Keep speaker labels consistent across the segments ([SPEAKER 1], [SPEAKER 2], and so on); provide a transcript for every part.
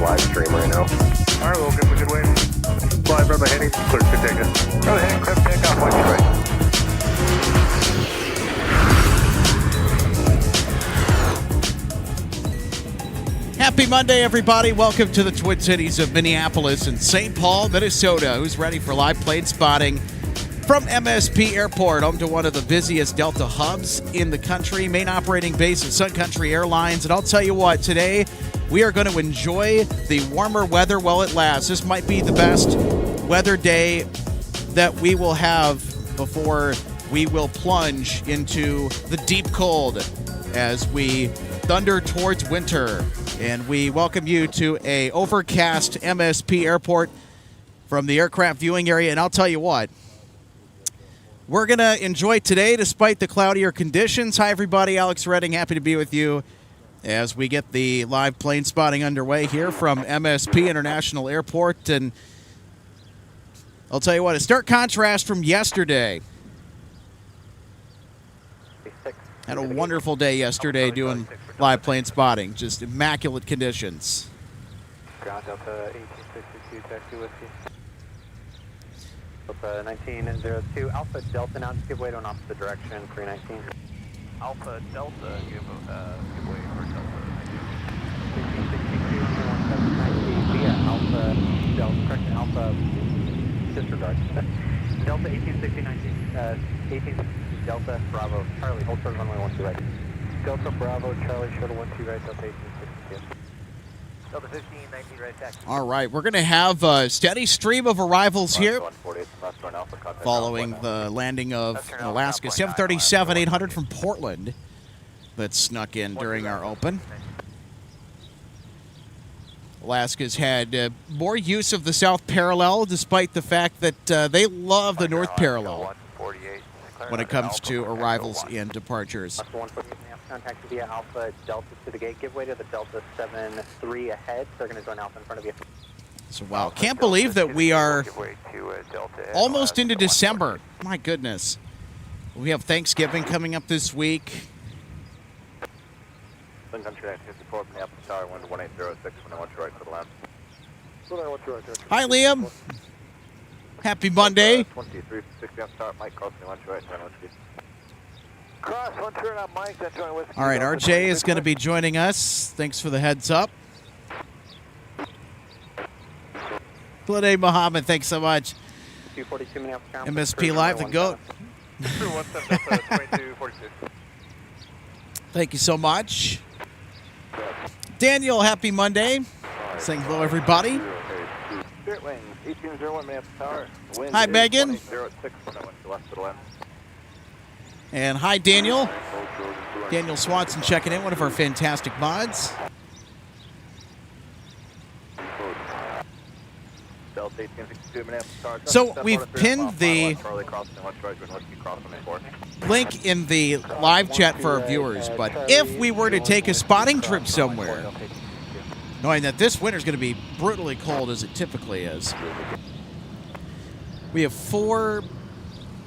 [SPEAKER 1] live stream right now.
[SPEAKER 2] All right, we'll give him a good wave. Live rubber heading, clear to take it. Rubber heading, clear to take off, watch your right.
[SPEAKER 3] Happy Monday, everybody. Welcome to the Twin Cities of Minneapolis and St. Paul, Minnesota. Who's ready for live plane spotting from MSP Airport, home to one of the busiest Delta hubs in the country, main operating base of Sun Country Airlines. And I'll tell you what, today we are going to enjoy the warmer weather while it lasts. This might be the best weather day that we will have before we will plunge into the deep cold as we thunder towards winter. And we welcome you to a overcast MSP Airport from the aircraft viewing area. And I'll tell you what, we're going to enjoy today despite the cloudier conditions. Hi, everybody. Alex Redding, happy to be with you as we get the live plane spotting underway here from MSP International Airport. And I'll tell you what, a stark contrast from yesterday. Had a wonderful day yesterday doing live plane spotting. Just immaculate conditions.
[SPEAKER 1] Ground Delta 1862, taxi whiskey. Delta 1902, Alpha Delta now, just give way to an opposite direction, 319.
[SPEAKER 2] Alpha Delta, give way for Delta.
[SPEAKER 1] 1862, via Alpha Delta, correction, Alpha, disregard. Delta 1860, Delta Bravo, Charlie, hold short runway 12 right. Delta Bravo, Charlie, short 12 right, Delta 1862.
[SPEAKER 2] Delta 1519, right taxi.
[SPEAKER 3] All right, we're going to have a steady stream of arrivals here following the landing of an Alaska 737-800 from Portland that snuck in during our open. Alaska's had more use of the South Parallel, despite the fact that they love the North Parallel when it comes to arrivals and departures.
[SPEAKER 1] Contact via Alpha Delta to the gate. Give way to the Delta 7-3 ahead. They're going to join Alpha in front of you.
[SPEAKER 3] So, wow, can't believe that we are almost into December. My goodness. We have Thanksgiving coming up this week.
[SPEAKER 1] Sun Country 54, Minneapolis Tower, wind 1806, when I want you right to the left.
[SPEAKER 3] Hi, Liam. Happy Monday.
[SPEAKER 1] 2360 on start, Mike, crossing 1 right, 10 whiskey. Cross, 1 turn on Mike, then join whiskey.
[SPEAKER 3] All right, RJ is going to be joining us. Thanks for the heads up. Glade Muhammad, thanks so much.
[SPEAKER 1] 242 Minneapolis.
[SPEAKER 3] MSP Live, the GOAT. Thank you so much. Daniel, happy Monday. Saying hello, everybody.
[SPEAKER 1] Spirit Wings, 1801 Minneapolis Tower.
[SPEAKER 3] Hi, Megan. And hi, Daniel. Daniel Swanson checking in, one of our fantastic mods. So we've pinned the link in the live chat for our viewers, but if we were to take a spotting trip somewhere, knowing that this winter is going to be brutally cold as it typically is, we have 4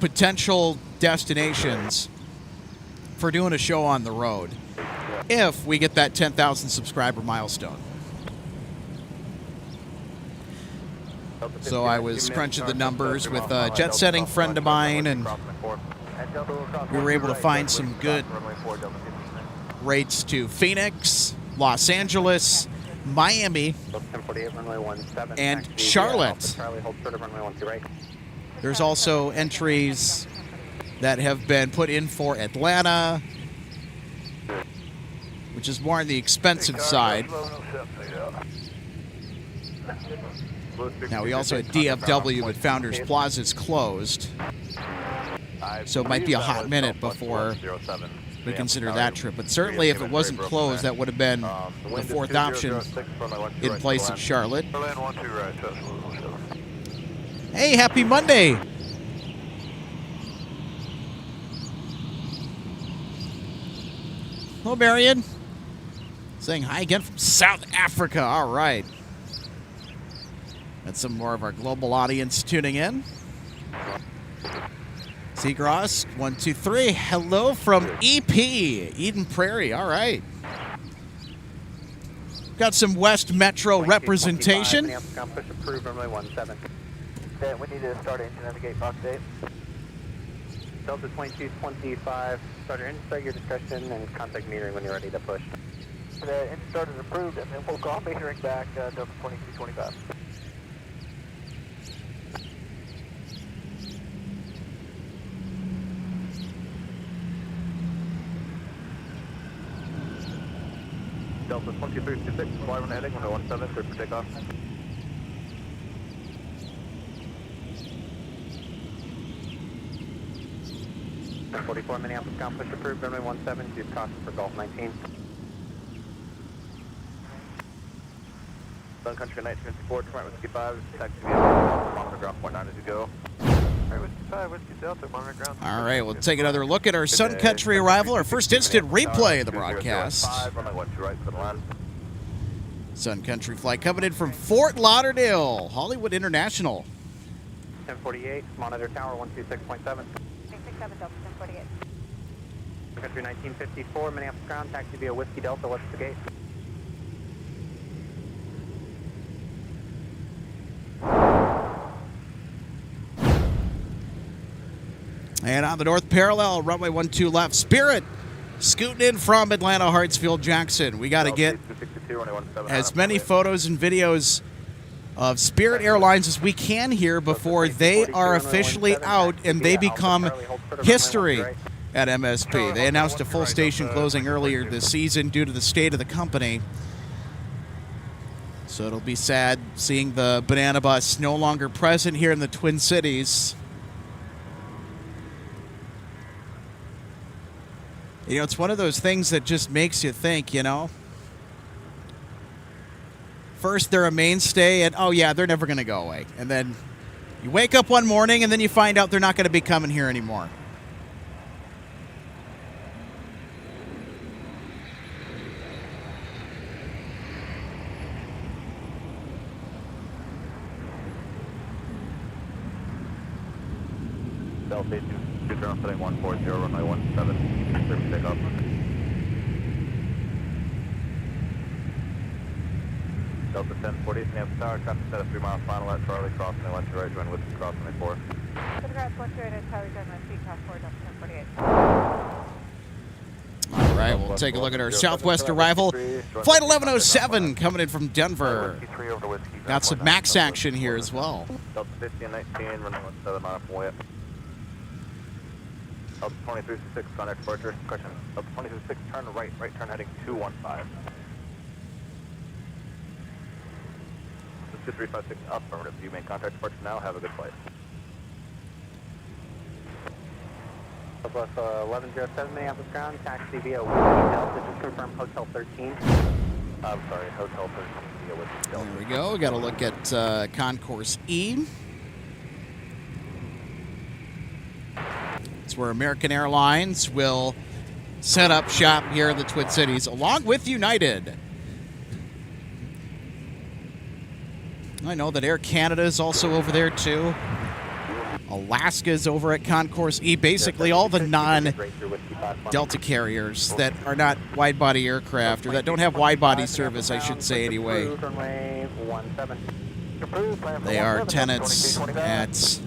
[SPEAKER 3] potential destinations for doing a show on the road if we get that 10,000 subscriber milestone. So I was crunching the numbers with a jet-setting friend of mine, and we were able to find some good rates to Phoenix, Los Angeles, Miami, and Charlotte. There's also entries that have been put in for Atlanta, which is more on the expensive side. Now, we also had DFW, but Founders Plaza is closed. So it might be a hot minute before we consider that trip. But certainly if it wasn't closed, that would have been the 4th option in place of Charlotte. Hey, happy Monday. Hello, Marion. Saying hi again from South Africa. All right. That's some more of our global audience tuning in. Seagross, 1, 2, 3. Hello from EP, Eden Prairie. All right. Got some West Metro representation.
[SPEAKER 1] Minneapolis ground push approved, runway 17. Okay, we need to start engine navigate box 8. Delta 2225, start your engine, start your discretion, and contact metering when you're ready to push. The engine start is approved, and then we'll call metering back, Delta 2225. Delta 2326, fly when heading, runway 17, clear for takeoff. Sun 44 Minneapolis ground push approved, runway 17, use caution for Golf 19. Sun Country 1954, turn right Whiskey 5, taxi via monitor ground point 9 as you go. Alright, Whiskey 5, Whiskey Delta, monitor ground.
[SPEAKER 3] All right, we'll take another look at our Sun Country arrival, our first instant replay of the broadcast.
[SPEAKER 1] Runway 12 right, for the line.
[SPEAKER 3] Sun Country flight coming in from Fort Lauderdale, Hollywood International.
[SPEAKER 1] 1048, monitor tower 126.7.
[SPEAKER 4] 667 Delta 1048.
[SPEAKER 1] Sun Country 1954, Minneapolis ground, taxi via Whiskey Delta, what's the gate?
[SPEAKER 3] And on the north parallel, runway 12 left, Spirit scooting in from Atlanta Hartsfield Jackson. We got to get as many photos and videos of Spirit Airlines as we can here before they are officially out and they become history at MSP. They announced a full station closing earlier this season due to the state of the company. So it'll be sad seeing the Banana Bus no longer present here in the Twin Cities. You know, it's one of those things that just makes you think, you know. First, they're a mainstay, and, oh, yeah, they're never going to go away. And then you wake up one morning, and then you find out they're not going to be coming here anymore.
[SPEAKER 1] Delta 2 ground setting 140, runway 17, clear for takeoff. Delta 1040, Minneapolis Tower, traffic set at 3 miles final at Charlie, crossing the left to right, join with crossing the 4.
[SPEAKER 4] Photograph 128 Charlie, German, seat cross 4, Delta 1048.
[SPEAKER 3] All right, we'll take a look at our Southwest arrival. Flight 1107 coming in from Denver. Got some MAX action here as well.
[SPEAKER 1] Delta 50 and 19, runway 17, mile from way up. Delta 2326, contact departure, correction. Delta 2326, turn right, right turn heading 215. 2356, affirmative. You make contact departure now, have a good flight. Southwest 1107, Minneapolis ground, taxi via Whiskey Delta, just confirm Hotel 13. I'm sorry, Hotel 13 via Whiskey Delta.
[SPEAKER 3] There we go. Got to look at Concourse E. It's where American Airlines will set up shop here in the Twin Cities, along with United. I know that Air Canada is also over there, too. Alaska's over at Concourse E. Basically, all the non-Delta carriers that are not wide-body aircraft, or that don't have wide-body service, I should say, anyway. They are tenants at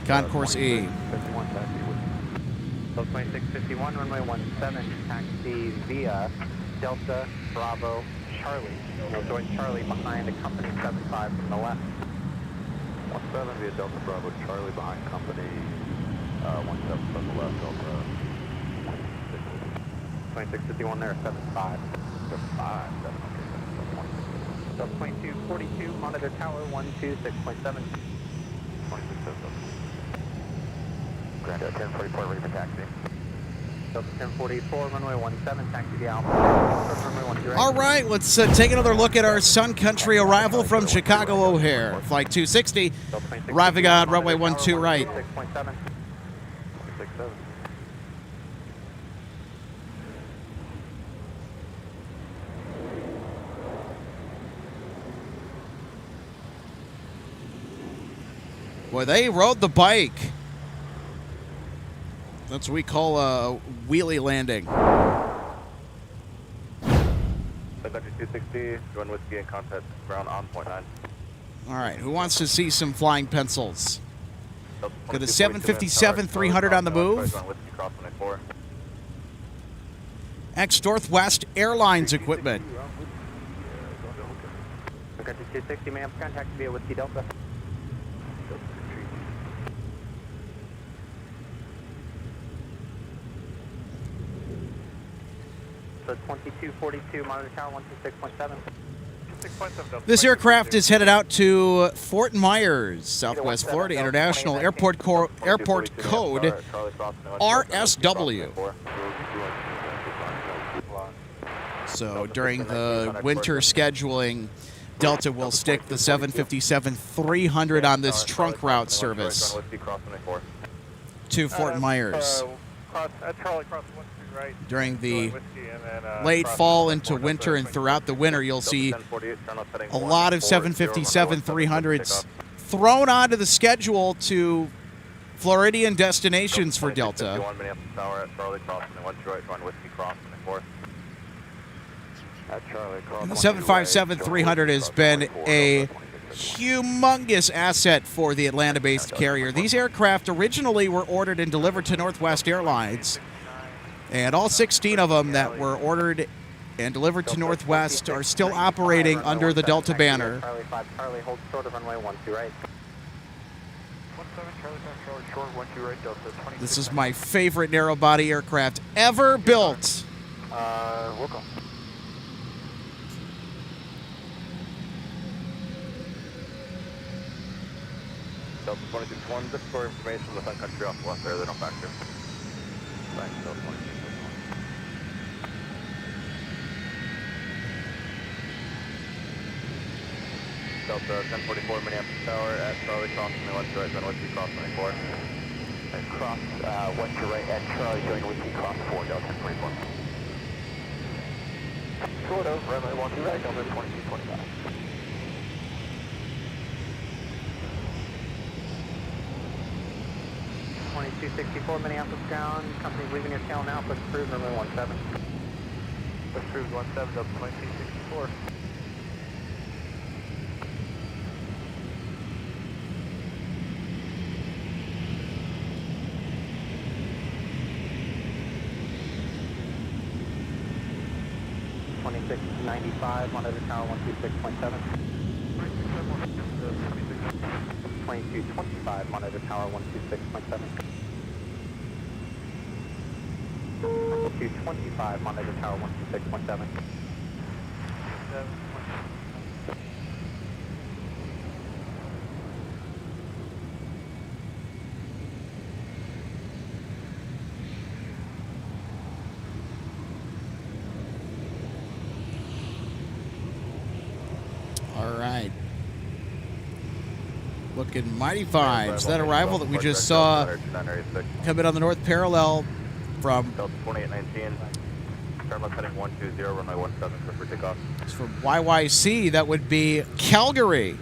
[SPEAKER 3] Concourse E.
[SPEAKER 1] 2651, runway 17, taxi via Delta Bravo Charlie. You'll join Charlie behind a company 75 from the left. 17 via Delta Bravo Charlie behind company 17 from the left. Delta 2651 there, 75. 75, Delta 2242, monitor tower 126.7. 2677. Grand 1044, ready for taxi. Delta 1044, runway 17, taxi via Alpha.
[SPEAKER 3] All right, let's take another look at our Sun Country arrival from Chicago O'Hare. Flight 260, arriving on runway 12 right.
[SPEAKER 1] 6.7.
[SPEAKER 3] Boy, they rode the bike. That's what we call a wheelie landing.
[SPEAKER 1] Sun Country
[SPEAKER 2] 2260, join whiskey and contact ground on point 9.
[SPEAKER 3] All right, who wants to see some flying pencils?
[SPEAKER 2] Delta
[SPEAKER 3] Got a
[SPEAKER 2] 2242,
[SPEAKER 3] 757-300 on the move.
[SPEAKER 2] Join whiskey cross 24.
[SPEAKER 3] Ex-Northwest Airlines equipment.
[SPEAKER 1] Sun Country 260, ma'am, contact via Whiskey Delta. So 2242, monitor tower 126.7.
[SPEAKER 3] This aircraft is headed out to Fort Myers, Southwest Florida International Airport code RSW. So during the winter scheduling, Delta will stick the 757-300 on this trunk route service to Fort Myers. During the late fall into winter and throughout the winter, you'll see a lot of 757-300s thrown onto the schedule to Floridian destinations for Delta. And the 757-300 has been a humongous asset for the Atlanta-based carrier. These aircraft originally were ordered and delivered to Northwest Airlines, and all 16 of them that were ordered and delivered to Northwest are still operating under the Delta banner.
[SPEAKER 1] Charlie 5, Charlie, hold short of runway 12 right.
[SPEAKER 2] 17 Charlie 5, Charlie short 12 right, Delta 26.
[SPEAKER 3] This is my favorite narrow-body aircraft ever built.
[SPEAKER 2] Welcome. Delta 26-1, just for information on the Sun Country off the left there, they don't factor. Thanks, Delta 26. Delta 1044 Minneapolis Tower at Charlie crossing the left right, then Whiskey cross 24.
[SPEAKER 1] And cross 1 to right at Charlie, join Whiskey cross 4, Delta 1044.
[SPEAKER 2] Short of runway 1 to right, Delta 2225.
[SPEAKER 1] 2264 Minneapolis ground, company leaving your tail now, push approved, runway 17.
[SPEAKER 2] Push approved 17, Delta 2264.
[SPEAKER 1] Monitor tower 126.7. 2225, monitor tower 126.7. 2225, monitor tower 126.7.
[SPEAKER 3] All right. Looking mighty fine. It's that arrival that we just saw come in on the north parallel from
[SPEAKER 2] Delta 2819. Terminal heading 120, runway 17 for takeoff.
[SPEAKER 3] it's from YYC. That would be Calgary.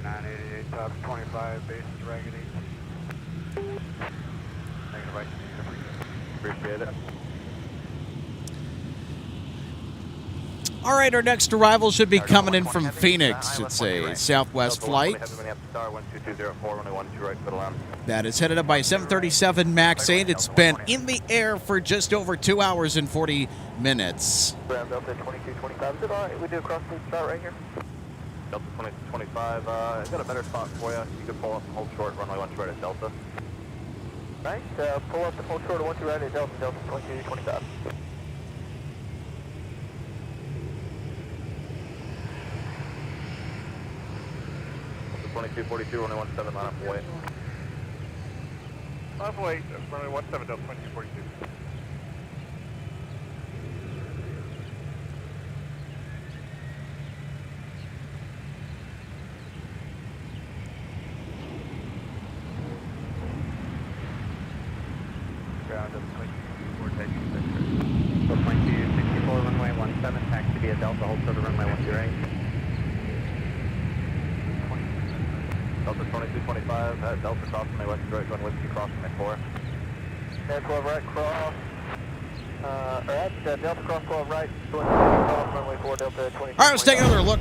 [SPEAKER 2] 988 top 25, base is Raggedy. Appreciate it.
[SPEAKER 3] All right, our next arrival should be coming in from Phoenix. It's a Southwest flight that is headed up by 737 MAX 8. It's been in the air for just over 2 hours and 40 minutes.
[SPEAKER 2] Delta 2225, is it alright? We do a cross speed start right here? Delta 2225, I got a better spot for you. You can pull up and hold short, runway 12 right at Delta. Nice, pull up and hold short at 12 right at Delta, Delta 2225. 2242, runway 17, line up away. Line up away, runway 17, Delta 2242. Ground Delta 2264, taking
[SPEAKER 1] 2264, runway 17, taxi via Delta, hold short of runway 18.
[SPEAKER 2] Delta 2225, at Delta crossing my west right, going Whiskey crossing my 4. Air 12 right, cross. Alright, Delta cross 12 right, runway 4, Delta 20.
[SPEAKER 3] All right, let's take another look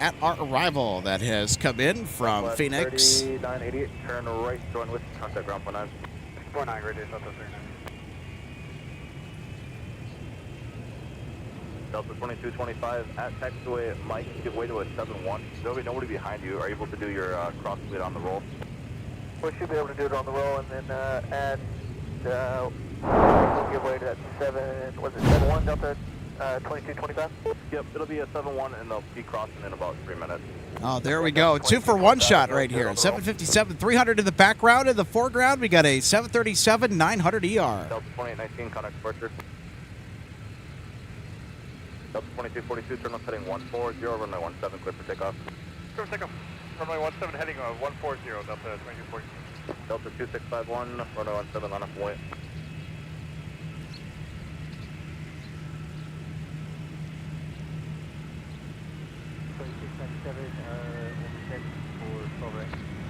[SPEAKER 3] at our arrival that has come in from Phoenix.
[SPEAKER 2] 3988, turn right, join with contact ground 49.
[SPEAKER 1] 49, ready, Delta 39.
[SPEAKER 2] Delta 2225 at taxiway, Mike, give way to a 7-1. There'll be nobody behind you. Are you able to do your cross speed on the roll? We should be able to do it on the roll and then add, we'll give way to that 7-1 Delta 2225? Yep, it'll be a 7-1 and they'll be crossing in about 3 minutes.
[SPEAKER 3] Oh, there we go. 2 for 1 shot right here. 757, 300 in the background. In the foreground, we got a 737, 900 ER.
[SPEAKER 2] Delta 2819, contact departure. Delta 2242, turn left heading 140, runway 17, clear for takeoff.
[SPEAKER 1] Clear for takeoff. Runway 17 heading 140, Delta 2242.
[SPEAKER 2] Delta 2651, runway 17 on up and wait.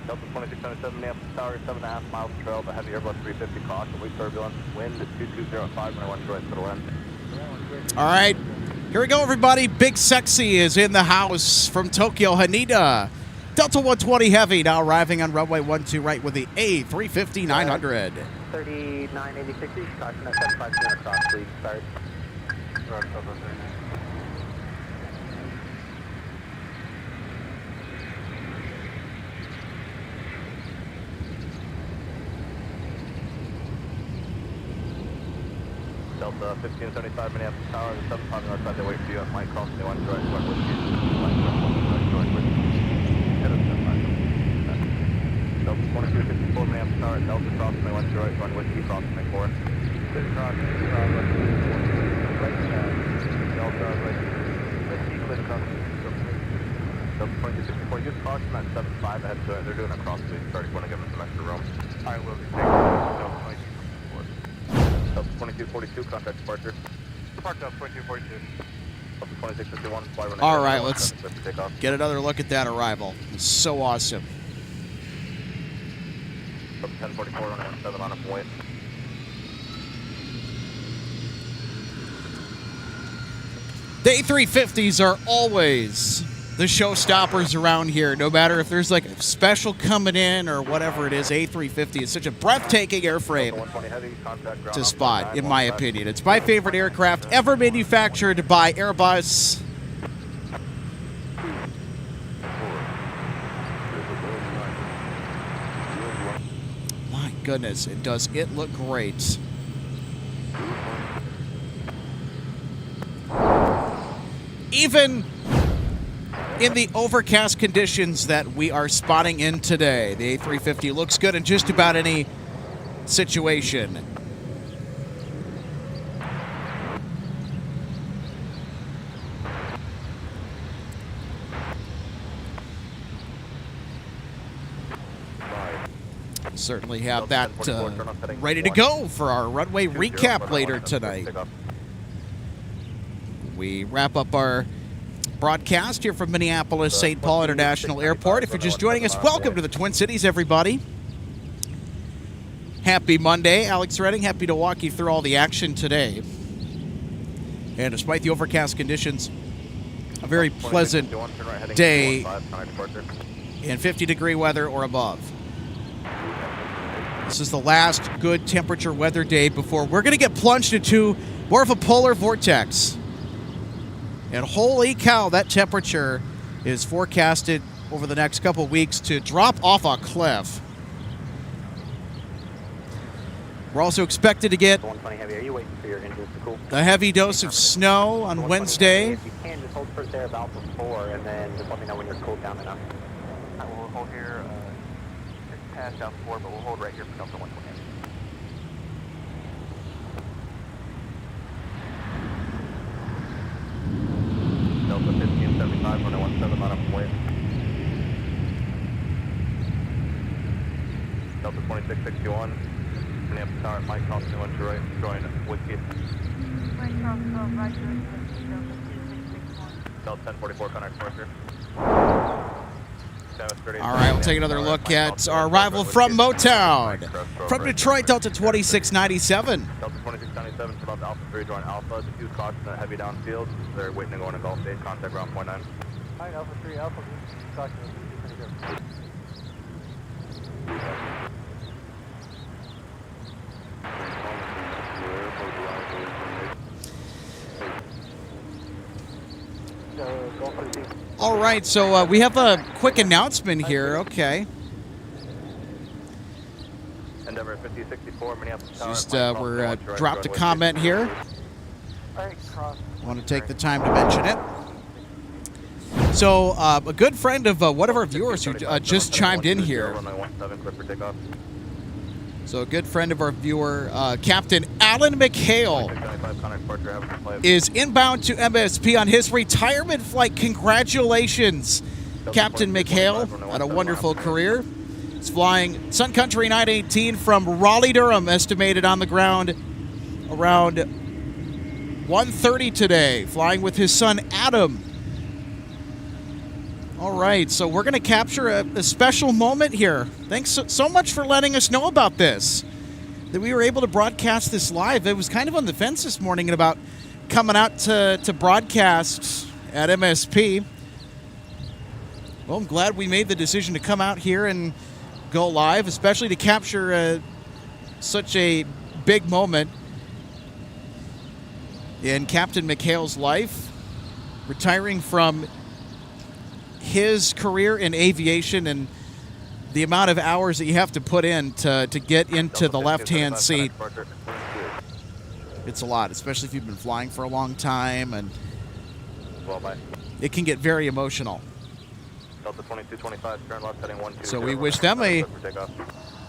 [SPEAKER 2] Delta 2677, Minneapolis Tower, 7.5 miles of trail, the heavy Airbus 350 caution, weak turbulence, wind at 2205, runway 1 right, middle end.
[SPEAKER 3] All right, here we go, everybody. Big Sexy is in the house from Tokyo, Haneda. Delta 120 Heavy now arriving on runway 12 right with the A350 900.
[SPEAKER 1] 3986, caution at 752 cross, please. Start. Delta 39.
[SPEAKER 2] Delta 1575, Minneapolis Tower, the 75 north side, they wait for you at Mike Cross, they want to join with you. Join with you. Delta 2254, Minneapolis Tower, Delta Cross, they want to join with you, cross, make 4. Clear cross, right, Delta, right, clear cross. Delta 2264, use caution at 75 ahead to it, they're doing a cross, please, starting to give them some extra room.
[SPEAKER 1] I will be taking Delta 22.
[SPEAKER 2] Delta 2242, contact departure.
[SPEAKER 1] Depart Delta 2242.
[SPEAKER 2] Delta 2651, fly runway.
[SPEAKER 3] All right, let's get another look at that arrival. It's so awesome.
[SPEAKER 2] Delta 1044, runway 17 on up and wait.
[SPEAKER 3] The A350s are always the showstoppers around here, no matter if there's like a special coming in or whatever it is. A350 is such a breathtaking airframe to spot, in my opinion. It's my favorite aircraft ever manufactured by Airbus. My goodness, and does it look great. Even in the overcast conditions that we are spotting in today, the A350 looks good in just about any situation. Certainly have that ready to go for our runway recap later tonight. We wrap up our broadcast here from Minneapolis St. Paul International Airport. If you're just joining us, welcome to the Twin Cities, everybody. Happy Monday. Alex Redding, happy to walk you through all the action today. And despite the overcast conditions, a very pleasant day in 50-degree weather or above. This is the last good temperature weather day before we're going to get plunged into more of a polar vortex. And holy cow, that temperature is forecasted over the next couple of weeks to drop off a cliff. We're also expected to get a heavy dose of snow on Wednesday.
[SPEAKER 1] If you can, just hold first air about before, and then just let me know when you're cooled down enough. I will hold here. It's past out 4, but we'll hold right here for Delta 120.
[SPEAKER 2] Delta 1575, runway 17 on up and wait. Delta 2661, Minneapolis Tower, Mike Cross, new one to right, join Whiskey.
[SPEAKER 4] Mike Cross, right, Delta 2661.
[SPEAKER 2] Delta 1044, contact departure.
[SPEAKER 3] All right, we'll take another look at our arrival from Motown. From Detroit, Delta 2697.
[SPEAKER 2] Delta 2697, turn Delta Alpha 3 join Alpha. Diffuse caution at heavy downfield. They're waiting to go into Gulf stage. Contact ground point 9.
[SPEAKER 1] Alright, Alpha 3, Alpha, caution, pretty good.
[SPEAKER 3] All right, so we have a quick announcement here. Okay.
[SPEAKER 2] Endeavor 5064, Minneapolis Tower.
[SPEAKER 3] Just we're dropped a comment here. Want to take the time to mention it. So a good friend of one of our viewers who just chimed in here. So a good friend of our viewer, Captain Alan McHale, is inbound to MSP on his retirement flight. Congratulations, Captain McHale, on a wonderful career. He's flying Sun Country 918 from Raleigh-Durham, estimated on the ground around 1:30 today, flying with his son Adam. All right, so we're going to capture a special moment here. Thanks so much for letting us know about this, that we were able to broadcast this live. It was kind of on the fence this morning about coming out to broadcast at MSP. Well, I'm glad we made the decision to come out here and go live, especially to capture such a big moment in Captain McHale's life, retiring from his career in aviation and the amount of hours that you have to put in to get into the left-hand seat. It's a lot, especially if you've been flying for a long time, and it can get very emotional. So we wish them a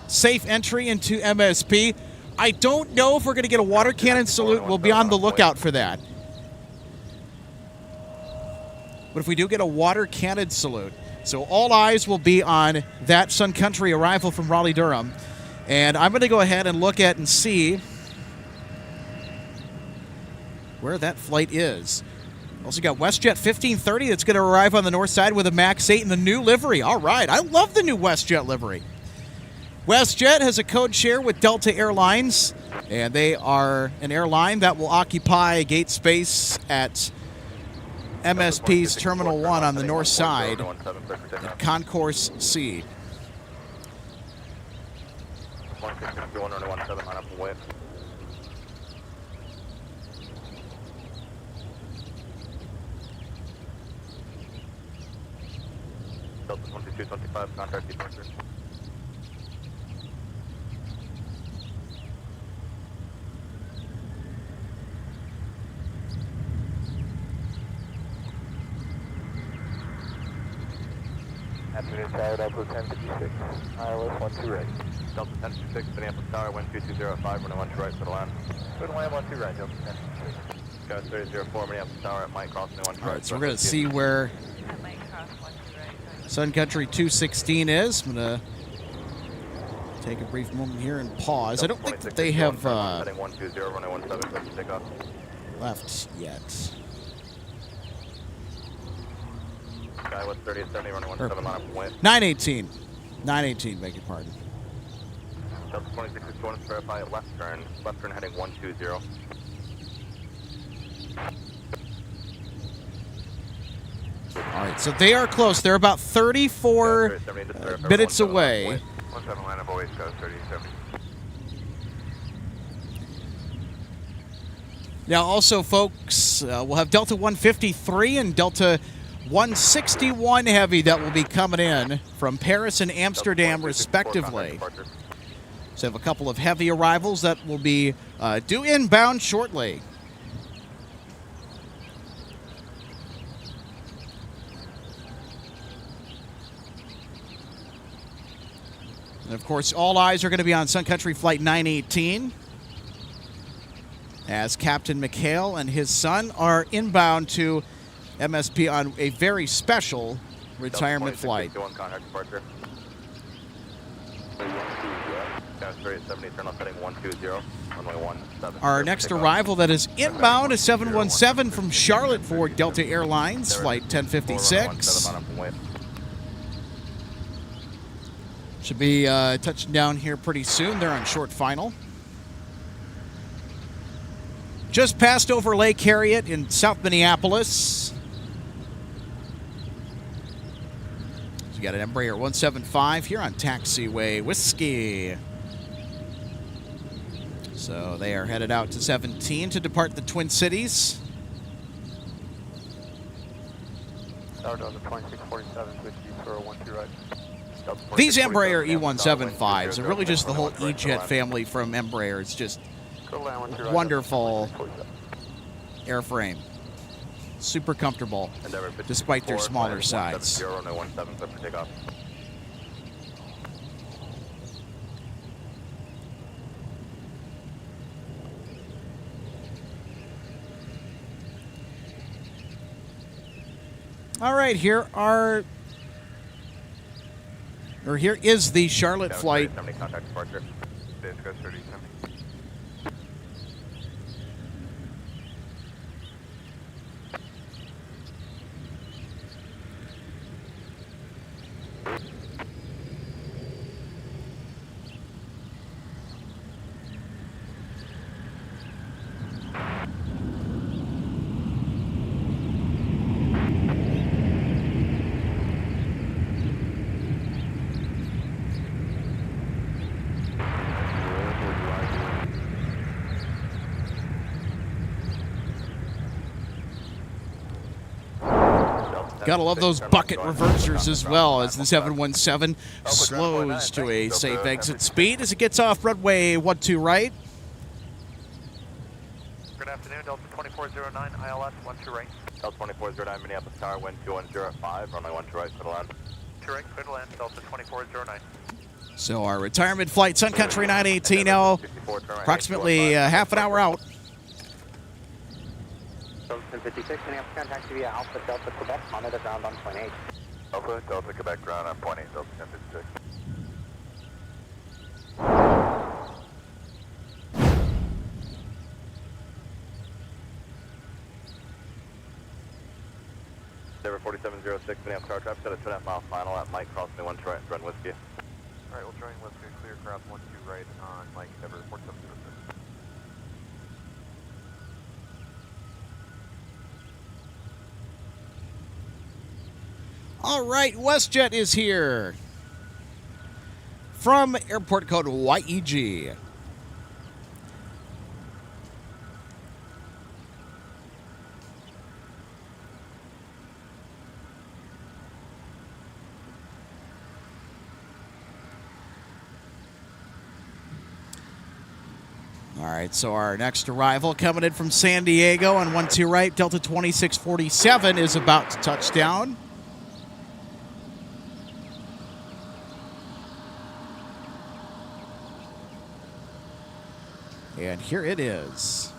[SPEAKER 3] safe entry into MSP. I don't know if we're going to get a water cannon salute. We'll be on the lookout for that. But if we do get a water cannon salute, so all eyes will be on that Sun Country arrival from Raleigh-Durham. And I'm going to go ahead and look at and see where that flight is. Also got WestJet 1530 that's going to arrive on the north side with a MAX 8 in the new livery. All right, I love the new WestJet livery. WestJet has a code share with Delta Airlines, and they are an airline that will occupy gate space at MSP's Terminal 1 on the north side at Concourse C.
[SPEAKER 2] Delta 2225, contact departure.
[SPEAKER 1] Afternoon Tower, Delta 1056, ILS 12 ready.
[SPEAKER 2] Delta 1056, Minneapolis Tower, wind 2205, running 1 right for the land.
[SPEAKER 1] Good land 12 right, Delta 1056.
[SPEAKER 2] Sky 3004, Minneapolis Tower at Mike crossing 1 right.
[SPEAKER 3] All right, so we're going to see where Sun Country 216 is. I'm going to take a brief moment here and pause. I don't think that they have left yet.
[SPEAKER 2] Sky West 3070, running 17 on up wind.
[SPEAKER 3] 918, beg your pardon.
[SPEAKER 2] Delta 2661, verify left turn heading 120.
[SPEAKER 3] All right, so they are close. They're about 34 minutes away.
[SPEAKER 2] 17 line of always goes 3070.
[SPEAKER 3] Now, also, folks, we'll have Delta 153 and Delta 161 Heavy that will be coming in from Paris and Amsterdam, respectively. So have a couple of heavy arrivals that will be due inbound shortly. And of course, all eyes are going to be on Sun Country Flight 918 as Captain McHale and his son are inbound to MSP on a very special retirement flight. Our next arrival that is inbound is 717 from Charlotte for Delta Airlines, Flight 1056. Should be touching down here pretty soon. They're on short final. Just passed over Lake Harriet in South Minneapolis. So you got an Embraer 175 here on Taxiway Whiskey. So they are headed out to 17 to depart the Twin Cities.
[SPEAKER 2] Start on the 2647, switch east for a 1-2 right.
[SPEAKER 3] These Embraer E175s are really just the whole E-Jet family from Embraer. It's just wonderful airframe. Super comfortable, despite their smaller size. All right, here is the Charlotte flight.
[SPEAKER 2] Contact departure.
[SPEAKER 3] Gotta love those bucket reversers as well, as the 717 slows to a safe exit speed as it gets off runway 12 right.
[SPEAKER 2] Good afternoon, Delta 2409, ILS 12 right. Delta 2409, Minneapolis Tower, wind 210 at 5, runway 12 right, clear to land. 2 right, clear to land, Delta 2409.
[SPEAKER 3] So our retirement flight, Sun Country 918 now, approximately half an hour out.
[SPEAKER 1] 1056, Minneapolis contact via Alpha Delta Quebec, monitor ground on point 8.
[SPEAKER 2] Alpha Delta Quebec ground on point 8, Delta 1056. Denver 4706, Minneapolis tower traffic set at 2.5 mile final at Mike, crossing the 12 right, run whiskey. Alright, we'll try and whiskey, clear cross 12 right on Mike, Denver 4706.
[SPEAKER 3] All right, WestJet is here from airport code YEG. All right, so our next arrival coming in from San Diego on 12 right, Delta 2647 is about to touch down. And here it is.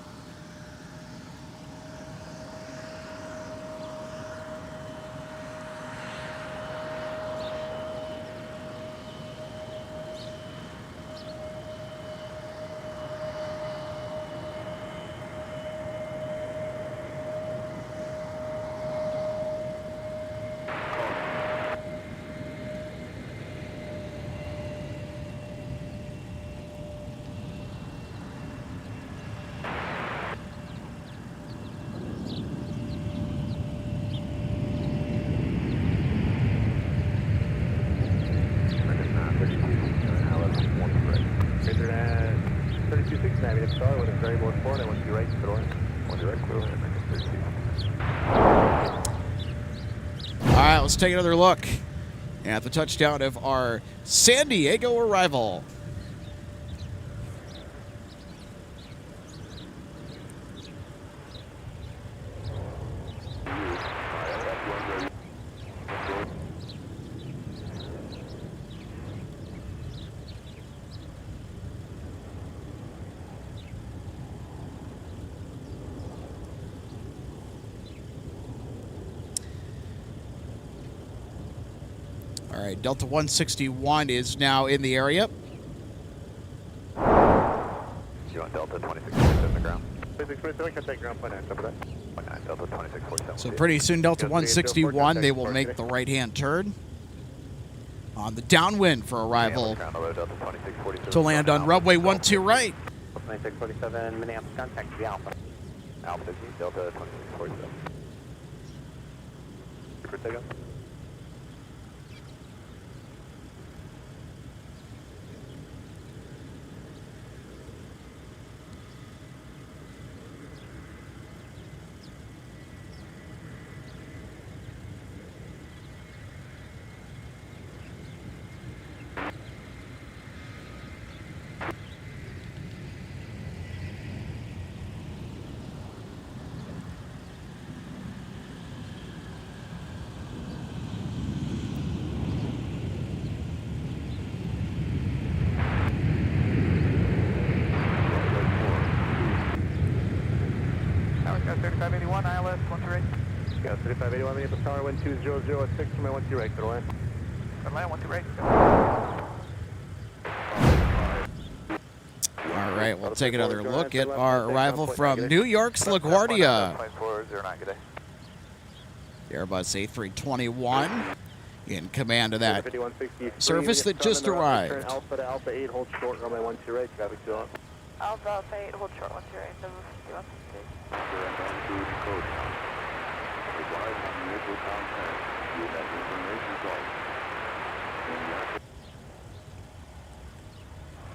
[SPEAKER 3] All right, let's take another look at the touchdown of our San Diego arrival. All right, Delta 161 is now in the area.
[SPEAKER 2] You want Delta 2647 on the ground? 2647, can take ground point 9, over that. Point 9, Delta 2647.
[SPEAKER 3] So pretty soon, Delta 161, they will make the right-hand turn on the downwind for arrival to land on runway 12 right.
[SPEAKER 1] 2647, Minneapolis contact via Alpha.
[SPEAKER 2] Alpha 50, Delta 2647. For takeoff.
[SPEAKER 1] Got 3581, ILS 128.
[SPEAKER 2] Got 3581, Minneapolis Tower, wind 200 at 6, runway 12 right, clear line.
[SPEAKER 1] Red line 12 right.
[SPEAKER 3] All right, we'll take another look at our arrival from New York's LaGuardia.
[SPEAKER 2] 2409, good day.
[SPEAKER 3] The Airbus A321 in command of that surface that just arrived.
[SPEAKER 2] Alpha to Alpha 8, hold short, runway 12 right, traffic 2 on.
[SPEAKER 4] Alpha 8, hold short 1 2 right, number 51.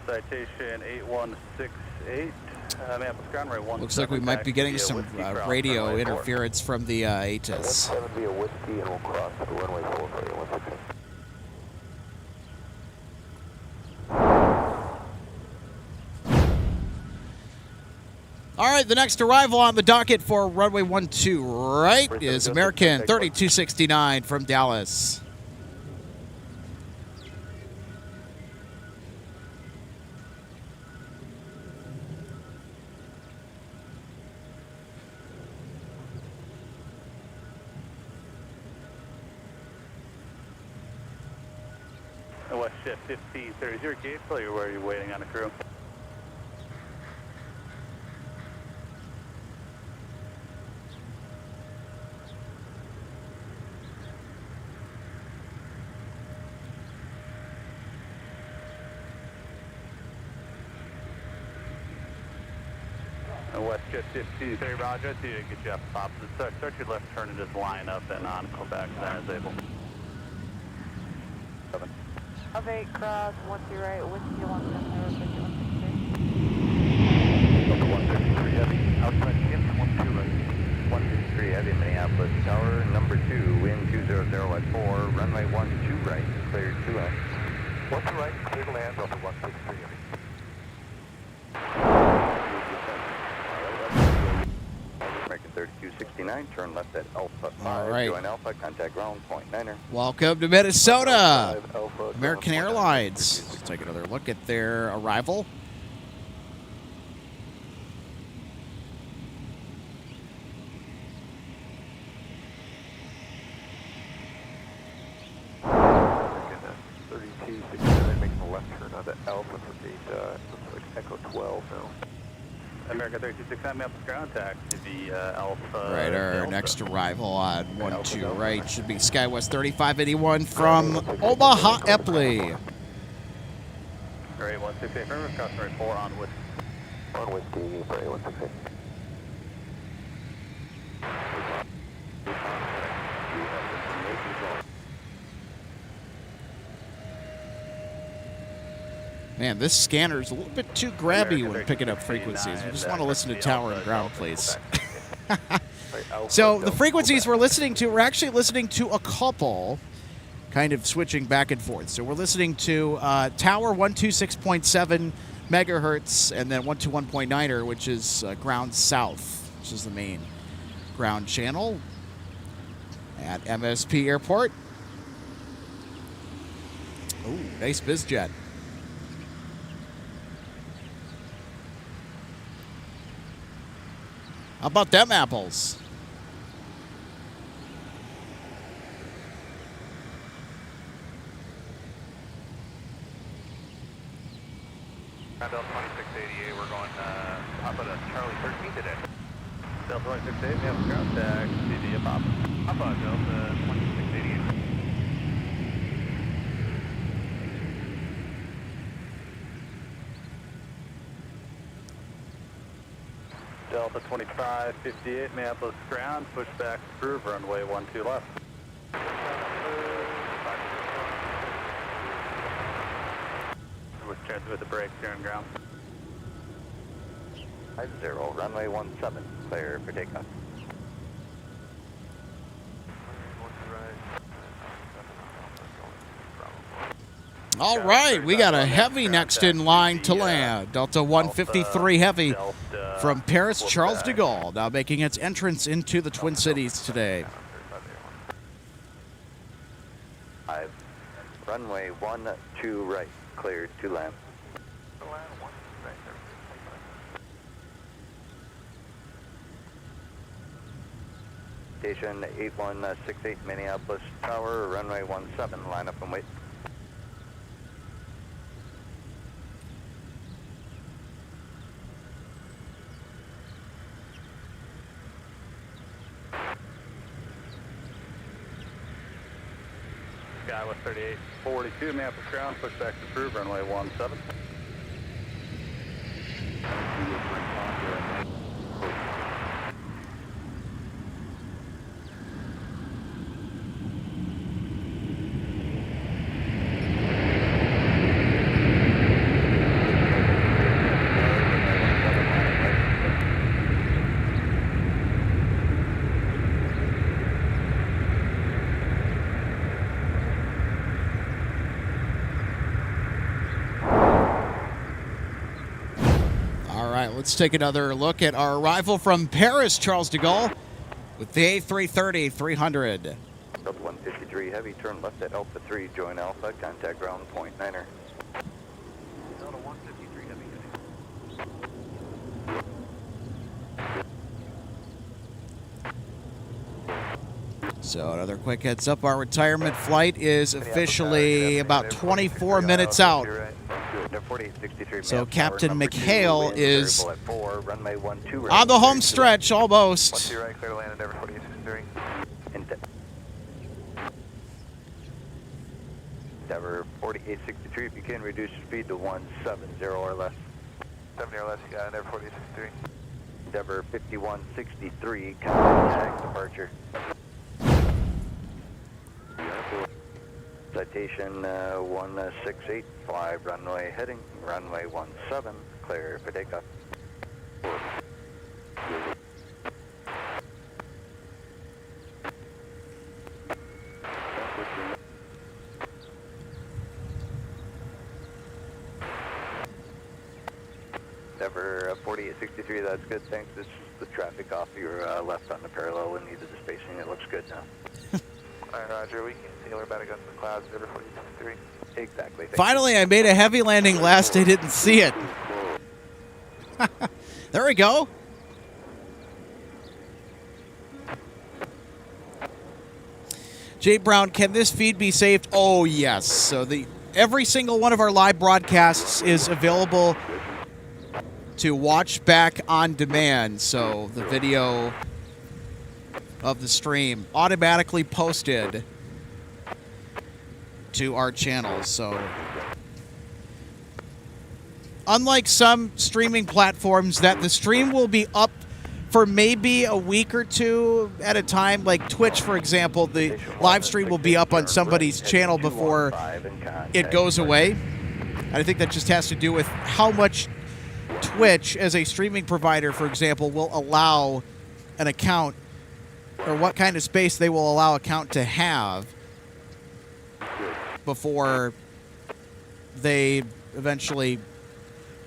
[SPEAKER 2] Citation 8168, Minneapolis ground runway 17.
[SPEAKER 3] Looks like we might be getting some radio interference from the ATIS.
[SPEAKER 2] 170 a whiskey, and we'll cross to runway 4 for you, 168.
[SPEAKER 3] All right, the next arrival on the docket for runway 12 right is American 3269 from Dallas.
[SPEAKER 2] West shift 1530, is your gate full or where are you waiting on a crew? West shift 1530, roger, to get you up top. Start your left turn and just line up and on Quebec, then is able. 7.
[SPEAKER 4] Alpha 8, cross 1 2 right, whiskey 170,
[SPEAKER 1] 153 heavy, outside in 12 right. 153 heavy, Minneapolis Tower, number 2, wind 200 at 4, runway 12 right, cleared 2 right. 12 right, clear to land, Delta 163 heavy. American 3269, turn left at Alpha 5,
[SPEAKER 3] All right.
[SPEAKER 1] join Alpha, contact ground, point 9er.
[SPEAKER 3] Welcome to Minnesota,
[SPEAKER 1] 5 Alpha,
[SPEAKER 3] American Airlines. Let's take another look at their arrival.
[SPEAKER 1] American 3269, making a left turn onto Alpha for gate, looks like Echo 12 now.
[SPEAKER 2] America 3269, Minneapolis ground taxi to the Alpha.
[SPEAKER 3] Right, our
[SPEAKER 2] Delta.
[SPEAKER 3] next arrival on 12 right should be SkyWest 3581 from Omaha Epley.
[SPEAKER 2] Great, 168, affirmative, customary 4 on with.
[SPEAKER 1] On whiskey, sorry, 168.
[SPEAKER 3] Man, this scanner's a little bit too grabby when picking up frequencies. We just want to listen to tower and ground, please. So the frequencies we're listening to, we're actually listening to a couple, kind of switching back and forth. So we're listening to tower 126.7 megahertz and then 121.9er, which is ground south, which is the main ground channel at MSP Airport. Ooh, nice biz jet. How about them apples?
[SPEAKER 1] Delta 2688, we're going up at a Charlie 13 today.
[SPEAKER 2] Delta 2688, we have a ground taxi to the Papa.
[SPEAKER 1] Papa, Delta 2688.
[SPEAKER 2] Delta
[SPEAKER 5] Delta 2558, Minneapolis ground, push back approve, runway 12 left. With the brakes here on ground.
[SPEAKER 2] 50, runway 17, clear for takeoff.
[SPEAKER 3] All right, we got a heavy next in line to land. Delta 153 Heavy from Paris Charles de Gaulle, now making its entrance into the Twin Cities today.
[SPEAKER 2] 5, runway 12 right, cleared to land. Station 8168 Minneapolis Tower, runway 17, line up and wait.
[SPEAKER 5] Skywest 3842, Minneapolis ground, push back approve, runway 17.
[SPEAKER 3] Let's take another look at our arrival from Paris Charles de Gaulle with the A330-300.
[SPEAKER 2] Delta 153 Heavy, turn left at Alpha 3, join Alpha, contact ground point 9er. Delta 153 Heavy.
[SPEAKER 3] So another quick heads up, our retirement flight is officially about 24 minutes out. So Captain McHale is on the home stretch almost.
[SPEAKER 2] Endeavor 4863, if you can reduce your speed to 170 or less. 70 or less, you got Endeavor 4863. Endeavor 5163, contact departure. Citation 1685, runway heading, runway 17, clear for takeoff. Endeavor 4863, that's good, thanks. This is the traffic off your left on the parallel and needed the spacing. It looks good now. Alright, Roger, we can sailor back against the clouds, Endeavor 4863. Exactly.
[SPEAKER 3] Finally, I made a heavy landing last. I didn't see it. There we go. Jay Brown, can this feed be saved? Oh, yes. So every single one of our live broadcasts is available to watch back on demand. So the video of the stream automatically posted to our channels. So unlike some streaming platforms that the stream will be up for maybe a week or two at a time, like Twitch, for example, the live stream will be up on somebody's channel before it goes away. And I think that just has to do with how much Twitch, as a streaming provider, for example, will allow an account, or what kind of space they will allow an account to have before they eventually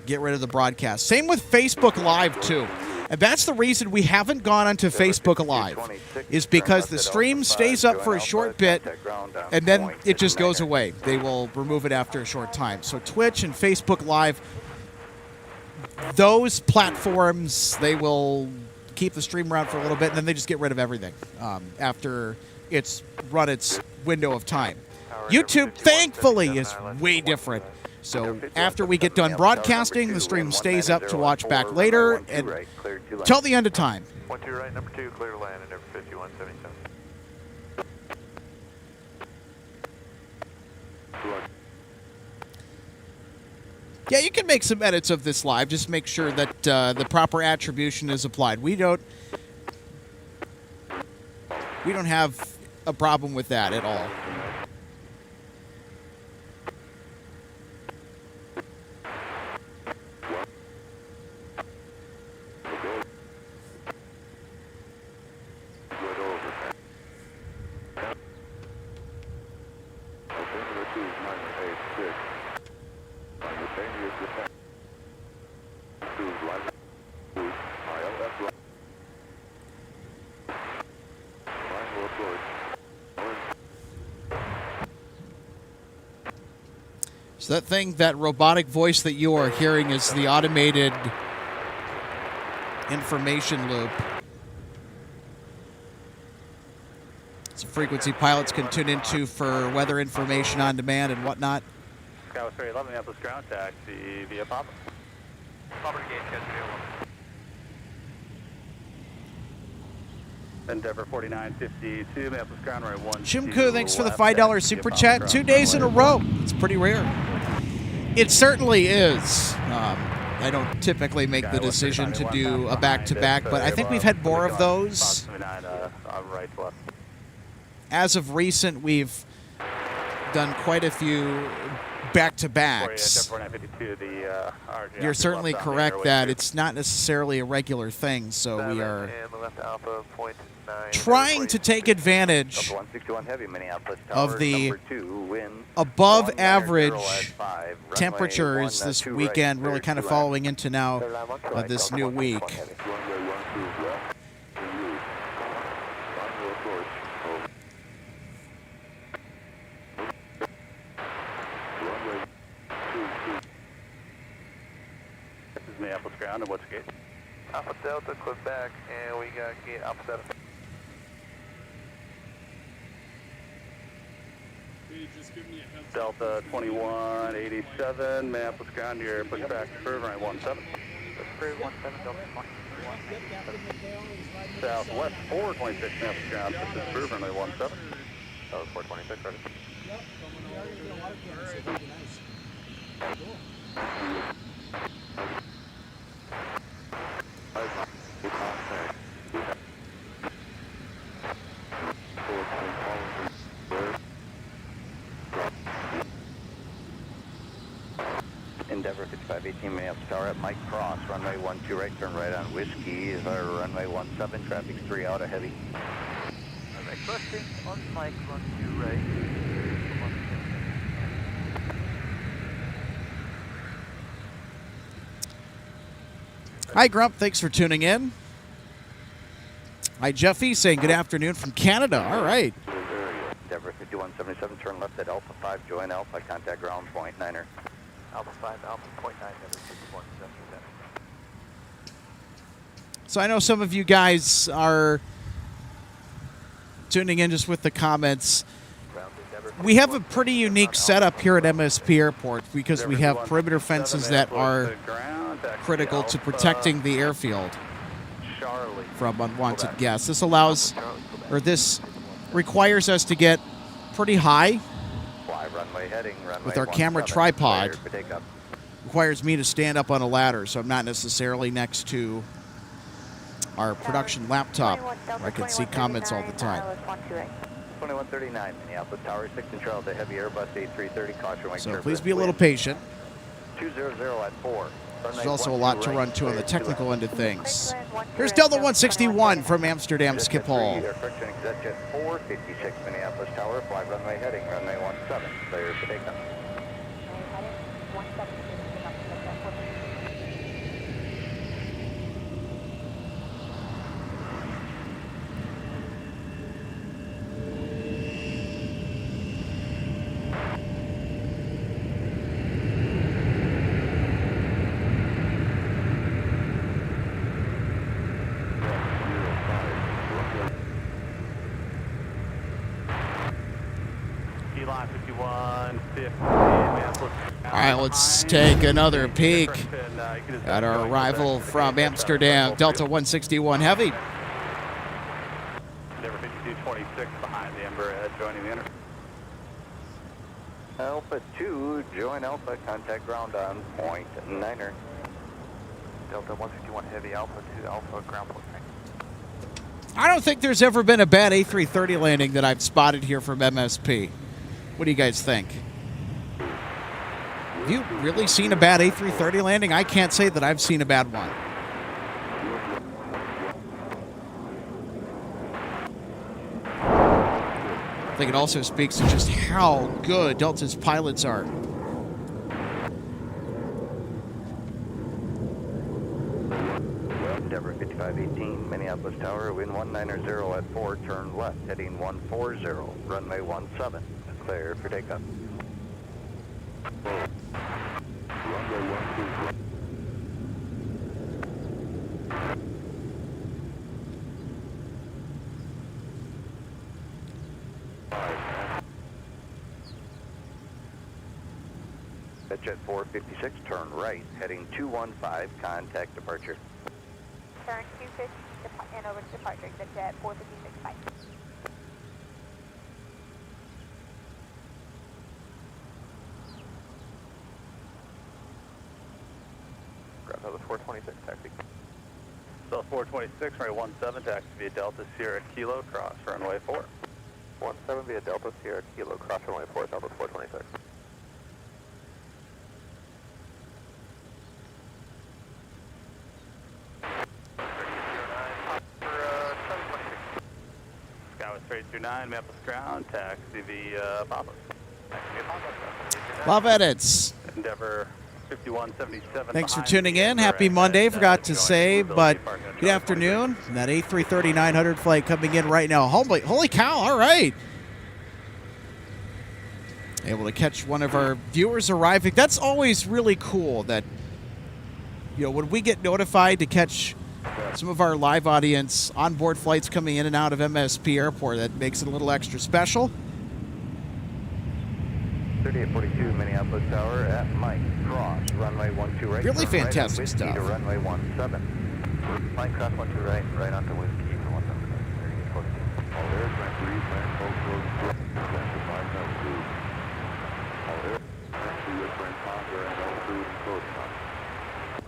[SPEAKER 3] get rid of the broadcast. Same with Facebook Live, too. And that's the reason we haven't gone onto Facebook Live, is because the stream stays up for a short bit, and then it just goes away. They will remove it after a short time. So Twitch and Facebook Live, those platforms, they will keep the stream around for a little bit, and then they just get rid of everything after it's run its window of time. YouTube, thankfully, is way different. So after we get done broadcasting, the stream stays up to watch back later and till the end of time.
[SPEAKER 2] 12 right, number 2, clear to land, Endeavor 5177.
[SPEAKER 3] Yeah, you can make some edits of this live. Just make sure that the proper attribution is applied. We don't have a problem with that at all. So that thing, that robotic voice that you are hearing is the automated information loop. It's a frequency pilots can tune into for weather information on demand and whatnot.
[SPEAKER 5] Skywest 311, Minneapolis ground taxi via Papa.
[SPEAKER 2] Property gate,
[SPEAKER 5] Endeavor 4952, Minneapolis ground runway 12.
[SPEAKER 3] Shimku, thanks for the $5 super chat. 2 days in a row. It's pretty rare. It certainly is. I don't typically make the decision to do a back-to-back, but I think we've had more of those. As of recent, we've done quite a few back-to-backs. You're certainly correct that it's not necessarily a regular thing, so we are trying to take advantage of the above average temperatures this weekend, really kind of following into now this new week.
[SPEAKER 5] This is Minneapolis ground, and what's gate?
[SPEAKER 2] Alpha Delta, Quebec, and we got gate Alpha 7.
[SPEAKER 5] Delta 2187, Minneapolis ground, your pushback for runway 17.
[SPEAKER 2] Delta 21.
[SPEAKER 5] Southwest 426, Minneapolis ground, this is for runway 17.
[SPEAKER 2] That was 426, ready.
[SPEAKER 6] Endeavor 5518, Minneapolis Tower at Mike Cross, runway 12 right, turn right on Whiskey, is our runway 17, traffic 3 out of heavy.
[SPEAKER 2] Runway crossing on Mike 12 right.
[SPEAKER 3] Hi, Grump. Thanks for tuning in. Hi, Jeffy, saying good afternoon from Canada. All right.
[SPEAKER 6] Endeavor 5177, turn left at Alpha 5, join Alpha, contact ground point, Niner.
[SPEAKER 2] Alpha 5, Alpha point 9, Endeavor 5177.
[SPEAKER 3] So I know some of you guys are tuning in just with the comments. We have a pretty unique setup here at MSP Airport because we have perimeter fences that are critical to protecting the airfield from unwanted guests. This allows, or this requires us to get pretty high with our camera tripod. Requires me to stand up on a ladder, so I'm not necessarily next to our production laptop where I can see comments all the time.
[SPEAKER 6] 2139, Minneapolis Tower 6 and Charles, a heavy Airbus A330, caution.
[SPEAKER 3] So please be a little patient.
[SPEAKER 6] 200 at 4.
[SPEAKER 3] There's also a lot to run to on the technical end of things. Here's Delta 161 from Amsterdam Schiphol.
[SPEAKER 6] 456 Minneapolis Tower, fly runway heading, runway 17, clear for takeoff.
[SPEAKER 3] All right, let's take another peek at our arrival from Amsterdam, Delta 161 Heavy.
[SPEAKER 5] Endeavor 5226 behind the Ember Edge, joining the inner.
[SPEAKER 6] Alpha 2, join Alpha, contact ground on point 9er.
[SPEAKER 2] Delta 151 Heavy, Alpha 2, Alpha, ground point 9.
[SPEAKER 3] I don't think there's ever been a bad A330 landing that I've spotted here from MSP. What do you guys think? Have you really seen a bad A330 landing? I can't say that I've seen a bad one. I think it also speaks to just how good Delta's pilots are.
[SPEAKER 6] Endeavor 5518, Minneapolis Tower, wind 190 at 4, turn left, heading 140, runway 17, clear for takeoff. Jet 456, turn right, heading 215, contact departure.
[SPEAKER 4] Turn 250 and over to departure. Good jet 456. Bye.
[SPEAKER 2] Grab another 426 taxi.
[SPEAKER 5] So 426, runway 17, taxi via Delta Sierra Kilo, cross runway 4.
[SPEAKER 2] 17 via Delta Sierra Kilo, cross runway 4, Delta 426.
[SPEAKER 5] Skyway 329, Minneapolis ground, taxi via Papa.
[SPEAKER 3] Love edits.
[SPEAKER 5] Endeavor 5177.
[SPEAKER 3] Thanks for tuning in. Happy Monday. Forgot to say, but good afternoon. And that A330-900 flight coming in right now. Holy cow, all right. Able to catch one of our viewers arriving. That's always really cool that, you know, when we get notified to catch some of our live audience onboard flights coming in and out of MSP Airport, that makes it a little extra special.
[SPEAKER 6] 3842 Minneapolis Tower at Mike Cross, runway 12 right.
[SPEAKER 3] Really
[SPEAKER 6] turn
[SPEAKER 3] fantastic
[SPEAKER 6] right on
[SPEAKER 3] stuff.
[SPEAKER 6] To runway 17.
[SPEAKER 2] Mike Cross 12 right onto Whiskey for 17.
[SPEAKER 6] All air, plan 3, plan close, close, plan to 5 now 2. All air, plan 2, plan contour and altitude, close time.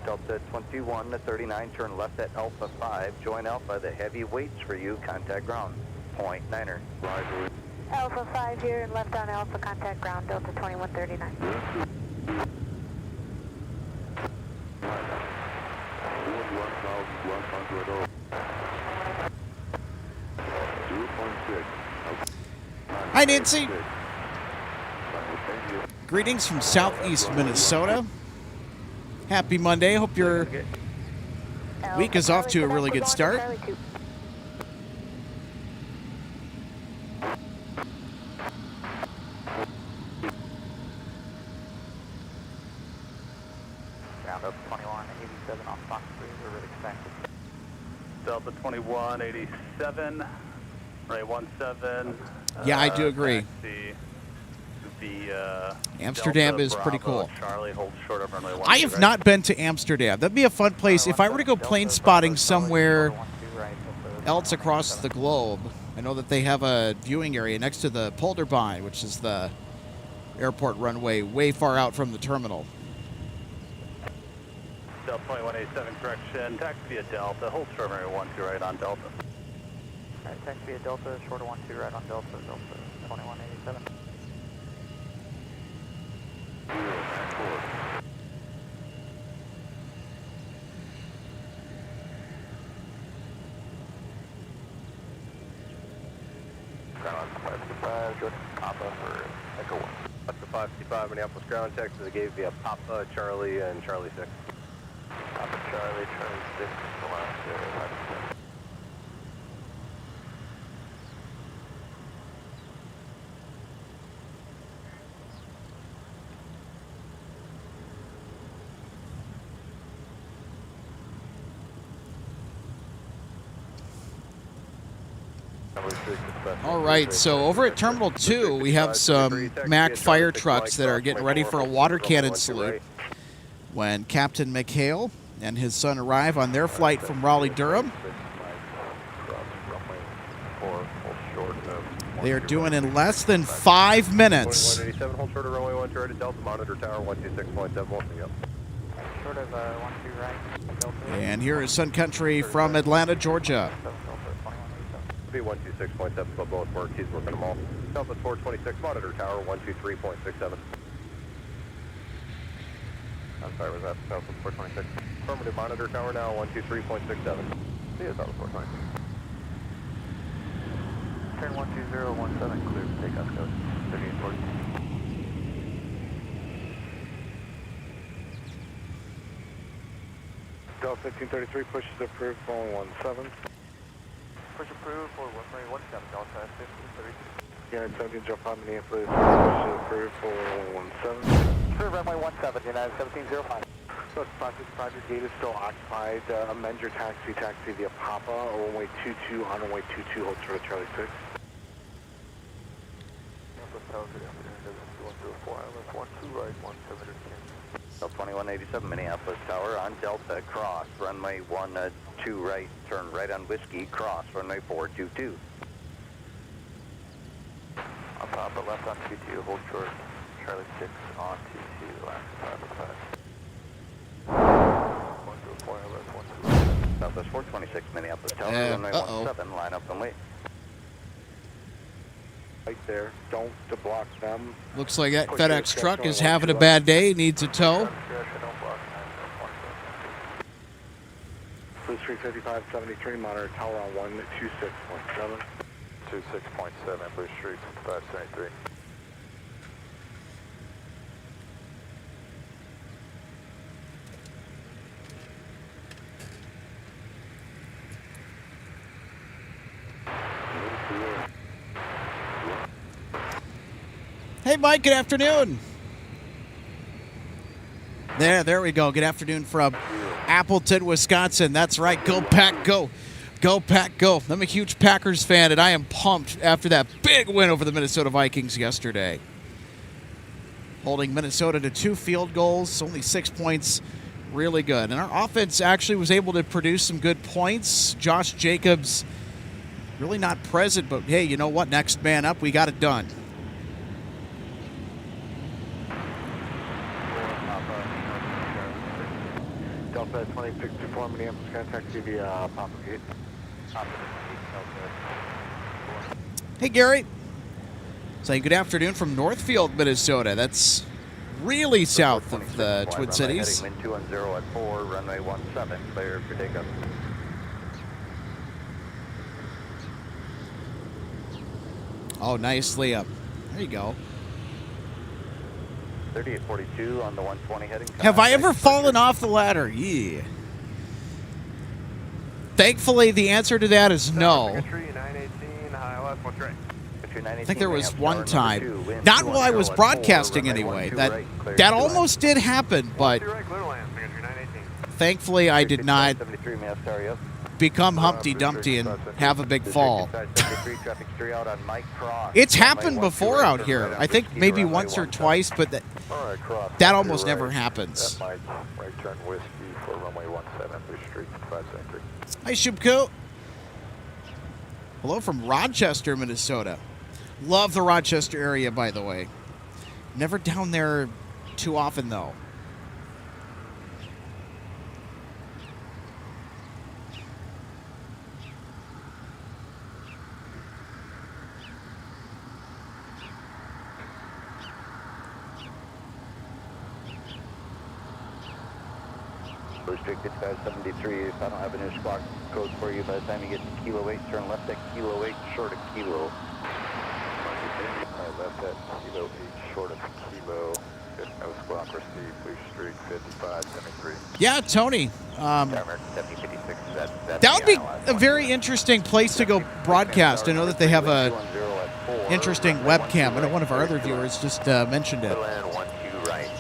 [SPEAKER 6] Delta 21 to 39, turn left at Alpha 5, join Alpha, the heavy waits for you, contact ground, point 9er.
[SPEAKER 4] Alpha 5 here and left on Alpha, contact ground, Delta 2139.
[SPEAKER 3] Hi, Nancy. Greetings from southeast Minnesota. Happy Monday. Hope your week is off to a really good start.
[SPEAKER 2] Round up 2187 on Fox 3, we're really expected.
[SPEAKER 5] Delta 2187, runway 17.
[SPEAKER 3] Yeah, I do agree.
[SPEAKER 5] Taxi via
[SPEAKER 3] Amsterdam
[SPEAKER 5] Delta
[SPEAKER 3] is pretty
[SPEAKER 5] Bravo,
[SPEAKER 3] cool.
[SPEAKER 5] Charlie, hold short of runway 12
[SPEAKER 3] I have
[SPEAKER 5] right.
[SPEAKER 3] not been to Amsterdam. That'd be a fun place. If I were to go plane spotting somewhere else across the globe, I know that they have a viewing area next to the Polderbaan, which is the airport runway way far out from the terminal.
[SPEAKER 5] Delta 2187, correction, taxi via Delta, hold short runway 12 right on Delta.
[SPEAKER 2] Alright, taxi via Delta, short of 12 right on Delta, Delta 2187.
[SPEAKER 6] Ground 555, Georgia Papa for Echo 1.
[SPEAKER 2] Up to 555 Minneapolis ground, Texas, I gave via Papa, Charlie, and Charlie 6.
[SPEAKER 6] Papa Charlie, Charlie 6, the last 556.
[SPEAKER 3] All right, so over at Terminal 2, we have some MAC fire trucks that are getting ready for a water cannon salute when Captain McHale and his son arrive on their flight from Raleigh-Durham. They are doing in less than 5 minutes.
[SPEAKER 2] 187, hold short of runway 12 right at Delta, monitor tower 126.7, volting up.
[SPEAKER 1] Short of 12 right. Delta.
[SPEAKER 3] And here is Sun Country from Atlanta, Georgia.
[SPEAKER 2] Be 126.7, but both work, he's working them all. Delta 426, monitor tower 123.67.
[SPEAKER 1] I'm sorry, was that Delta 426?
[SPEAKER 2] Affirmative, monitor tower now 123.67. See you, Delta 426.
[SPEAKER 1] Turn 12017, clear for takeoff code 3840.
[SPEAKER 2] Delta 1533, push is approved, following 17.
[SPEAKER 1] Push approved for runway 17, Delta 1533.
[SPEAKER 2] United 1705, Minneapolis, push is approved for 17.
[SPEAKER 1] Approved runway 17, United 1705.
[SPEAKER 2] So project gate is still occupied. Amend your taxi via Papa, or runway 22 on runway 22, hold short of Charlie 6.
[SPEAKER 6] Delta 2187, Minneapolis Tower on Delta, cross, runway 12 right, turn right on Whiskey, cross, runway 422.
[SPEAKER 1] On Papa, left on 22, hold short, Charlie 6 on 22, last 505.
[SPEAKER 6] Southwest 426, Minneapolis Tower, runway 17, line up and wait.
[SPEAKER 2] Right there, don't to block them.
[SPEAKER 3] Looks like that FedEx truck is having a bad day, needs a tow.
[SPEAKER 2] Blue Street 5573, monitor tower on 126.7.
[SPEAKER 5] 26.7, Blue Street 573.
[SPEAKER 3] Hey, Mike, good afternoon. There we go. Good afternoon from Appleton, Wisconsin. That's right. Go Pack, go. Go Pack, go. I'm a huge Packers fan, and I am pumped after that big win over the Minnesota Vikings yesterday. Holding Minnesota to 2 field goals, only 6 points. Really good. And our offense actually was able to produce some good points. Josh Jacobs really not present, but hey, you know what? Next man up, we got it done.
[SPEAKER 2] Delta 2624, Minneapolis, contact via Papa Gate.
[SPEAKER 3] Hey, Gary. Saying good afternoon from Northfield, Minnesota. That's really south of the Twin Cities.
[SPEAKER 6] Heading wind 210 at 4, runway 17, clear for takeoff.
[SPEAKER 3] Oh, nicely up. There you go.
[SPEAKER 6] 3842 on the 120 heading.
[SPEAKER 3] Have I ever fallen off the ladder? Yeah. Thankfully, the answer to that is no. I think there was one time. Not while I was broadcasting anyway. That almost did happen, but thankfully I did not become Humpty Dumpty and have a big fall. It's happened before out here. I think maybe once or twice, but that almost never happens.
[SPEAKER 2] Right turn Whiskey for runway 17, Blue Street 573.
[SPEAKER 3] Hi, Shubko. Hello from Rochester, Minnesota. Love the Rochester area, by the way. Never down there too often, though.
[SPEAKER 6] Restricted 573, if I don't have a new squawk code for you, by the time you get to Kilo 8, turn left at Kilo 8, short of Kilo.
[SPEAKER 2] Left at Kilo 8, short of Kilo. Good, no squawk received, Blue Street 5573.
[SPEAKER 3] Yeah, Tony.
[SPEAKER 6] 7056,
[SPEAKER 3] That would be a very interesting place to go broadcast. I know that they have a interesting webcam. I know one of our other viewers just mentioned it.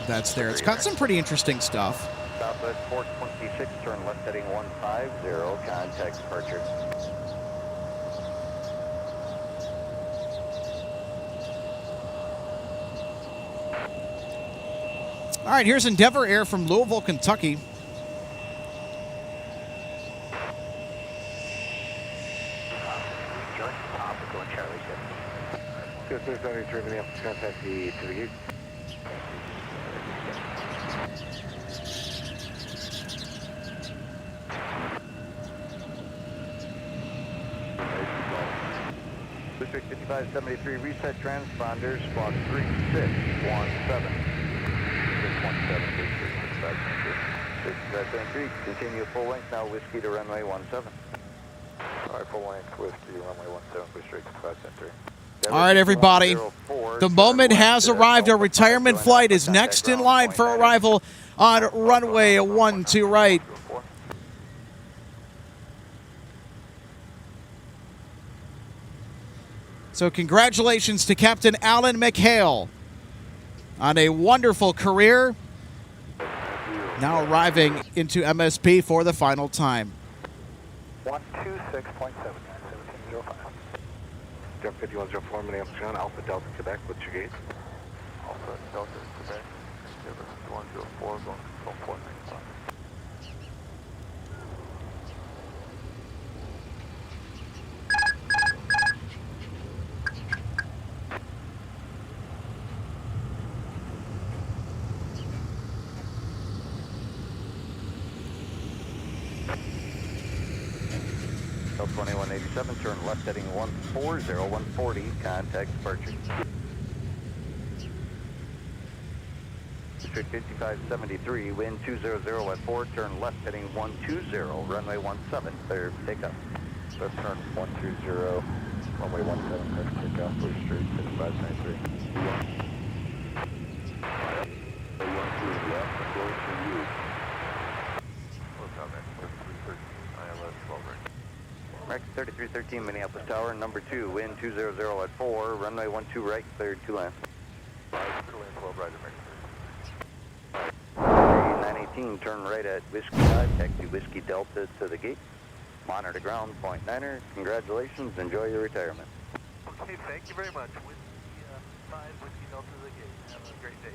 [SPEAKER 3] That's there. It's got some pretty interesting stuff.
[SPEAKER 6] Southwest 426, turn left heading 150, contact departure.
[SPEAKER 3] All right, here's Endeavor Air from Louisville, Kentucky.
[SPEAKER 6] 73, Minneapolis, contact the to the gate.
[SPEAKER 2] District 5573, reset transponders, squawk 3617. 617, District 5573. Continue full length now, whiskey to runway 17.
[SPEAKER 6] Alright, full length, whiskey, runway 17, District 5573.
[SPEAKER 3] All right, everybody. The moment has arrived. Our retirement flight is next in line for arrival on runway 12 right. So congratulations to Captain Alan McHale on a wonderful career. Now arriving into MSP for the final time.
[SPEAKER 1] 126.79, 1705.
[SPEAKER 6] Jump 5104, Minneapolis, John, Alpha Delta, Quebec, what's your gate?
[SPEAKER 2] Alpha Delta, Quebec, 104, going control 495. Delta 2187, turn left heading 140, 140, contact departure. District 5573, wind 200 at 4, turn left heading 120, runway 17, clear takeoff.
[SPEAKER 6] Left turn 120, runway 17, clear takeoff, Blue Street, 6593.
[SPEAKER 2] Rex 3313, Minneapolis Tower, number 2, wind 200 at 4, runway 12 right, cleared 2 land. 918, turn right at Whiskey 5, taxi Whiskey Delta to the gate. Monitor ground, point 9er. Congratulations, enjoy your retirement.
[SPEAKER 5] Okay, thank you very much. Whiskey 5, Whiskey Delta to the gate. Have a great day.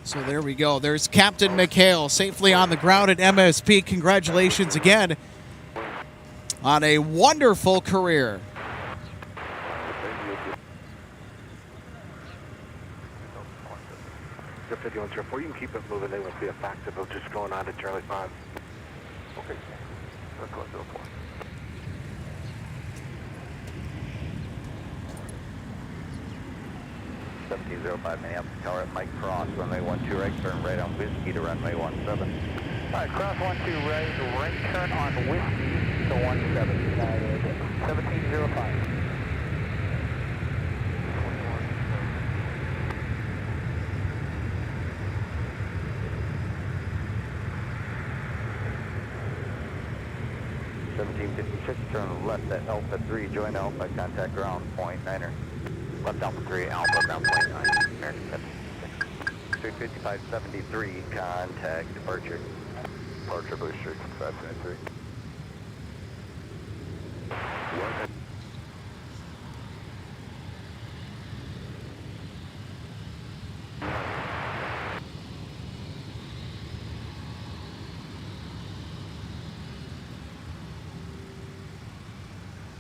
[SPEAKER 3] So there we go. There's Captain McHale safely on the ground at MSP. Congratulations again on a wonderful career.
[SPEAKER 6] Jump 5104, you can keep it moving, they won't be effective of just going on to Charlie 5. Okay, that's 104.
[SPEAKER 2] Minneapolis Tower at Mike Cross, runway 12 right, turn right on Whiskey to runway 17.
[SPEAKER 1] All right, cross 12 right turn on Whiskey to 17, United 1705.
[SPEAKER 2] Turn left at Alpha 3, join Alpha, contact ground, point 9er. Left Alpha 3, Alpha, ground point 9, American 76. 5573, contact departure.
[SPEAKER 6] Departure, Blue Street, 573.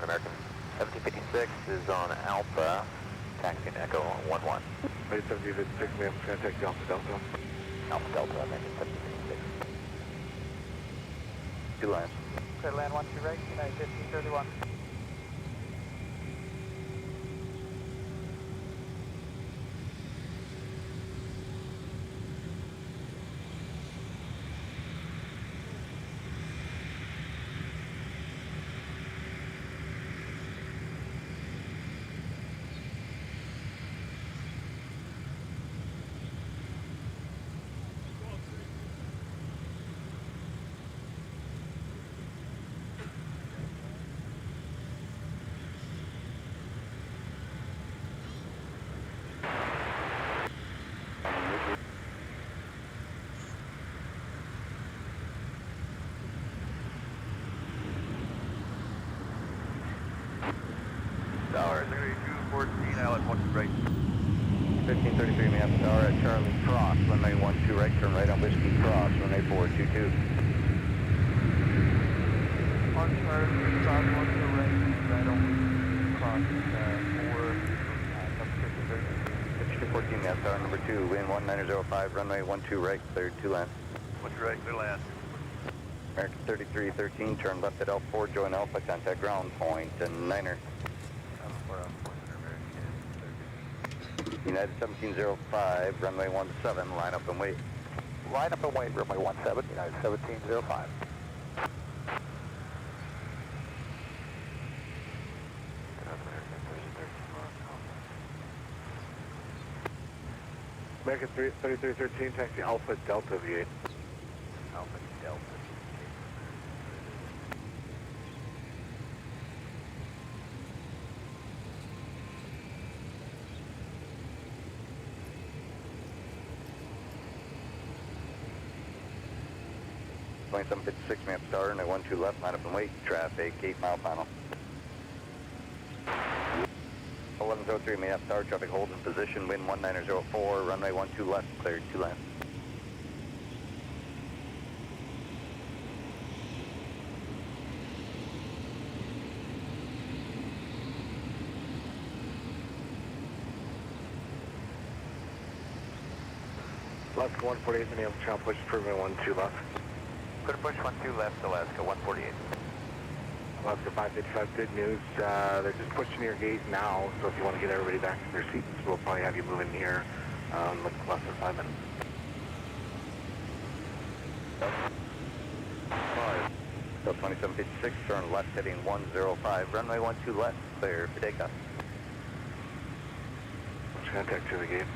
[SPEAKER 2] American 7056 is on Alpha, taxiing Echo on 11.
[SPEAKER 6] 7056, ma'am, contact Alpha Delta.
[SPEAKER 2] Alpha Delta, American 7056. 2 lines.
[SPEAKER 1] Clear land 12 right, United 1531.
[SPEAKER 2] right. 1533 Minneapolis Tower at Charlie Cross, runway 12 right, turn right on Whiskey Cross, runway 422.
[SPEAKER 6] On Charlie Cross, 1 to the right, right on Cross,
[SPEAKER 2] 5214 Minneapolis Tower, number 2, wind 1905, runway 12 right, cleared 2 land.
[SPEAKER 5] 12 right, clear land.
[SPEAKER 2] American 3313, turn left at L4, join Alpha, contact ground point, and Niner. United 1705, runway 17, line up and wait.
[SPEAKER 1] Line up and wait, runway 17, United 1705.
[SPEAKER 6] American 3313, taxi Alpha Delta V8.
[SPEAKER 1] Alpha Delta.
[SPEAKER 2] Point 756 Minneapolis Tower, and 12 left, line up and wait. Traffic, 8 mile final. 1103 Minneapolis Tower, traffic hold in position, wind 1904, runway 12 left, cleared 2 land.
[SPEAKER 6] Left 148 Minneapolis, trying to push improvement 12 left.
[SPEAKER 1] Clear push 12 left, Alaska 148.
[SPEAKER 6] Alaska 555, good news. They're just pushing your gate now, so if you want to get everybody back to their seats, we'll probably have you move in here like less than 5 minutes.
[SPEAKER 2] 5. So 2756, turn left heading 105, runway 12 left, clear for takeoff.
[SPEAKER 6] Let's contact to the gate.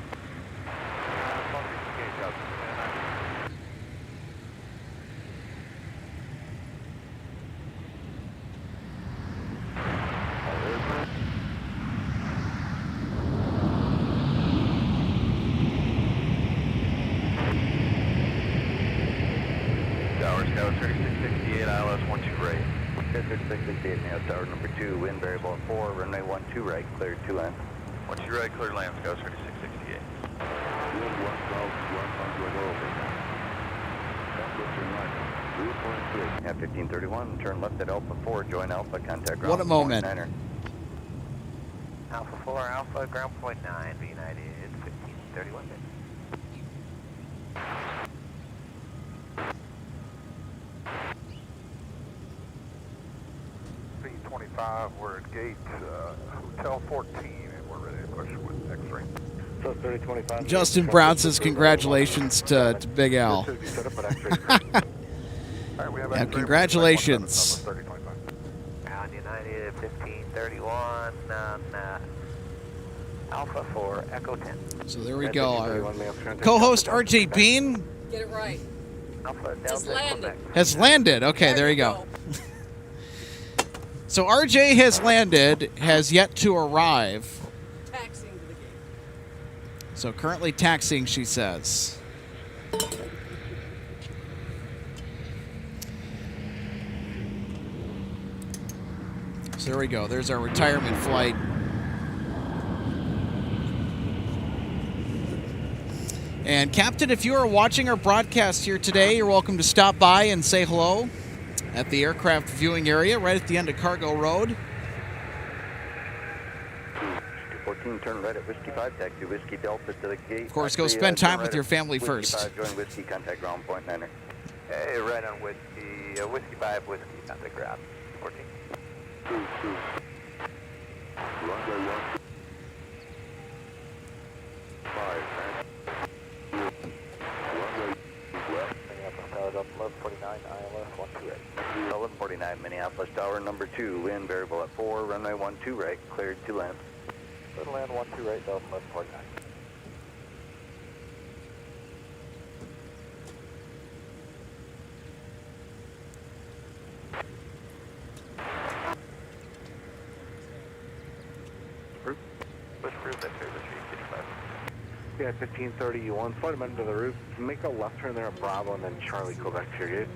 [SPEAKER 2] Tower Scout 3668, ILS 12 right. 3668, now tower number 2, wind variable at 4, runway 12 right, cleared 2 land.
[SPEAKER 5] 12 right, clear land, Scout 3668.
[SPEAKER 6] Wind 1 south, 100 over.
[SPEAKER 2] At 1531, turn left at Alpha 4, join Alpha, contact ground.
[SPEAKER 3] What a moment.
[SPEAKER 2] Niner.
[SPEAKER 1] Alpha 4, Alpha, ground point 9, be United 1531.
[SPEAKER 6] 325, we're at gate Hotel 14, and we're ready to push with X-ray. So 3025.
[SPEAKER 3] Justin Brown says congratulations to Big Al. Yeah, congratulations.
[SPEAKER 1] Ground United 1531 on Alpha 4, Echo 10.
[SPEAKER 3] So there we go. Our co-host RJ Bean
[SPEAKER 7] Get it right.
[SPEAKER 1] Alpha
[SPEAKER 7] Just
[SPEAKER 1] Delta
[SPEAKER 7] landed.
[SPEAKER 1] Quebec.
[SPEAKER 3] has landed. Okay, there you go. So RJ has landed, has yet to arrive.
[SPEAKER 7] Taxiing to the gate.
[SPEAKER 3] So currently taxiing, she says. So there we go. There's our retirement flight. And Captain, if you are watching our broadcast here today, you're welcome to stop by and say hello at the aircraft viewing area right at the end of Cargo Road.
[SPEAKER 2] 14, turn right at Whiskey 5, taxi Whiskey Delta to the gate.
[SPEAKER 3] Of course, go spend time with your family
[SPEAKER 2] Whiskey
[SPEAKER 3] first.
[SPEAKER 2] 5, join Whiskey, contact ground point Niner.
[SPEAKER 1] Hey, right on Whiskey, Whiskey 5, Whiskey, contact ground 14.
[SPEAKER 6] 2. Runway 1. 5, runway left.
[SPEAKER 1] Minneapolis Tower, 1149, ILS 128.
[SPEAKER 2] 1149 Minneapolis Tower, number 2, wind variable at 4, runway 12 right, cleared 2 land.
[SPEAKER 1] Little land 12 right, Delta 1149. Push through that through the 355.
[SPEAKER 6] Yeah, 1530, you want flight them under the roof. Make a left turn there at Bravo and then Charlie, go back to your gate.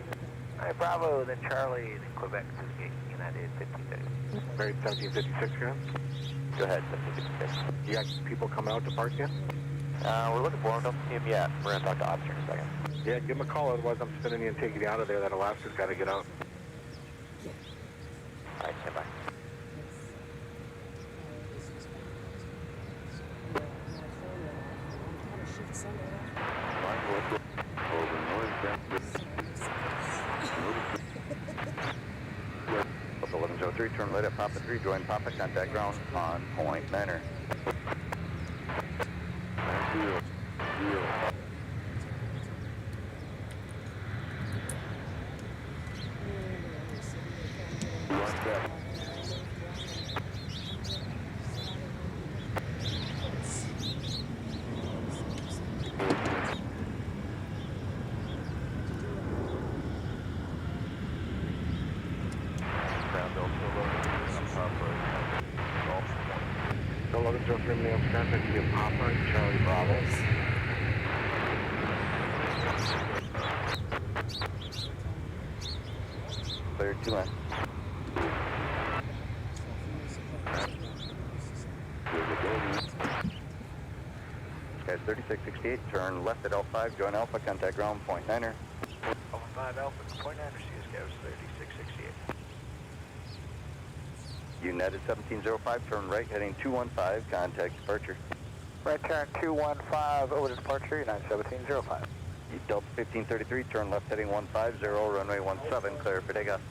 [SPEAKER 1] Alright, Bravo, then Charlie, then Quebec to the gate.
[SPEAKER 2] at 1530.
[SPEAKER 6] Very 1756 ground.
[SPEAKER 2] Go ahead, 1756.
[SPEAKER 6] You got people coming out to park yet?
[SPEAKER 2] We're looking for him. Don't see him yet. We're going to talk to officer in a second.
[SPEAKER 6] Yeah, give him a call, otherwise I'm spinning you and taking you out of there. That Alaska's got to get out.
[SPEAKER 2] All right, stand by. Delta 1103, turn right at Papa 3, join Papa, contact ground on point Manor.
[SPEAKER 6] So 1103 Minneapolis, contact via Papa, Charlie Bravo.
[SPEAKER 2] Clear 2 in. Sky 3668, turn left at L5, join Alpha, contact ground, point Niner.
[SPEAKER 7] Alpha 5 Alpha, point Niner, CS 3668.
[SPEAKER 2] United 1705, turn right, heading 215, contact departure.
[SPEAKER 7] Right turn 215, over to departure, United 1705.
[SPEAKER 2] Delta 1533, turn left, heading 150, runway 17, clear for takeoff.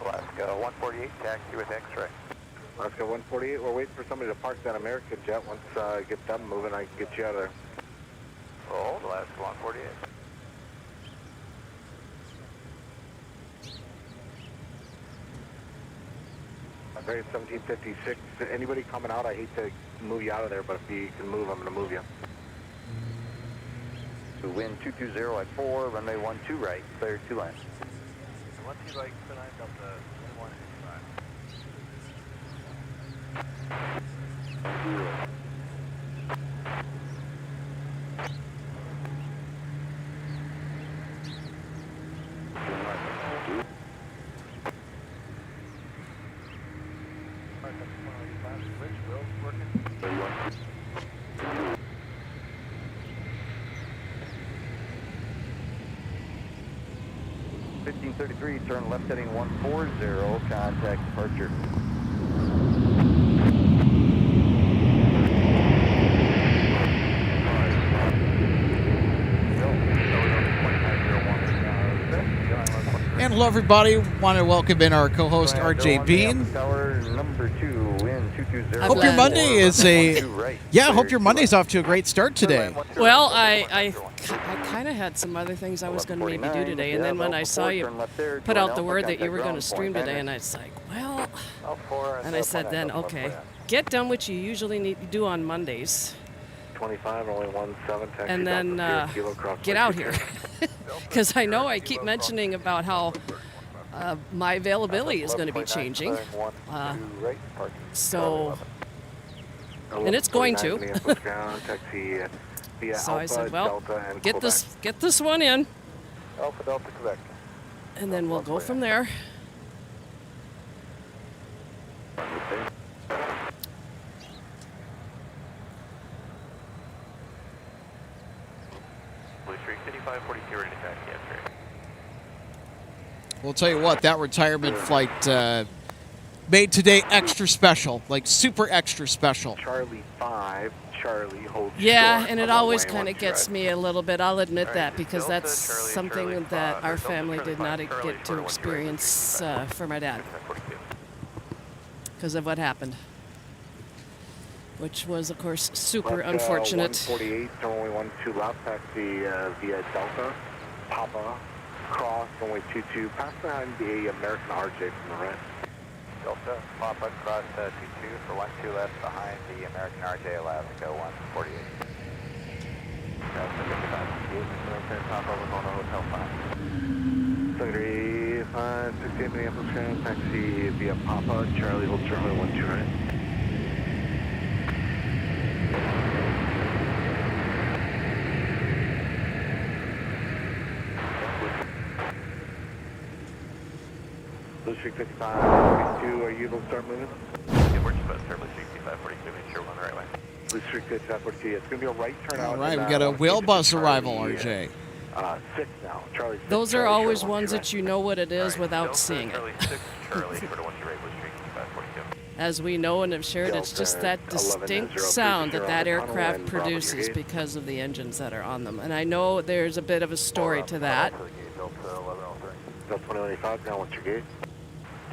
[SPEAKER 7] Alaska 148, taxi with X-ray.
[SPEAKER 6] Alaska 148, we're waiting for somebody to park that American jet. Once I get them moving, I can get you out of there.
[SPEAKER 7] Hold, Alaska 148.
[SPEAKER 6] Very 1756. Anybody coming out, I hate to move you out of there, but if you can move, I'm going to move you.
[SPEAKER 2] To wind 220 at 4, runway 12 right, clear 2 lines.
[SPEAKER 7] 12 right, clear line, Delta 2165. Switch, wheels working.
[SPEAKER 2] 1533, turn left heading 140, contact departure.
[SPEAKER 3] And hello, everybody. Want to welcome in our co-host, RJ Bean.
[SPEAKER 2] Tower number 2, wind 220.
[SPEAKER 3] Hope your Monday is hope your Monday's off to a great start today.
[SPEAKER 8] Well, I kind of had some other things I was going to maybe do today, and then when I saw you put out the word that you were going to stream today, and I was like, well, and I said then, okay, get done what you usually need to do on Mondays,
[SPEAKER 6] 25, only 17, taxi.
[SPEAKER 8] and then get out here. Because I know I keep mentioning about how my availability is going to be changing. So, and it's going to. So I said, well, get this one in,
[SPEAKER 7] Alpha Delta, Quebec.
[SPEAKER 8] and then we'll go from there.
[SPEAKER 7] Blue Street 5542, ready to taxi X-ray.
[SPEAKER 3] We'll tell you what, that retirement flight made today extra special, like super extra special.
[SPEAKER 6] Charlie 5, Charlie holds
[SPEAKER 8] Yeah,
[SPEAKER 6] short
[SPEAKER 8] and it
[SPEAKER 6] on
[SPEAKER 8] always
[SPEAKER 6] runway
[SPEAKER 8] kind of
[SPEAKER 6] 13.
[SPEAKER 8] gets me a little bit. I'll admit that, because
[SPEAKER 7] Delta,
[SPEAKER 8] that's
[SPEAKER 7] Charlie,
[SPEAKER 8] something
[SPEAKER 7] Charlie,
[SPEAKER 8] that our
[SPEAKER 7] Delta,
[SPEAKER 8] family
[SPEAKER 7] Charlie,
[SPEAKER 8] did not
[SPEAKER 7] Charlie,
[SPEAKER 8] get to
[SPEAKER 7] 41,
[SPEAKER 8] experience for my dad,
[SPEAKER 7] 42.
[SPEAKER 8] because of what happened, which was, of course, super
[SPEAKER 6] Left,
[SPEAKER 8] unfortunate.
[SPEAKER 6] 148, only 12 left, taxi via Delta, Papa, cross, runway 22, pass behind the American RJ from the right.
[SPEAKER 2] Delta, Papa, cross 22 for 12 left behind the American RJ, Alaska 148. Delta 55, Papa, we're going to Hotel 5.
[SPEAKER 6] 73, 568 Minneapolis ground, taxi via Papa, Charlie holds runway 12 right. Street 55, 42, are you able to start moving?
[SPEAKER 2] Yeah, we're just about to start Blue Street 5542, make sure we're on the right way.
[SPEAKER 6] Blue Street 5542, it's going to be a right turn out.
[SPEAKER 3] All right, we got a whale bus arrival, RJ.
[SPEAKER 6] 6 now. Charlie 6.
[SPEAKER 8] Those are
[SPEAKER 6] Charlie,
[SPEAKER 8] always
[SPEAKER 6] Charlie,
[SPEAKER 8] ones that you know what it is without seeing it.
[SPEAKER 2] Charlie 6, Charlie, for the 1 2 right, Blue Street 5542.
[SPEAKER 8] As we know and have shared, it's just that distinct sound that that aircraft produces because of the engines that are on them. And I know there's a bit of a story to that.
[SPEAKER 6] Delta 2185, now what's your gate?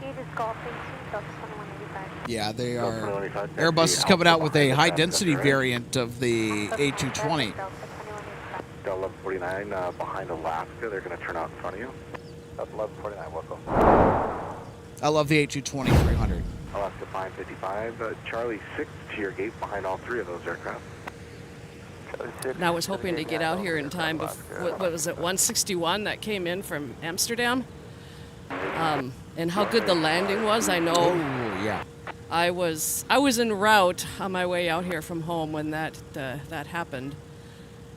[SPEAKER 4] Gate is Golf 18, Delta 2185.
[SPEAKER 3] Yeah, they
[SPEAKER 6] Delta
[SPEAKER 3] are.
[SPEAKER 6] 2185,
[SPEAKER 3] Airbus is coming out with a high-density
[SPEAKER 6] Delta
[SPEAKER 3] variant of the A220.
[SPEAKER 4] Delta 2185.
[SPEAKER 6] Delta 1149 behind Alaska, they're going to turn out in front of you. Delta 1149, welcome.
[SPEAKER 3] I love the A220-300.
[SPEAKER 6] Alaska 555, Charlie 6 to your gate behind all 3 of those aircraft.
[SPEAKER 8] And I was hoping to get out here in time before, what was it, 161 that came in from Amsterdam? And how good the landing was, I know.
[SPEAKER 3] Oh, yeah.
[SPEAKER 8] I was en route on my way out here from home when that happened.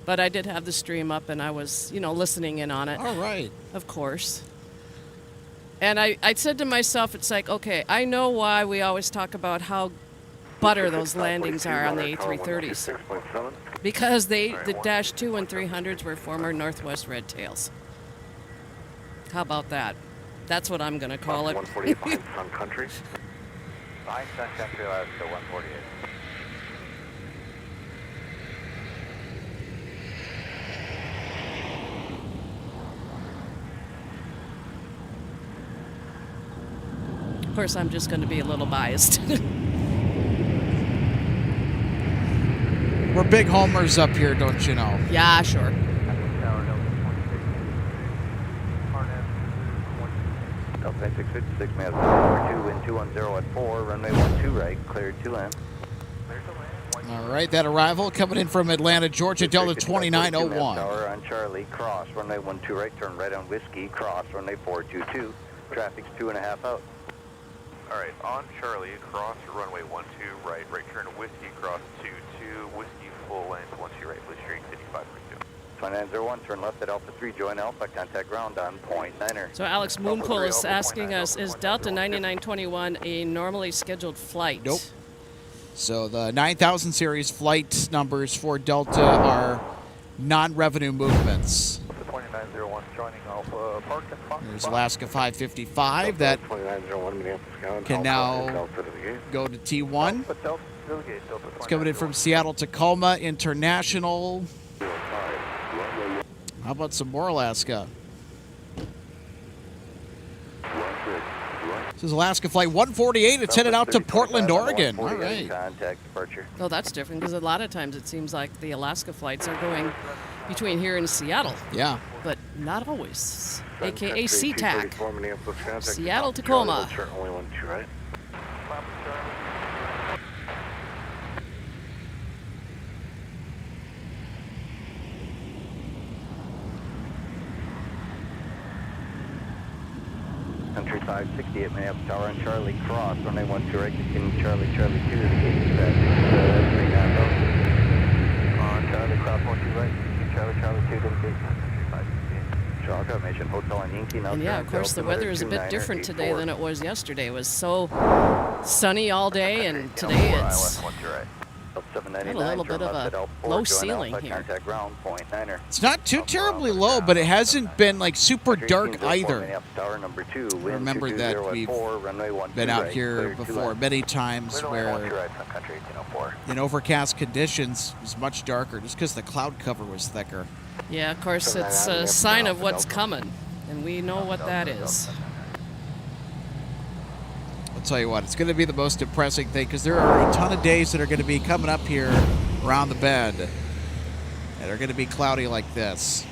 [SPEAKER 8] But I did have the stream up and I was, listening in on it.
[SPEAKER 3] All right.
[SPEAKER 8] Of course. And I said to myself, it's like, okay, I know why we always talk about how butter those landings are on the A330s. Because the Dash 2 and 300s were former Northwest Red Tails. How about that? That's what I'm going to call it.
[SPEAKER 6] 148 behind Sun Country.
[SPEAKER 2] Behind Sun Country, Alaska 148.
[SPEAKER 8] Of course, I'm just going to be a little biased.
[SPEAKER 3] We're big homers up here, don't you know?
[SPEAKER 8] Yeah, sure.
[SPEAKER 2] Delta 656, may have number 2, wind 210 at 4, runway 12 right, cleared to land.
[SPEAKER 3] All right, that arrival coming in from Atlanta, Georgia, Delta 2901.
[SPEAKER 2] Tower on Charlie, cross, runway 12 right, turn right on Whiskey, cross, runway 422, traffic's 2.5 out. All right, on Charlie, cross runway 12 right, right turn Whiskey, cross 22, Whiskey full length, 12 right, Blue Street 5542. 2901, turn left at Alpha 3, join Alpha, contact ground on .9er.
[SPEAKER 8] So Alex Moonpool is asking us, is Delta 9921 a normally scheduled flight?
[SPEAKER 3] Nope. So the 9000 series flight numbers for Delta are non-revenue movements.
[SPEAKER 2] 2901, joining Alpha Park and Fox.
[SPEAKER 3] There's Alaska 555 that
[SPEAKER 6] 2901, Minneapolis,
[SPEAKER 3] can now go to T1. It's coming in from Seattle Tacoma International. How about some more Alaska? This is Alaska Flight 148. It's headed out to Portland, Oregon. All right.
[SPEAKER 2] Contact departure.
[SPEAKER 8] Oh, that's different because a lot of times it seems like the Alaska flights are going between here and Seattle.
[SPEAKER 3] Yeah.
[SPEAKER 8] But not always. AKA SeaTac. Seattle, Tacoma.
[SPEAKER 6] Only 12 right.
[SPEAKER 2] Country 568, Minneapolis Tower on Charlie, cross, runway 12 right, continue Charlie, Charlie 2 to the gate, that's 3.5 out. On Charlie, cross 12 right, continue Charlie, Charlie 2 to the gate, 568. Charlie, Confirmation, Hotel and Yankee, now
[SPEAKER 8] And yeah, of course, the weather is a bit different today than it was yesterday. It was so sunny all day, and today it's got a little bit of a low ceiling here.
[SPEAKER 3] It's not too terribly low, but it hasn't been like super dark either. Remember that we've been out here before many times where in overcast conditions it was much darker just because the cloud cover was thicker.
[SPEAKER 8] Yeah, of course, it's a sign of what's coming, and we know what that is.
[SPEAKER 3] I'll tell you what, it's going to be the most depressing thing because there are a ton of days that are going to be coming up here around the bend and are going to be cloudy like this.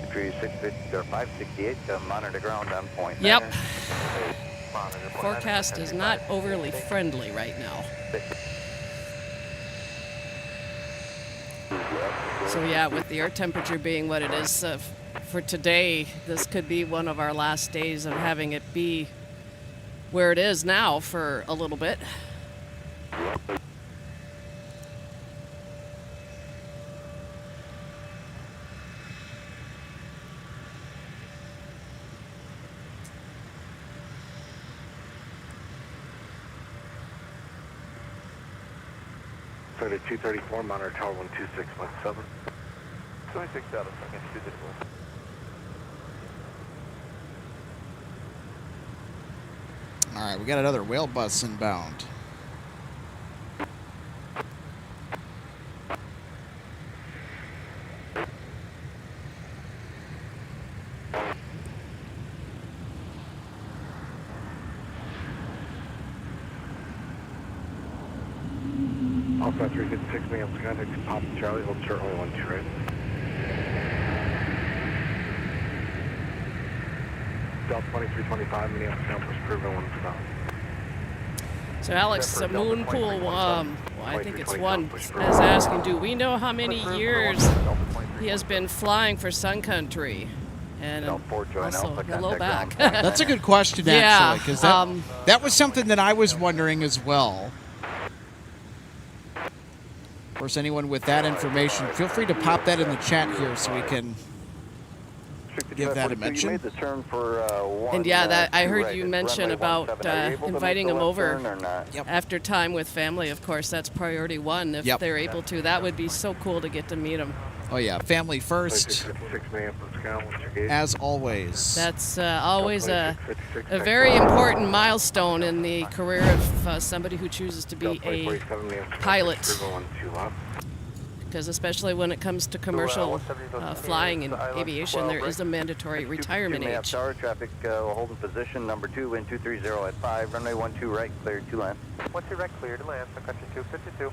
[SPEAKER 2] Entry 568, monitor ground on point.
[SPEAKER 8] Yep. Forecast is not overly friendly right now. So yeah, with the air temperature being what it is for today, this could be one of our last days of having it be where it is now for a little bit.
[SPEAKER 6] Started 234, monitor tower 126.7.
[SPEAKER 2] 26 out of second, 234.
[SPEAKER 3] All right, we got another whale bus inbound.
[SPEAKER 6] Alpha 356, Minneapolis, contact Pop Charlie, hold short, only 12, right? Delta 2325, Minneapolis, Airport, proven 1 stop.
[SPEAKER 8] So Alex, the moon pool, well, I think it's one, is asking, do we know how many years he has been flying for Sun Country? And also, hello back.
[SPEAKER 3] That's a good question, actually, because that was something that I was wondering as well. Of course, anyone with that information, feel free to pop that in the chat here so we can give that a mention.
[SPEAKER 2] You made the turn for
[SPEAKER 8] and yeah, that I heard you mention about inviting them over after time with family. Of course, that's priority one. If they're able to, that would be so cool to get to meet them.
[SPEAKER 3] Oh yeah, family first, as always.
[SPEAKER 8] That's always a very important milestone in the career of somebody who chooses to be a pilot. Because especially when it comes to commercial flying and aviation, there is a mandatory retirement age.
[SPEAKER 2] Tower traffic, holding position, number 2, wind 230 at 5, runway 12 right, cleared to land.
[SPEAKER 7] 12 right, cleared to land, Sun Country 252.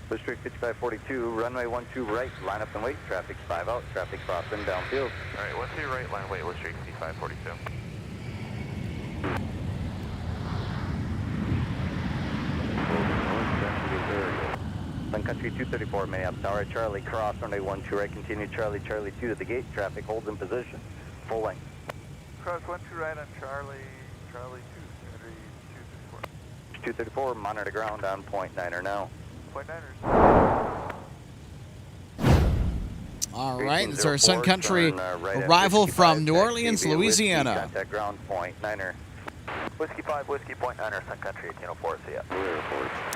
[SPEAKER 2] District 5542, runway 12 right, line up and wait, traffic 5 out, traffic crossing downfield.
[SPEAKER 5] Alright, 12 right, line wait, District 5542.
[SPEAKER 2] Sun Country 234, Minneapolis Tower, Charlie, cross, runway 12 right, continue Charlie, Charlie 2 to the gate, traffic holds in position, full length.
[SPEAKER 7] Cross 12 right on Charlie, Charlie 2,
[SPEAKER 2] 234, monitor ground on point 9er now.
[SPEAKER 7] Point 9ers.
[SPEAKER 3] All right, it's our Sun Country arrival from New Orleans, Louisiana.
[SPEAKER 2] Contact ground point 9er.
[SPEAKER 7] Whiskey 5, Whiskey Point 9er, Sun Country 1804, see ya.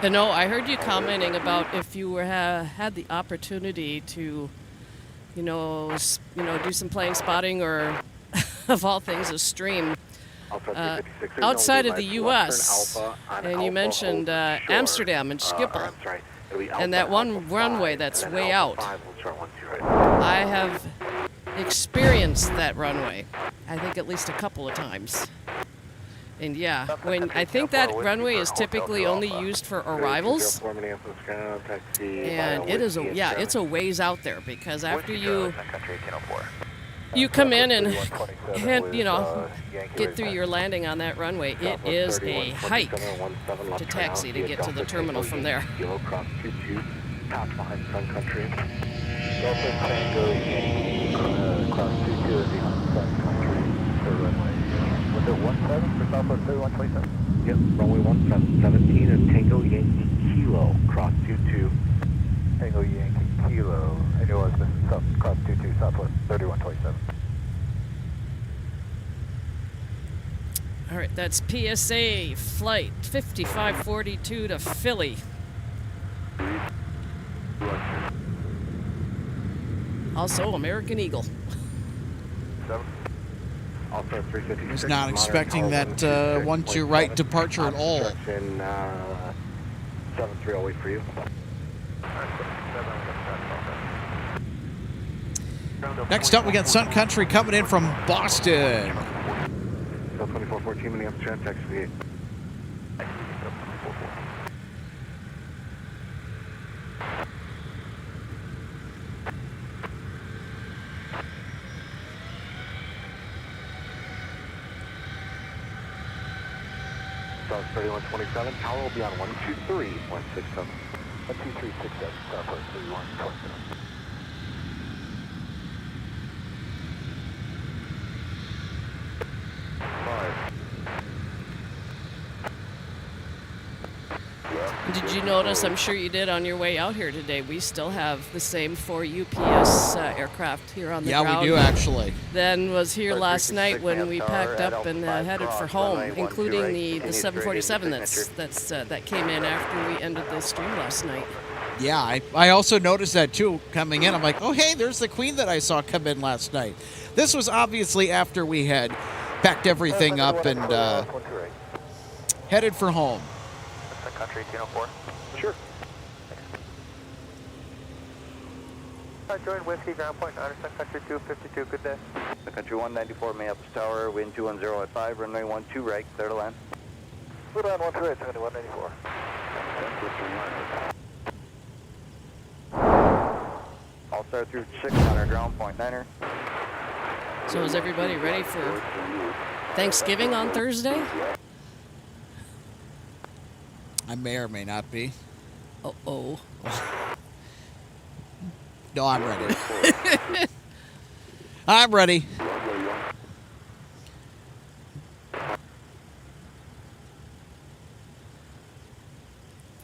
[SPEAKER 8] And no, I heard you commenting about if you were had the opportunity to, do some plane spotting or, of all things, a stream outside of the U.S. And you mentioned Amsterdam and Schiphol, and that one runway that's way out. I have experienced that runway, I think at least a couple of times. And yeah, I think that runway is typically only used for arrivals, and it is it's a ways out there, because after you come in and get through your landing on that runway, it is a hike to taxi to get to the terminal from there.
[SPEAKER 6] Pass behind Sun Country.
[SPEAKER 7] Delta Tango cross 22 is behind Sun Country, the runway. Was it 17 for Southwest 3127?
[SPEAKER 6] Yep, runway 17 and Tango Yankee Kilo, cross 22.
[SPEAKER 7] Tango Yankee Kilo, I knew I was missing something, cross 22 Southwest 3127.
[SPEAKER 8] All right, that's PSA flight 5542 to Philly. Also, American Eagle.
[SPEAKER 3] Was not expecting that 1-2 right departure at all.
[SPEAKER 6] 73, I'll wait for you.
[SPEAKER 3] Next up, we got Sun Country coming in from Boston.
[SPEAKER 6] 2414, Minneapolis, taxi V8. South 3127, tower will be on 123, 167.
[SPEAKER 7] 12367, Southwest 3127.
[SPEAKER 8] Did you notice, I'm sure you did on your way out here today, we still have the same 4 UPS aircraft here on the ground.
[SPEAKER 3] Yeah, we do actually.
[SPEAKER 8] Then was here last night when we packed up and headed for home, including the 747 that came in after we ended the stream last night.
[SPEAKER 3] Yeah, I also noticed that too coming in. I'm like, oh, hey, there's the Queen that I saw come in last night. This was obviously after we had packed everything up and headed for home.
[SPEAKER 2] Sun Country 204.
[SPEAKER 7] Sure.
[SPEAKER 2] Join Whiskey, ground point, Sun Country 252, good day. Sun Country 194, Minneapolis Tower, wind 210 at 5, runway 12 right, clear to land.
[SPEAKER 7] Put on 1 right, 194.
[SPEAKER 2] All star through 6 on our ground point, Niner.
[SPEAKER 8] So is everybody ready for Thanksgiving on Thursday?
[SPEAKER 3] I may or may not be.
[SPEAKER 8] Uh-oh.
[SPEAKER 3] No, I'm ready. I'm ready.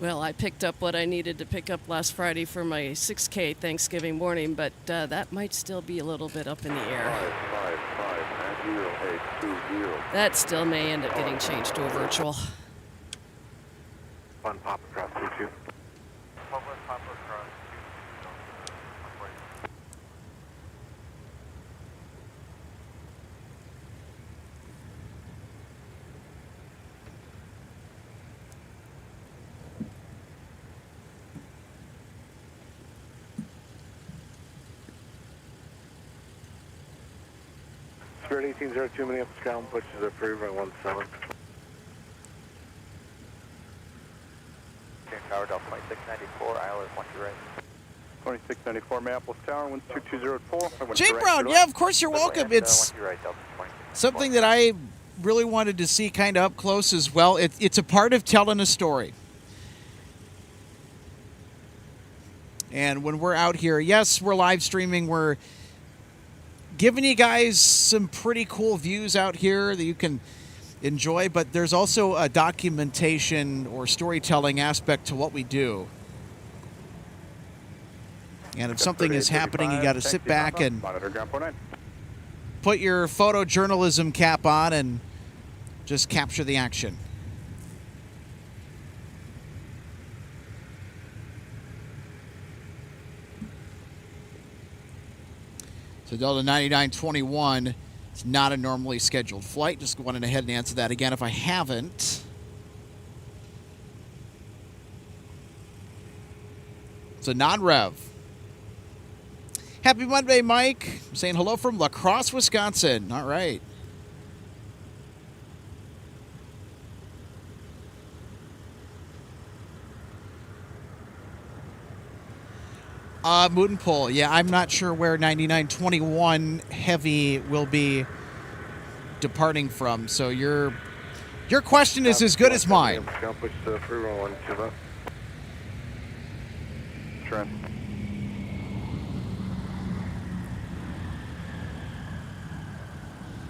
[SPEAKER 8] Well, I picked up what I needed to pick up last Friday for my 6K Thanksgiving morning, but that might still be a little bit up in the air.
[SPEAKER 6] 555-820.
[SPEAKER 8] That still may end up getting changed to a virtual.
[SPEAKER 7] One pop across 22.
[SPEAKER 2] Pop across.
[SPEAKER 7] Spirit 1802, Minneapolis ground, pushes approved at 17.
[SPEAKER 2] Tower, Delta 2694, ILS 12 right.
[SPEAKER 5] 2694 Minneapolis Tower, winds 2204.
[SPEAKER 3] Jay Brown, yeah, of course you're welcome. It's
[SPEAKER 2] Right, Delta 20.
[SPEAKER 3] something that I really wanted to see kind of up close as well. It's a part of telling a story. And when we're out here, yes, we're live streaming. We're giving you guys some pretty cool views out here that you can enjoy, but there's also a documentation or storytelling aspect to what we do. And if something is happening, you got to sit back and put your photojournalism cap on and just capture the action. So Delta 9921, it's not a normally scheduled flight. Just wanted ahead and answer that again if I haven't. It's a non-rev. Happy Monday, Mike. I'm saying hello from La Crosse, Wisconsin. All right. Moon Pole. Yeah, I'm not sure where 9921 Heavy will be departing from. So your question is as good as mine.
[SPEAKER 7] Push the free run 1 to left. Trent.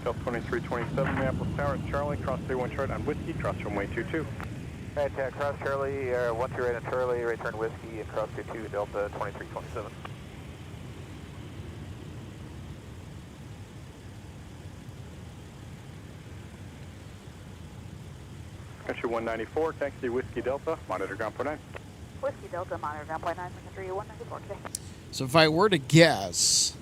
[SPEAKER 5] Delta 2327 Minneapolis Tower, Charlie, cross 31 chart on Whiskey, cross runway 22.
[SPEAKER 2] Right, cross Charlie, 12 right on Charlie, return Whiskey, and cross 22, Delta 2327.
[SPEAKER 5] Country 194, taxi Whiskey Delta, monitor ground point 9.
[SPEAKER 4] Whiskey Delta, monitor ground point 9, Country 194 today.
[SPEAKER 3] So if I were to guess,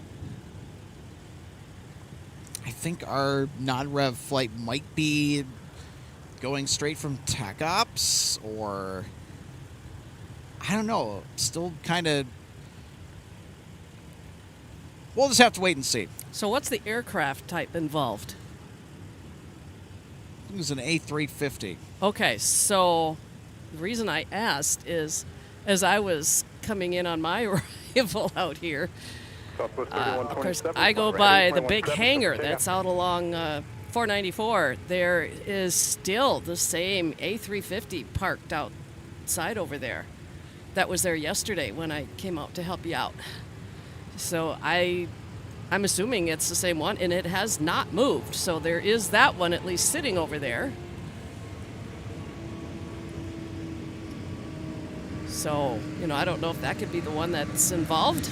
[SPEAKER 3] I think our non-rev flight might be going straight from TAC Ops, or I don't know, still kind of, we'll just have to wait and see.
[SPEAKER 8] So what's the aircraft type involved?
[SPEAKER 3] I think it was an A350.
[SPEAKER 8] Okay, so the reason I asked is as I was coming in on my arrival out here, of course, I go by the big hangar that's out along 494. There is still the same A350 parked outside over there. That was there yesterday when I came out to help you out. So I'm assuming it's the same one, and it has not moved. So there is that one at least sitting over there. So, you know, I don't know if that could be the one that's involved.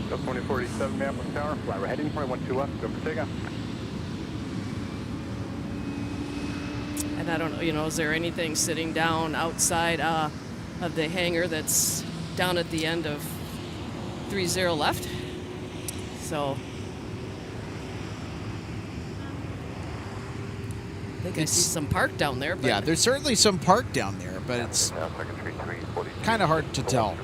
[SPEAKER 5] Go 2047 Minneapolis Tower, fly right heading, 112 left, go for takeoff.
[SPEAKER 8] And I don't know, you know, is there anything sitting down outside of the hangar that's down at the end of 30 left? So I think I see some park down there. But
[SPEAKER 3] Yeah, there's certainly some park down there, but it's kind of hard to tell.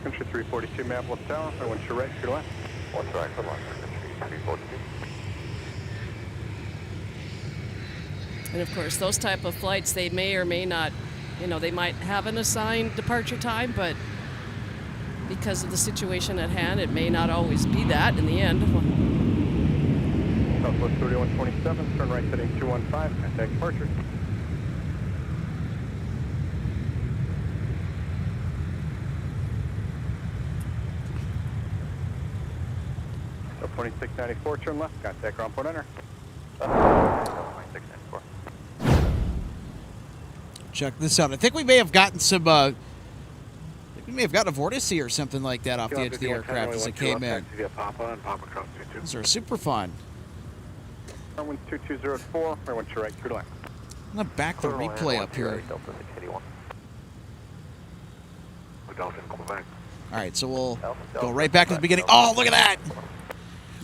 [SPEAKER 5] Country 342 Minneapolis Tower, I want your right, your left.
[SPEAKER 6] One track for launch, Country 342.
[SPEAKER 8] And of course, those type of flights, they may or may not, you know, they might have an assigned departure time, but because of the situation at hand, it may not always be that in the end.
[SPEAKER 5] Southwest 3127, turn right heading 215, contact departure. So 2694, turn left, contact ground port enter.
[SPEAKER 6] 2694.
[SPEAKER 3] Check this out. I think we may have gotten some. I think we may have gotten a vortice or something like that off the edge of the aircraft as it came in. Those are super fun.
[SPEAKER 5] Runway 2204, I want your right, your left.
[SPEAKER 3] I'm gonna back the replay up here.
[SPEAKER 6] Delta 681. Dolphin, Quebec.
[SPEAKER 3] All right, so we'll go right back to the beginning. Oh, look at that!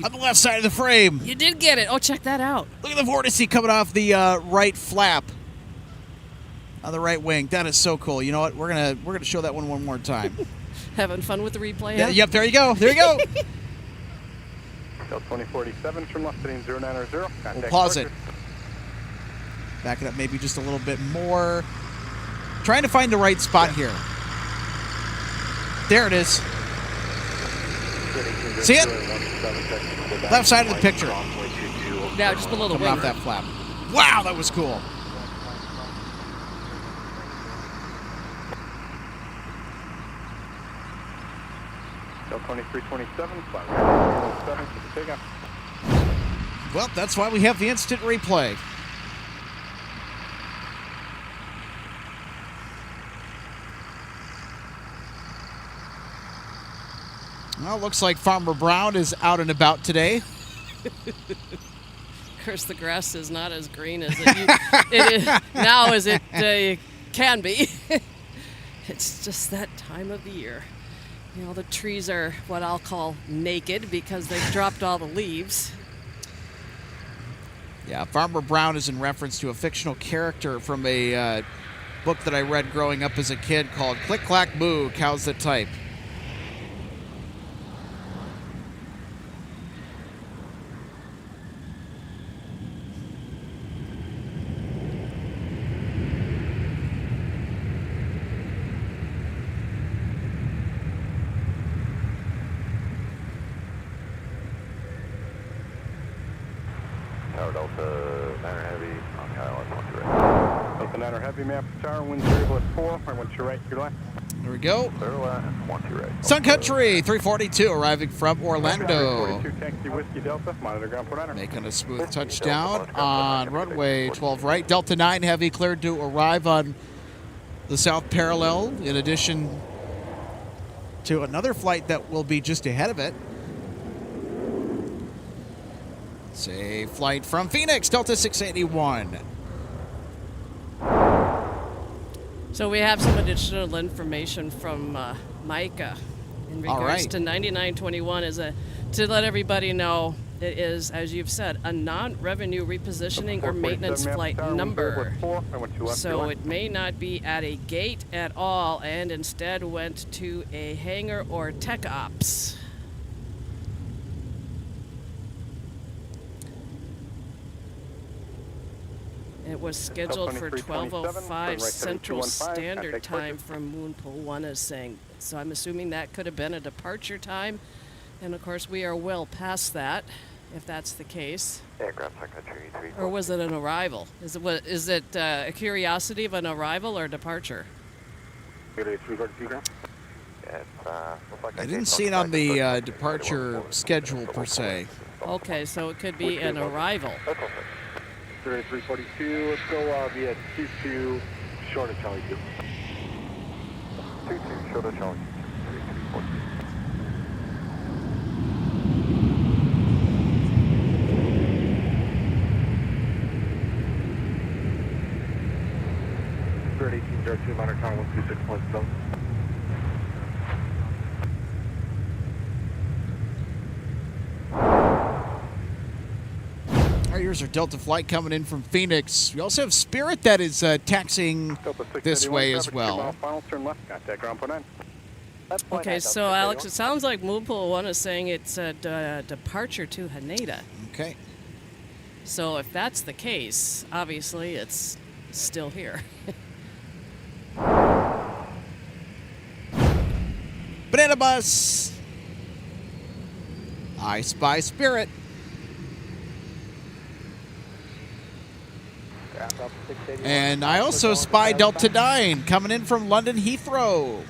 [SPEAKER 3] On the left side of the frame.
[SPEAKER 8] You did get it. Oh, check that out.
[SPEAKER 3] Look at the vortice coming off the right flap on the right wing. That is so cool. You know what? We're gonna show that one more time.
[SPEAKER 8] Having fun with the replay?
[SPEAKER 3] Yeah,
[SPEAKER 8] Huh?
[SPEAKER 3] yep, there you go. There you go.
[SPEAKER 5] Del 2047, turn left heading 090.
[SPEAKER 3] We'll pause it. Back it up maybe just a little bit more. Trying to find the right spot here. There it is. See it? Left side of the picture.
[SPEAKER 8] Now, just below the
[SPEAKER 3] Coming
[SPEAKER 8] wing.
[SPEAKER 3] off that flap. Wow, that was cool.
[SPEAKER 5] Del 2327, fly right 17 for the takeoff.
[SPEAKER 3] Well, that's why we have the instant replay. Well, looks like Farmer Brown is out and about today.
[SPEAKER 8] Of course, the grass is not as green as it is now as it can be. It's just that time of the year. You know, the trees are what I'll call naked because they've dropped all the leaves.
[SPEAKER 3] Yeah, Farmer Brown is in reference to a fictional character from a book that I read growing up as a kid called Click Clack Moo, Cows That Type.
[SPEAKER 6] Tower Delta 9 Heavy, on the island, one to right.
[SPEAKER 5] Delta 9 Heavy, map tower, wind variable at 4, I want your right, your left.
[SPEAKER 3] There we go.
[SPEAKER 6] Clear left, one to right.
[SPEAKER 3] Sun Country 342 arriving from Orlando.
[SPEAKER 5] 42 taxi Whiskey Delta, monitor ground port enter.
[SPEAKER 3] Making a smooth touchdown on runway 12 right. Delta 9 Heavy cleared to arrive on the south parallel, in addition to another flight that will be just ahead of it. It's a flight from Phoenix, Delta 681.
[SPEAKER 8] So we have some additional information from Micah in regards
[SPEAKER 3] right.
[SPEAKER 8] to 9921 to let everybody know it is, as you've said, a non-revenue repositioning or maintenance flight number. So it may not be at a gate at all and instead went to a hangar or tech ops. It was scheduled for 12:05 Central Standard Time from Moonpool 1 is saying. So I'm assuming that could have been a departure time. And of course we are well past that, if that's the case.
[SPEAKER 6] Aircraft Secretary 3.
[SPEAKER 8] Or was it an arrival? Is it a curiosity of an arrival or departure?
[SPEAKER 3] I didn't see it on the departure schedule per se.
[SPEAKER 8] Okay, so it could be an arrival.
[SPEAKER 7] 342, let's go via 22, short of Charlie 2.
[SPEAKER 6] 22, short of Charlie
[SPEAKER 7] 1802, minor town 126.7.
[SPEAKER 3] Here's our Delta flight coming in from Phoenix. We also have Spirit that is taxiing this way as well.
[SPEAKER 7] Final turn left, contact ground point 9.
[SPEAKER 8] Okay, so Alex, it sounds like Moonpool 1 is saying it's a departure to Haneda.
[SPEAKER 3] Okay.
[SPEAKER 8] So if that's the case, obviously it's still here.
[SPEAKER 3] Banana bus. I spy Spirit. And I also spy Delta 9 coming in from London Heathrow.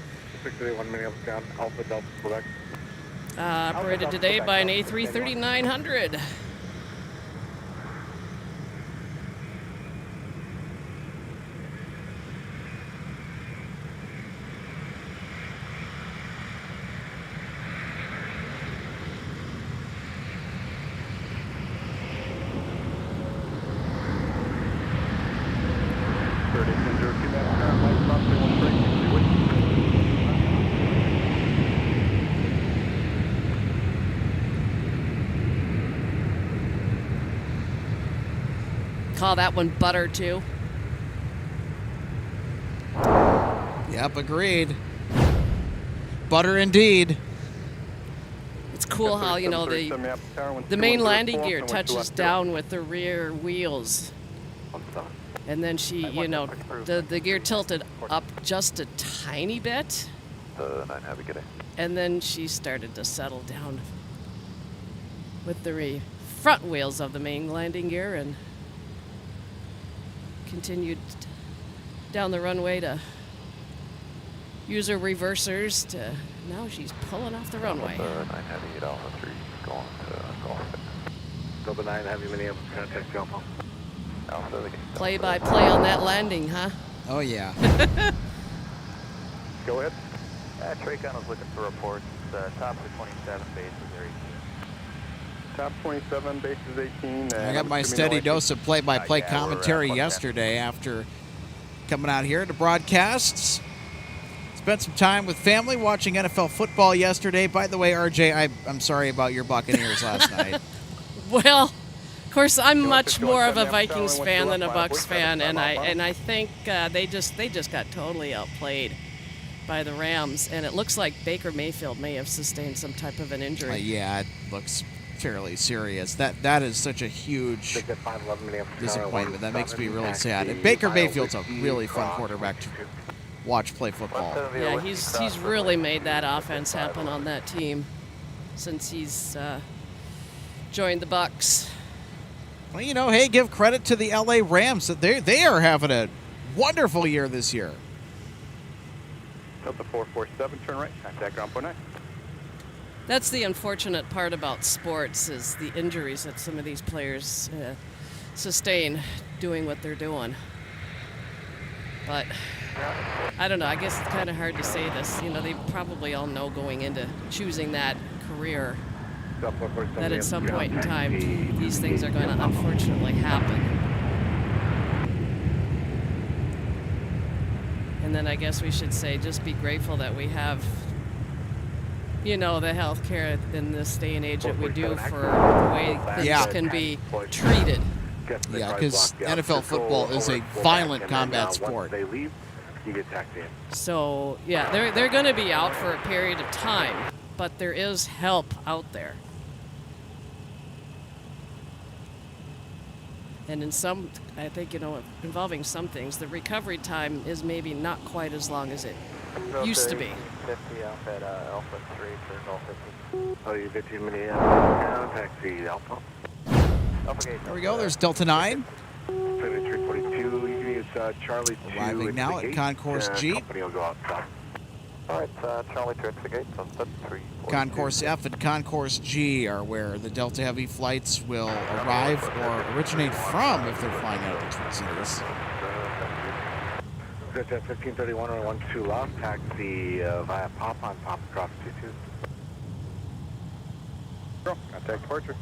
[SPEAKER 7] 681 Minneapolis down, Alpha Delta Quebec.
[SPEAKER 8] Operated today by an A330-900. Call that one butter too.
[SPEAKER 3] Yep, agreed. Butter indeed.
[SPEAKER 8] It's cool how, you know, the main landing gear touches down with the rear wheels. And then she, you know, the gear tilted up just a tiny bit.
[SPEAKER 6] 9 Heavy, good day.
[SPEAKER 8] And then she started to settle down with the front wheels of the main landing gear and continued down the runway to use her reversers to, now she's pulling off the runway.
[SPEAKER 6] 9 Heavy, 8 Alpha 3, going to Golf.
[SPEAKER 7] Delta 9 Heavy, Minneapolis, contact Alpha.
[SPEAKER 8] Play by play on that landing, huh?
[SPEAKER 3] Oh, yeah.
[SPEAKER 7] Go ahead.
[SPEAKER 2] Tracon was looking for reports. Top of 27 bases are 18.
[SPEAKER 7] Top 27, bases 18.
[SPEAKER 3] I got my steady dose of play-by-play commentary yesterday after coming out here to broadcasts. Spent some time with family watching NFL football yesterday. By the way, RJ, I'm sorry about your Buccaneers last night.
[SPEAKER 8] Well, of course, I'm much more of a Vikings fan than a Bucs fan, and I think they just got totally outplayed by the Rams, and it looks like Baker Mayfield may have sustained some type of an injury.
[SPEAKER 3] Yeah, it looks fairly serious. That is such a huge disappointment. That makes me really sad. And Baker Mayfield's a really fun quarterback to watch play football.
[SPEAKER 8] Yeah, he's really made that offense happen on that team since he's joined the Bucs.
[SPEAKER 3] Well, you know, hey, give credit to the LA Rams that they are having a wonderful year this year.
[SPEAKER 7] Delta 447, turn right, contact ground point 9.
[SPEAKER 8] That's the unfortunate part about sports is the injuries that some of these players sustain doing what they're doing. But I don't know, I guess it's kind of hard to say this. You know, they probably all know going into choosing that career that at some point in time these things are going to unfortunately happen. And then I guess we should say just be grateful that we have, you know, the health care in this day and age that we do for the way things can be treated.
[SPEAKER 3] Yeah, because NFL football is a violent combat sport.
[SPEAKER 8] So, yeah, they're going to be out for a period of time, but there is help out there. And in some, I think, you know, involving some things, the recovery time is maybe not quite as long as it used to be.
[SPEAKER 2] 50 off at Alpha 3 for Golf 15.
[SPEAKER 7] Oh, you 15 Minneapolis, taxi Alpha.
[SPEAKER 3] There we go, there's Delta 9.
[SPEAKER 7] 342, you can use Charlie 2.
[SPEAKER 3] Arriving now at Concourse Jeep.
[SPEAKER 7] Company will go out top.
[SPEAKER 2] All right, Charlie to instigate, sunset 3.
[SPEAKER 3] Concourse F and Concourse G are where the Delta Heavy flights will arrive or originate from if they're flying out of the Twin Cities.
[SPEAKER 7] Good, 1531 or 12 left, taxi via Pop on Pop across 22.
[SPEAKER 5] Contact departure.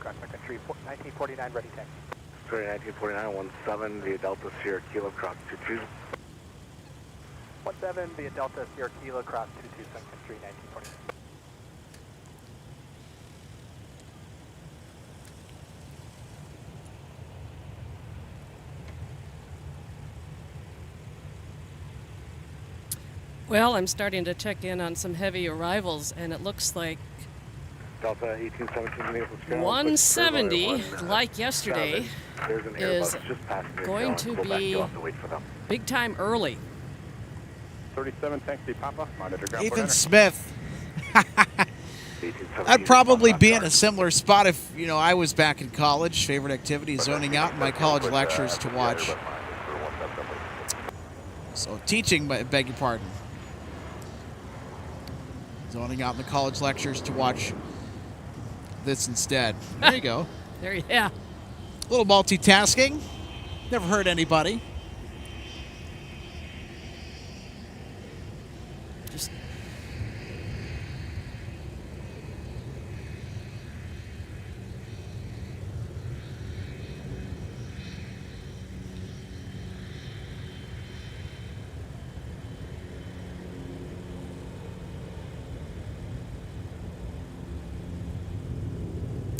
[SPEAKER 1] Sun Country 1949 ready taxi.
[SPEAKER 7] Sorry, 1949, 17 via Delta Sierra Kilo cross 22.
[SPEAKER 1] 17 via Delta Sierra Kilo cross 22 Sun Country 1949.
[SPEAKER 8] Well, I'm starting to check in on some heavy arrivals, and it looks like
[SPEAKER 7] Delta 1817 Minneapolis.
[SPEAKER 8] 170, like yesterday,
[SPEAKER 7] There's an
[SPEAKER 8] is
[SPEAKER 7] Airbus just past me.
[SPEAKER 8] going to
[SPEAKER 7] Go back,
[SPEAKER 8] be
[SPEAKER 7] you'll have to wait for them.
[SPEAKER 8] big time early.
[SPEAKER 5] 37 taxi Papa, monitor ground
[SPEAKER 3] Ethan
[SPEAKER 5] port
[SPEAKER 3] Smith.
[SPEAKER 7] 1817
[SPEAKER 3] I'd probably be in a
[SPEAKER 7] Papa.
[SPEAKER 3] similar spot if, I was back in college. Favorite activity, zoning out in my college lectures to watch. So teaching, beg your pardon. Zoning out in the college lectures to watch this instead. There you go.
[SPEAKER 8] There, yeah.
[SPEAKER 3] A little multitasking. Never hurt anybody.
[SPEAKER 8] Just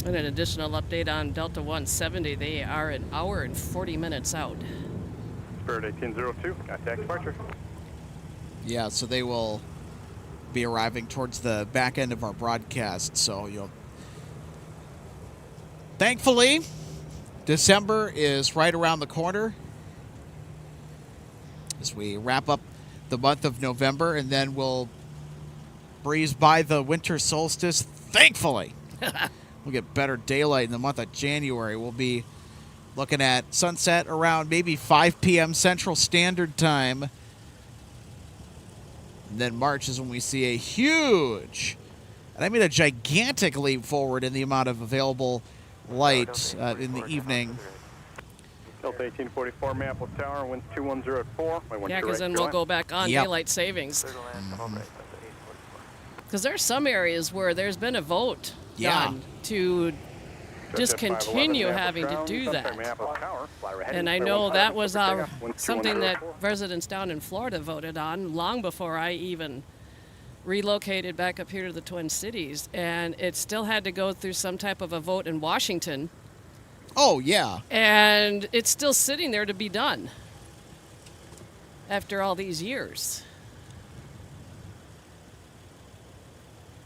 [SPEAKER 8] and an additional update on Delta 170. They are an hour and 40 minutes out.
[SPEAKER 5] Spirit 1802, contact departure.
[SPEAKER 3] Yeah, so they will be arriving towards the back end of our broadcast. So thankfully, December is right around the corner as we wrap up the month of November, and then we'll breeze by the winter solstice. Thankfully, we'll get better daylight in the month of January. We'll be looking at sunset around maybe 5 p.m. Central Standard Time. And then March is when we see a huge, and I mean a gigantic leap forward in the amount of available light in the evening.
[SPEAKER 5] Delta 1844, Minneapolis Tower, winds 2104.
[SPEAKER 8] Yeah, because then we'll go back on daylight savings. Because there's some areas where there's been a vote done to discontinue having to do that. And I know that was something that residents down in Florida voted on long before I even relocated back up here to the Twin Cities. And it still had to go through some type of a vote in Washington.
[SPEAKER 3] Oh, yeah.
[SPEAKER 8] And it's still sitting there to be done after all these years.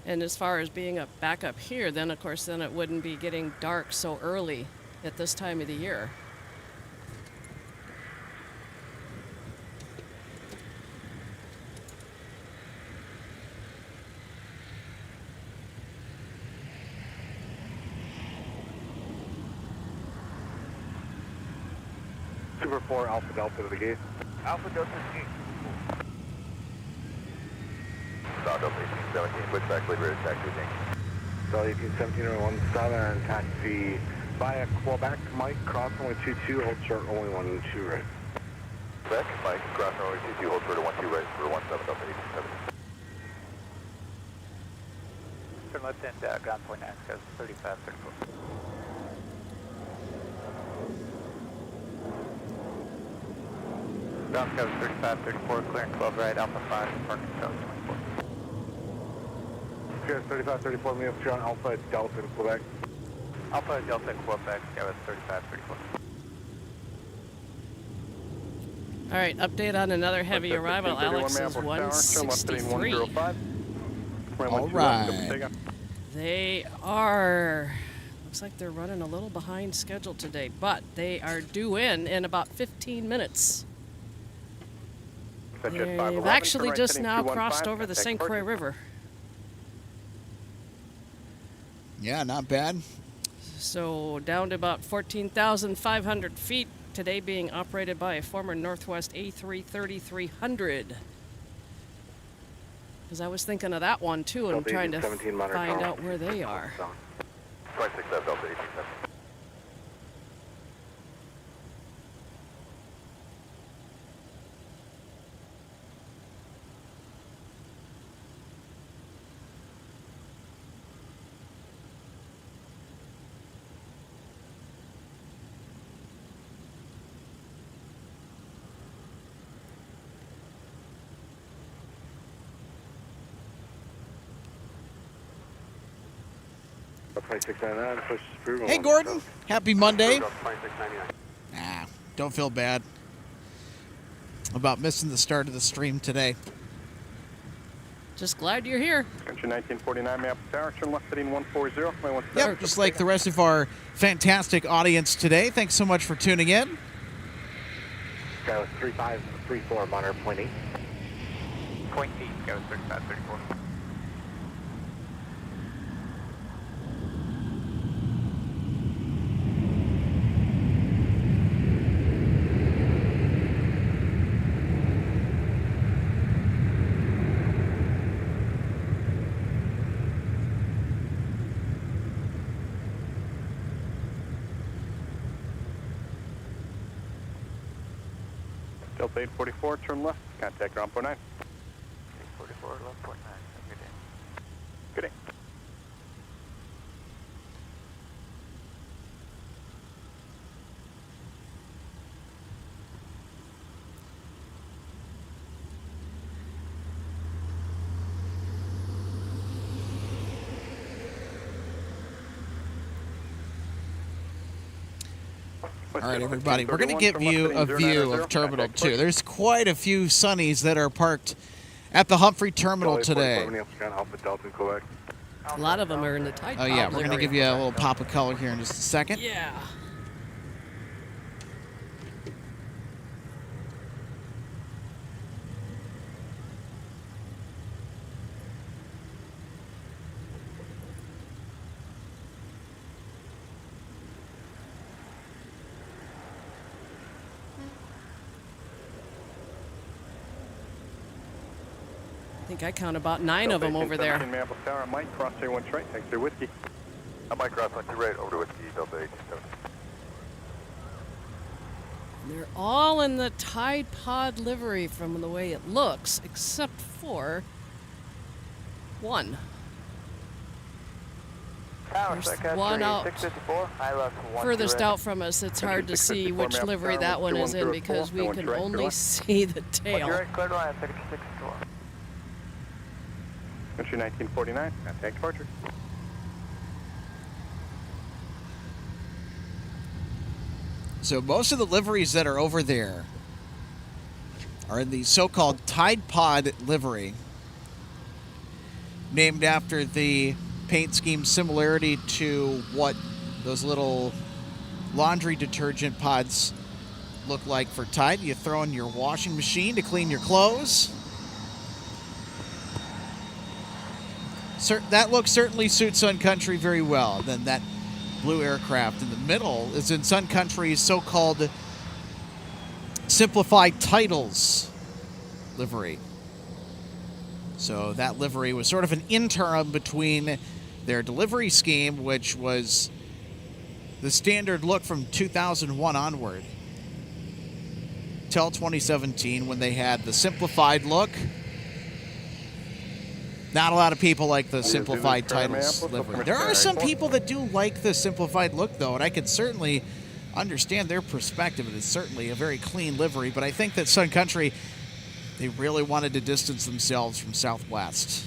[SPEAKER 8] And as far as being back up here, then of course then it wouldn't be getting dark so early at this time of the year.
[SPEAKER 7] Super 4 Alpha Delta to the gate.
[SPEAKER 2] Alpha Delta G.
[SPEAKER 6] South Delta 1817, switchback, Liberated taxi,
[SPEAKER 7] Delta 1817 or 17, taxi via Quebec, Mike, cross only 22, hold short only 12 right.
[SPEAKER 6] Quebec, Mike, cross runway 22, hold short to 12 right for 17 Delta 1817.
[SPEAKER 1] Turn left and ground point access 35, 34. Ground scout 35, 34, clearing 12 right, Alpha 5, parking south 24.
[SPEAKER 7] Sierra 35, 34, me up here on Alpha Delta in Quebec.
[SPEAKER 1] Alpha Delta Quebec, Sierra 35, 34.
[SPEAKER 8] All right, update on another heavy arrival. Alex is 163.
[SPEAKER 3] All right.
[SPEAKER 8] They are, looks like they're running a little behind schedule today, but they are due in about 15 minutes. They've actually just now crossed over the St. Croix River.
[SPEAKER 3] Yeah, not bad.
[SPEAKER 8] So down to about 14,500 feet. Today being operated by a former Northwest A330-300. Because I was thinking of that one too, and I'm trying to find out where they are.
[SPEAKER 2] 26 Delta 187.
[SPEAKER 3] Hey, Gordon. Happy Monday.
[SPEAKER 2] 2699.
[SPEAKER 3] Nah, don't feel bad about missing the start of the stream today.
[SPEAKER 8] Just glad you're here.
[SPEAKER 5] Country 1949, Minneapolis Tower, turn left heading 140.
[SPEAKER 3] Yep, just like the rest of our fantastic audience today. Thanks so much for tuning in.
[SPEAKER 1] Go 3534, monitor point 8.
[SPEAKER 2] Point 8, go 3534.
[SPEAKER 5] Delta 844, turn left, contact ground point 9.
[SPEAKER 2] 844, left point 9. Good day.
[SPEAKER 5] Good day.
[SPEAKER 3] All right, everybody, we're going to give you a view of Terminal 2. There's quite a few Sunnies that are parked at the Humphrey Terminal today.
[SPEAKER 8] A lot of them are in the Tide Pod.
[SPEAKER 3] Oh, yeah, we're going to
[SPEAKER 8] livery.
[SPEAKER 3] give you a little pop of color here in just a second.
[SPEAKER 8] Yeah. I think I count about 9 of them over there.
[SPEAKER 5] Minneapolis Tower, Mike, cross 31 straight, thanks to Whiskey.
[SPEAKER 2] I'm Mike Cross, 12 right, over to Whiskey, Delta 827.
[SPEAKER 8] They're all in the Tide Pod livery from the way it looks, except for one.
[SPEAKER 2] Tower,
[SPEAKER 8] There's
[SPEAKER 2] Sun
[SPEAKER 8] one
[SPEAKER 2] Country
[SPEAKER 8] out
[SPEAKER 2] 654, I left 1
[SPEAKER 8] furthest
[SPEAKER 2] direct.
[SPEAKER 8] out from us. It's hard to see
[SPEAKER 5] 654
[SPEAKER 8] which
[SPEAKER 5] Minneapolis
[SPEAKER 8] livery
[SPEAKER 5] Tower,
[SPEAKER 8] that one is in
[SPEAKER 5] 2104,
[SPEAKER 8] because we
[SPEAKER 5] one
[SPEAKER 8] can
[SPEAKER 5] direct,
[SPEAKER 8] only
[SPEAKER 5] clear
[SPEAKER 8] see the
[SPEAKER 2] 1
[SPEAKER 8] tail.
[SPEAKER 2] direct, clear to line, 664.
[SPEAKER 5] Country 1949, contact departure.
[SPEAKER 3] So most of the liveries that are over there are in the so-called Tide Pod livery, named after the paint scheme similarity to what those little laundry detergent pods look like for Tide. You throw in your washing machine to clean your clothes. That look certainly suits Sun Country very well. Then that blue aircraft in the middle is in Sun Country's so-called simplified titles livery. So that livery was sort of an interim between their delivery scheme, which was the standard look from 2001 onward, till 2017 when they had the simplified look. Not a lot of people like the simplified titles livery. There are some people that do like the simplified look, though, and I can certainly understand their perspective. It is certainly a very clean livery, but I think that Sun Country, they really wanted to distance themselves from Southwest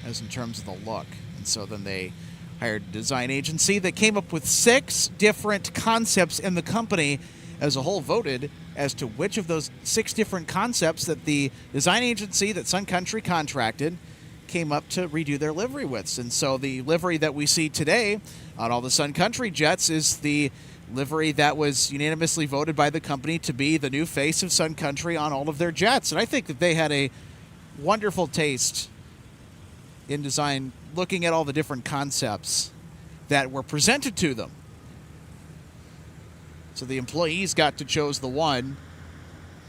[SPEAKER 3] as in terms of the look. And so then they hired a design agency that came up with 6 different concepts, and the company as a whole voted as to which of those 6 different concepts that the design agency that Sun Country contracted came up to redo their livery with. And so the livery that we see today on all the Sun Country jets is the livery that was unanimously voted by the company to be the new face of Sun Country on all of their jets. And I think that they had a wonderful taste in design, looking at all the different concepts that were presented to them. So the employees got to choose the one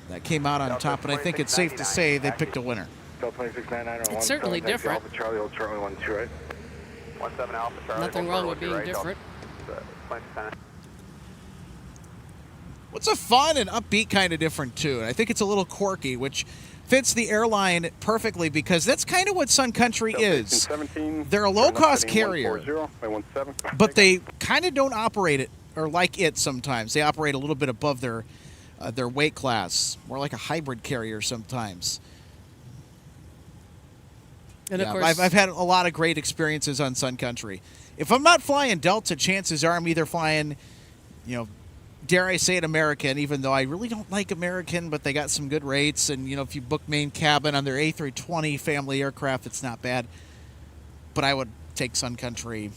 [SPEAKER 3] that came out on top, and I think it's safe to say they picked a winner.
[SPEAKER 8] It's certainly different.
[SPEAKER 6] Charlie, hold Charlie 1-2, right?
[SPEAKER 2] 17 Alpha Charlie.
[SPEAKER 8] Nothing wrong with being different.
[SPEAKER 3] What's a fun and upbeat kind of different, too? And I think it's a little quirky, which fits the airline perfectly because that's kind of what Sun Country is. They're a low-cost carrier, but they kind of don't operate it, or like it sometimes. They operate a little bit above their weight class, more like a hybrid carrier sometimes.
[SPEAKER 8] And of
[SPEAKER 3] Yeah,
[SPEAKER 8] course,
[SPEAKER 3] I've had a lot of great experiences on Sun Country. If I'm not flying Delta, chances are I'm either flying, dare I say it, American, even though I really don't like American, but they got some good rates. And, if you book main cabin on their A320 family aircraft, it's not bad. But I would take Sun Country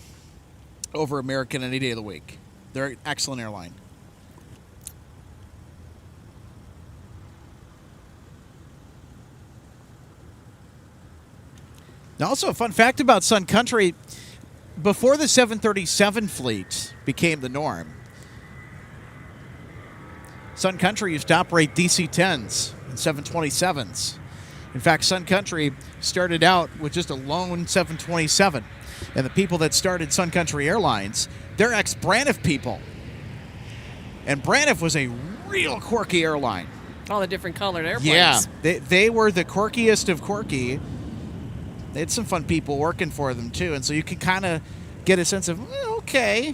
[SPEAKER 3] over American any day of the week. They're an excellent airline. Now, also a fun fact about Sun Country, before the 737 fleet became the norm, Sun Country used to operate DC-10s and 727s. In fact, Sun Country started out with just a lone 727. And the people that started Sun Country Airlines, they're ex-Braniff people. And Braniff was a real quirky airline.
[SPEAKER 8] all the different colored airplanes.
[SPEAKER 3] Yeah, they were the quirkiest of quirky. They had some fun people working for them, too. And so you can kind of get a sense of, okay.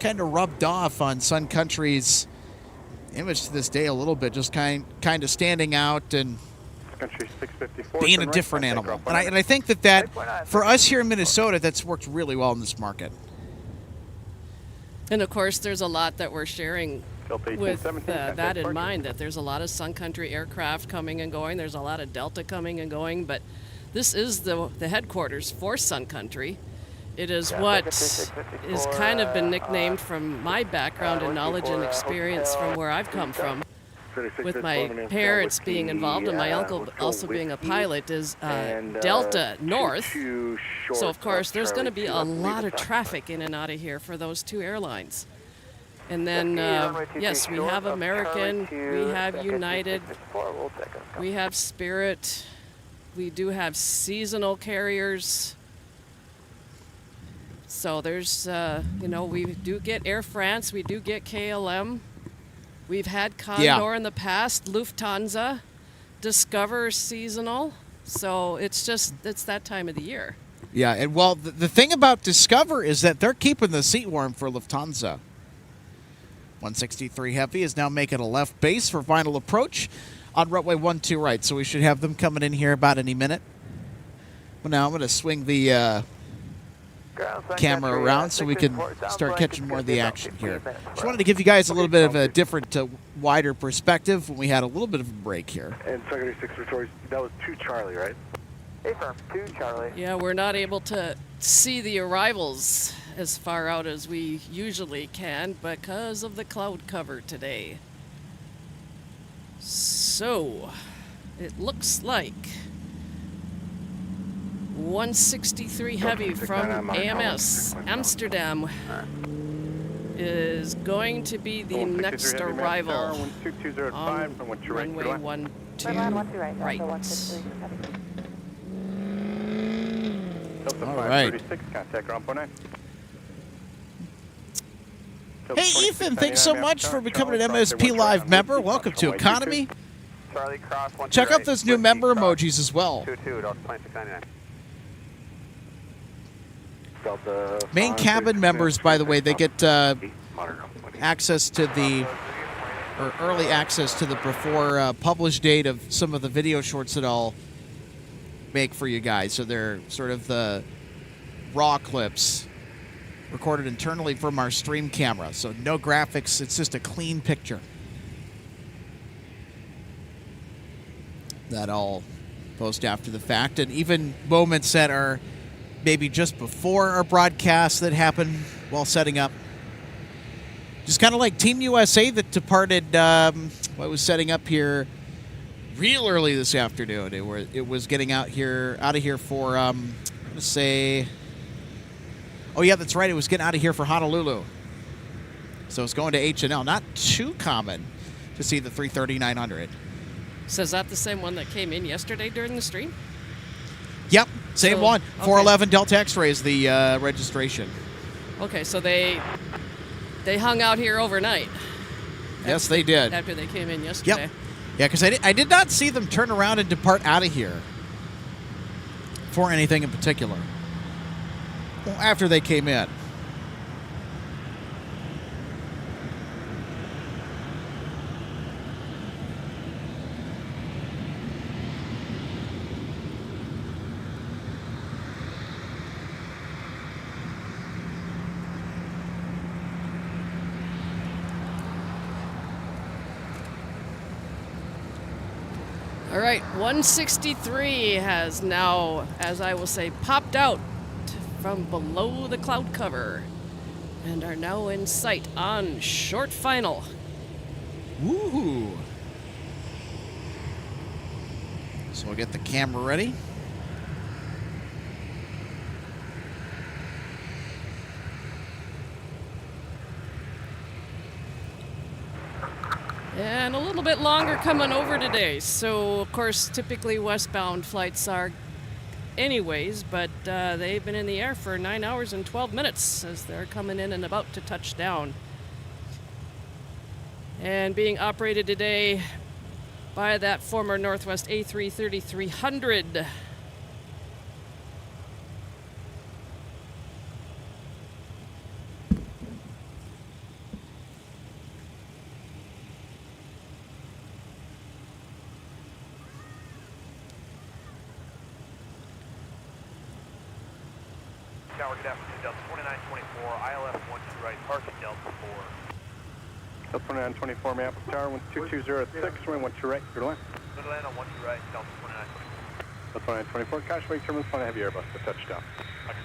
[SPEAKER 3] Kind of rubbed off on Sun Country's image to this day a little bit, just kind of standing out and being a different animal. And I think that for us here in Minnesota, that's worked really well in this market.
[SPEAKER 8] And of course, there's a lot that we're sharing with that in mind, that there's a lot of Sun Country aircraft coming and going. There's a lot of Delta coming and going, but this is the headquarters for Sun Country. It is what is kind of been nicknamed, from my background and knowledge and experience from where I've come from, with my parents being involved and my uncle also being a pilot, is Delta North. So of course there's going to be a lot of traffic in and out of here for those two airlines. And then yes, we have American, we have United, we have Spirit, we do have seasonal carriers. So there's, we do get Air France, we do get KLM. We've had Condor in the past, Lufthansa, Discover seasonal. So it's that time of the year.
[SPEAKER 3] Yeah, and well, the thing about Discover is that they're keeping the seat warm for Lufthansa. 163 Heavy is now making a left base for final approach on runway 12 right. So we should have them coming in here about any minute. But now I'm going to swing the camera around so we can start catching more of the action here. Just wanted to give you guys a little bit of a different, wider perspective when we had a little bit of a break here.
[SPEAKER 6] And Secretary 6 Victoria, that was 2 Charlie, right?
[SPEAKER 2] Affirm, 2 Charlie.
[SPEAKER 8] Yeah, we're not able to see the arrivals as far out as we usually can because of the cloud cover today. So, it looks like 163 Heavy from AMS Amsterdam is going to be the next arrival on runway 12 right.
[SPEAKER 3] All right. Hey, Ethan, thanks so much for becoming an MSP Live member. Welcome to Economy. Check out those new member emojis as well. Main cabin members, by the way, they get access to early access to the before published date of some of the video shorts that I'll make for you guys. So they're sort of the raw clips recorded internally from our stream camera. So no graphics, it's just a clean picture. That I'll post after the fact. And even moments that are maybe just before our broadcast that happened while setting up. Just kind of like Team USA that departed, was setting up here real early this afternoon. It was getting out of here for, I'm going to say Oh, yeah, that's right. It was getting out of here for Honolulu. So it's going to H&L. Not too common to see the 330-900.
[SPEAKER 8] So is that the same one that came in yesterday during the stream?
[SPEAKER 3] Yep, same
[SPEAKER 8] So,
[SPEAKER 3] one.
[SPEAKER 8] okay.
[SPEAKER 3] 411 Delta X-ray is the registration.
[SPEAKER 8] Okay, so they hung out here overnight.
[SPEAKER 3] Yes, they did.
[SPEAKER 8] After they came in yesterday.
[SPEAKER 3] Yep. Yeah, because I did not see them turn around and depart out of here for anything in particular. Well, after they came in.
[SPEAKER 8] All right, 163 has now, as I will say, popped out from below the cloud cover and are now in sight on short final.
[SPEAKER 3] Woohoo! So we'll get the camera ready.
[SPEAKER 8] And a little bit longer coming over today. So, of course, typically westbound flights are anyways, but they've been in the air for 9 hours and 12 minutes as they're coming in and about to touch down. And being operated today by that former Northwest A330-300.
[SPEAKER 2] Tower, good afternoon, Delta 2924, ILF 12 right, parking Delta 4.
[SPEAKER 5] Delta 2924, Minneapolis Tower, 12206, runway 12 right, your line.
[SPEAKER 2] Good land on 12 right, Delta 2924.
[SPEAKER 5] Delta 2924, cash wake terminals, flying a heavy Airbus to touchdown.
[SPEAKER 2] Okay.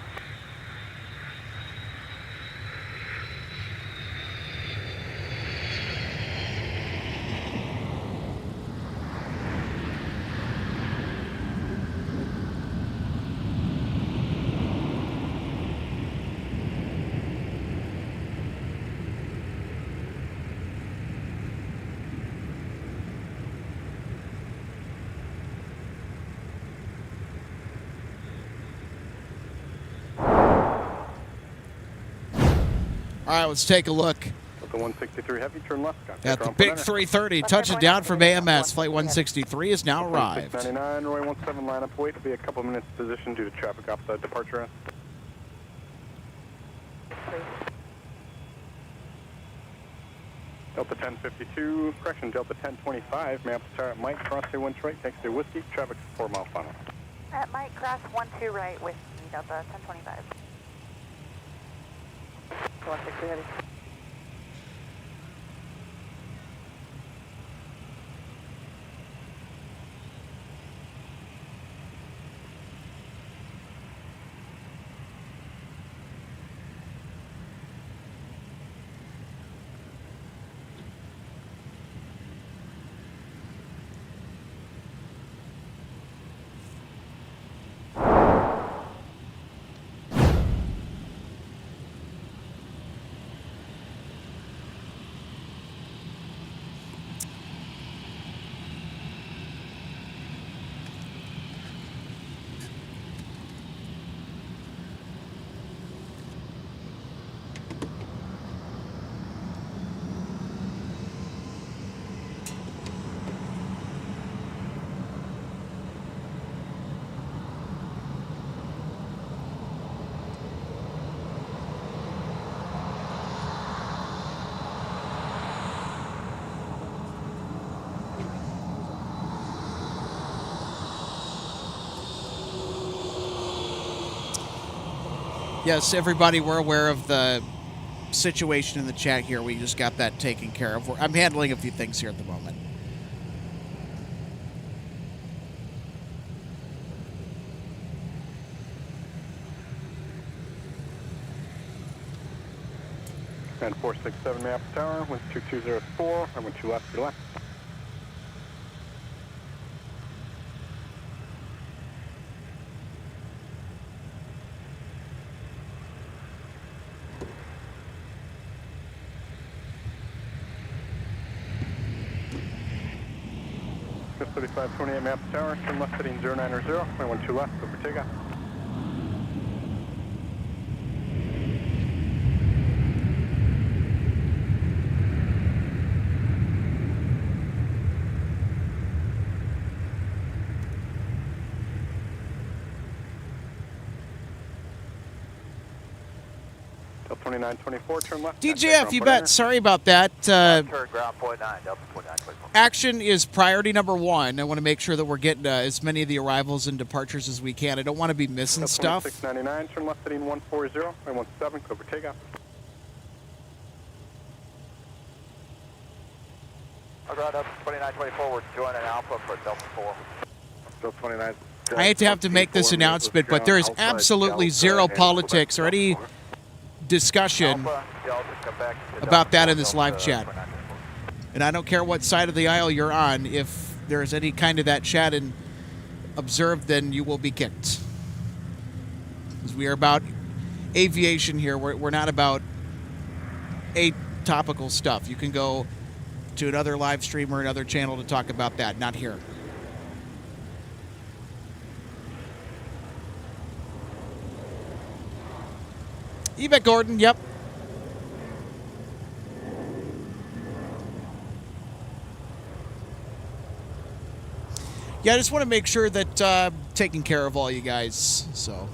[SPEAKER 3] All right, let's take a look
[SPEAKER 5] Delta 163 heavy, turn left. Contact
[SPEAKER 3] at the
[SPEAKER 5] ground
[SPEAKER 3] big
[SPEAKER 5] center.
[SPEAKER 3] 330 touching down from AMS. Flight 163 has now arrived.
[SPEAKER 5] 699, runway 17, line up, wait, will be a couple minutes position due to traffic opposite departure. Delta 1052, correction, Delta 1025, Minneapolis Tower at Mike, cross 1 right, takes to Whiskey, traffic 4 mile final.
[SPEAKER 4] At Mike, cross 12 right with Delta 1025. 163 heavy.
[SPEAKER 3] Yes, everybody, we're aware of the situation in the chat here. We just got that taken care of. I'm handling a few things here at the moment.
[SPEAKER 5] And 467 Minneapolis Tower, 12204, I went 2 left, your left. 3528 Minneapolis Tower, turn left heading 090, 212 left, go for takeoff. Delta 2924, turn left.
[SPEAKER 3] DJF, you bet. Sorry about that.
[SPEAKER 2] Turn ground point 9, Delta 2924.
[SPEAKER 3] Action is priority number 1. I want to make sure that we're getting as many of the arrivals and departures as we can. I don't want to be missing
[SPEAKER 5] Delta
[SPEAKER 3] stuff.
[SPEAKER 5] 2699, turn left heading 140, 917, go for takeoff.
[SPEAKER 2] Ground Delta 2924, we're joining Alpha for Delta 4.
[SPEAKER 5] Delta 29.
[SPEAKER 3] I hate to have to make this announcement, but there is absolutely zero politics or any discussion about that in this live chat. And I don't care what side of the aisle you're on. If there's any kind of that chat and observed, then you will be kicked. Because we are about aviation here. We're not about topical stuff. You can go to another live stream or another channel to talk about that. Not here. Yvette Gordon, yep. Yeah, I just want to make sure that taking care of all you guys, so.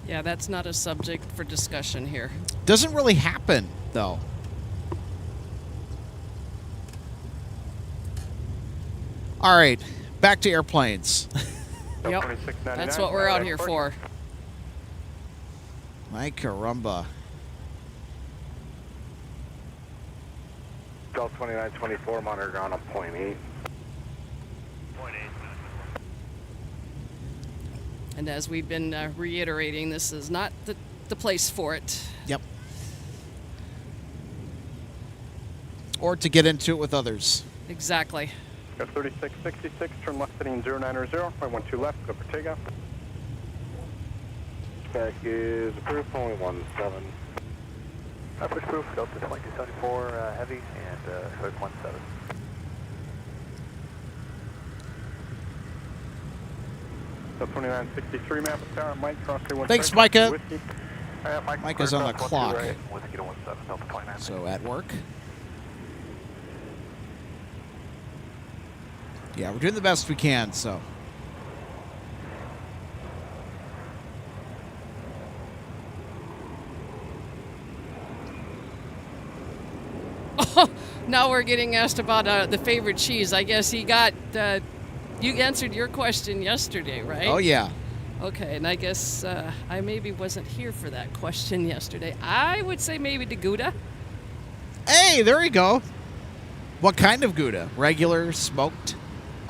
[SPEAKER 8] Yeah, that's not a subject for discussion here.
[SPEAKER 3] Doesn't really happen, though. All right, back to airplanes.
[SPEAKER 8] Yep, that's what we're out here for.
[SPEAKER 3] My caramba.
[SPEAKER 5] Delta 2924, monitor ground on point 8.
[SPEAKER 8] And as we've been reiterating, this is not the place for it.
[SPEAKER 3] Yep. Or to get into it with others.
[SPEAKER 8] Exactly.
[SPEAKER 5] Got 3666, turn left heading 090, 512 left, go for takeoff. Spec is approved, only 17.
[SPEAKER 2] Push proof, Delta 2274 heavy and hood 17.
[SPEAKER 5] Delta 2963, Minneapolis Tower, Mike, cross 31.
[SPEAKER 3] Thanks, Micah.
[SPEAKER 2] Mike,
[SPEAKER 3] Micah's on the clock.
[SPEAKER 2] Right. Whiskey to 17, Delta 29.
[SPEAKER 3] So at work. Yeah, we're doing the best we can, so.
[SPEAKER 8] Now we're getting asked about the favorite cheese. I guess he got, you answered your question yesterday, right?
[SPEAKER 3] Oh, yeah.
[SPEAKER 8] Okay, and I guess I maybe wasn't here for that question yesterday. I would say maybe the Gouda.
[SPEAKER 3] Hey, there you go. What kind of Gouda? Regular, smoked?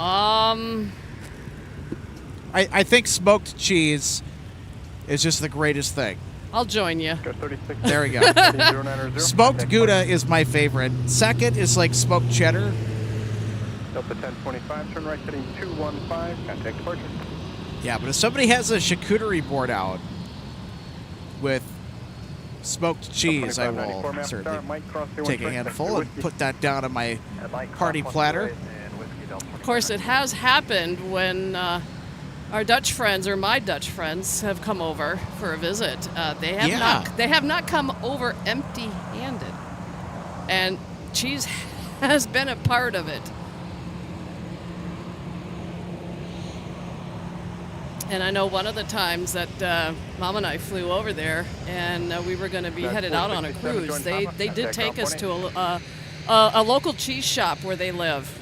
[SPEAKER 8] I
[SPEAKER 3] think smoked cheese is just the greatest thing.
[SPEAKER 8] I'll join you.
[SPEAKER 3] There we go. Smoked Gouda is my favorite. Second is like smoked cheddar.
[SPEAKER 5] Delta 1025, turn right heading 215, contact departure.
[SPEAKER 3] Yeah, but if somebody has a charcuterie board out with smoked cheese, I will certainly take a handful and put that down on my party platter.
[SPEAKER 8] Of course, it has happened when our Dutch friends, or my Dutch friends, have come over for a visit. They have not come over empty-handed, and cheese has been a part of it. And I know one of the times that Mom and I flew over there, and we were going to be headed out on a cruise. They did take us to a local cheese shop where they live.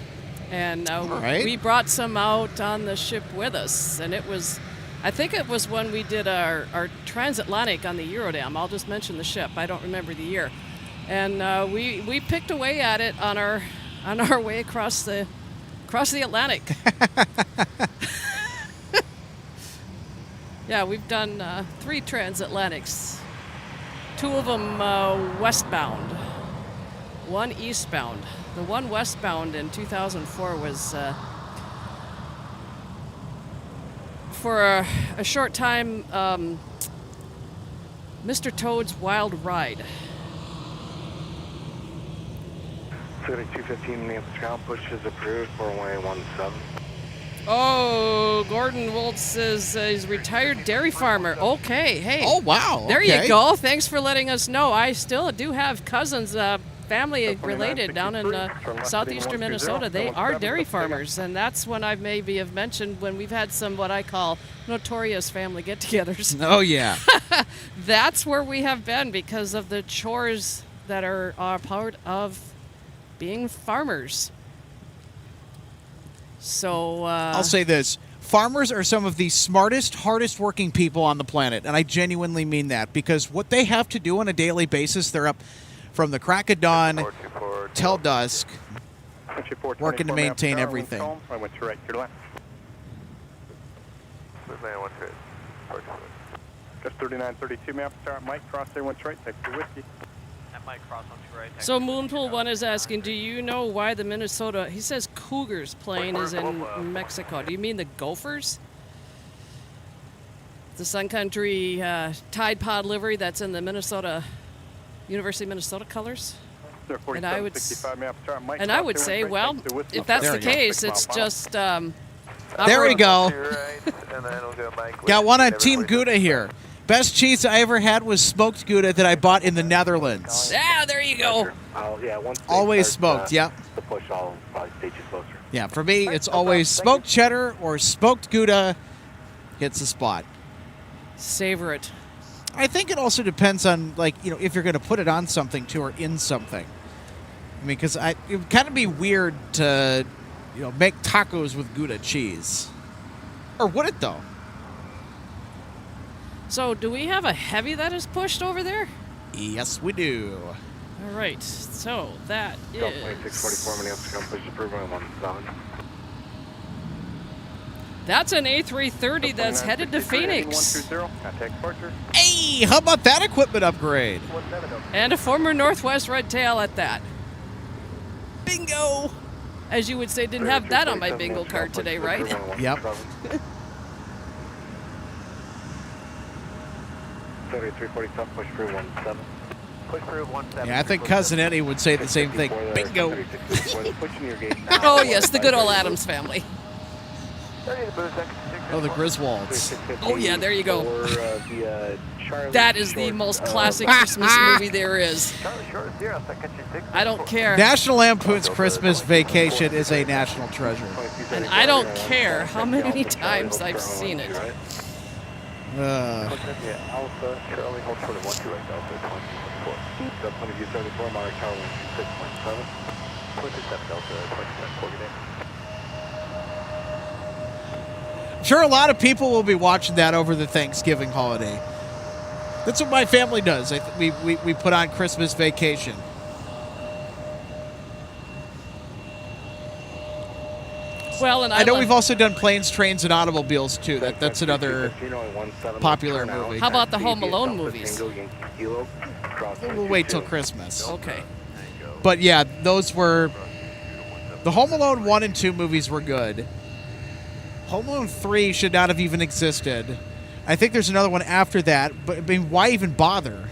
[SPEAKER 8] And we brought some out on the ship with us. And it was, I think it was when we did our transatlantic on the Eurodam. I'll just mention the ship. I don't remember the year. And we picked away at it on our way across the Atlantic. Yeah, we've done 3 transatlantics. 2 of them westbound, 1 eastbound. The one westbound in 2004 was for a short time Mr. Toad's Wild Ride.
[SPEAKER 7] 215 Minneapolis ground push is approved for runway 17.
[SPEAKER 8] Oh, Gordon Woltz is he's retired dairy farmer. Okay, hey.
[SPEAKER 3] Oh, wow.
[SPEAKER 8] There
[SPEAKER 3] okay.
[SPEAKER 8] you go. Thanks for letting us know. I still do have cousins, family related down in southeastern Minnesota. They are dairy farmers, and that's when I maybe have mentioned when we've had some what I call notorious family get-togethers.
[SPEAKER 3] Oh, yeah.
[SPEAKER 8] That's where we have been because of the chores that are part of being farmers. So
[SPEAKER 3] I'll say this. Farmers are some of the smartest, hardest working people on the planet, and I genuinely mean that because what they have to do on a daily basis, they're up from the crack of dawn till dusk, working to maintain everything.
[SPEAKER 5] I went to right, your left. Just 3932 Minneapolis Tower, Mike, cross there, 1 right, take the whiskey.
[SPEAKER 8] So Moonpool 1 is asking, do you know why the Minnesota, he says Cougars plane is in Mexico. Do you mean the Gophers? The Sun Country Tide Pod livery that's in the Minnesota, University of Minnesota colors? And I would say, well, if that's the case, it's just...
[SPEAKER 3] there we go. Got one on Team Gouda here. Best cheese I ever had was smoked Gouda that I bought in the Netherlands.
[SPEAKER 8] Yeah, there you go.
[SPEAKER 3] Always smoked, yeah.
[SPEAKER 7] The push, I'll probably stage you closer.
[SPEAKER 3] Yeah, for me, it's always smoked cheddar or smoked Gouda hits the spot.
[SPEAKER 8] Savor it.
[SPEAKER 3] I think it also depends on, like, you know, if you're going to put it on something too or in something. I mean, because it would kind of be weird to, you know, make tacos with Gouda cheese. Or would it, though?
[SPEAKER 8] So, do we have a heavy that is pushed over there?
[SPEAKER 3] Yes, we do.
[SPEAKER 8] All right. So, that is...
[SPEAKER 7] 644 Minneapolis ground push approved runway 17.
[SPEAKER 8] That's an A330 that's headed to Phoenix.
[SPEAKER 5] 120, contact departure.
[SPEAKER 3] Hey, how about that equipment upgrade?
[SPEAKER 8] And a former Northwest Red Tail at that.
[SPEAKER 3] Bingo!
[SPEAKER 8] As you would say, didn't have that on my bingo card today, right?
[SPEAKER 3] Yep.
[SPEAKER 7] 3347, push through 17.
[SPEAKER 2] Push through 17.
[SPEAKER 3] Yeah, I think Cousin Eddie would say the same thing. Bingo!
[SPEAKER 8] Oh, yes, the good old Adams family.
[SPEAKER 3] Oh, the Griswolds.
[SPEAKER 8] Oh, yeah, there you go. That is the most classic Christmas movie there is. I don't care.
[SPEAKER 3] National Lampoon's Christmas Vacation is a national treasure.
[SPEAKER 8] And I don't care how many times I've seen it.
[SPEAKER 7] Alpha, Charlie, hold short of 12 right, Alpha, 24. That's one of you 34, Monarch Tower 6.7. 27 Delta, 27, quarter day.
[SPEAKER 3] I'm sure a lot of people will be watching that over the Thanksgiving holiday. That's what my family does. We put on Christmas Vacation.
[SPEAKER 8] Well, and
[SPEAKER 3] I know we've also done Planes, Trains, and Automobiles, too. That's another popular movie.
[SPEAKER 8] How about the Home Alone movies?
[SPEAKER 3] We'll wait till Christmas.
[SPEAKER 8] Okay.
[SPEAKER 3] But, yeah, those were... The Home Alone 1 and 2 movies were good. Home Alone 3 should not have even existed. I think there's another one after that, but I mean, why even bother?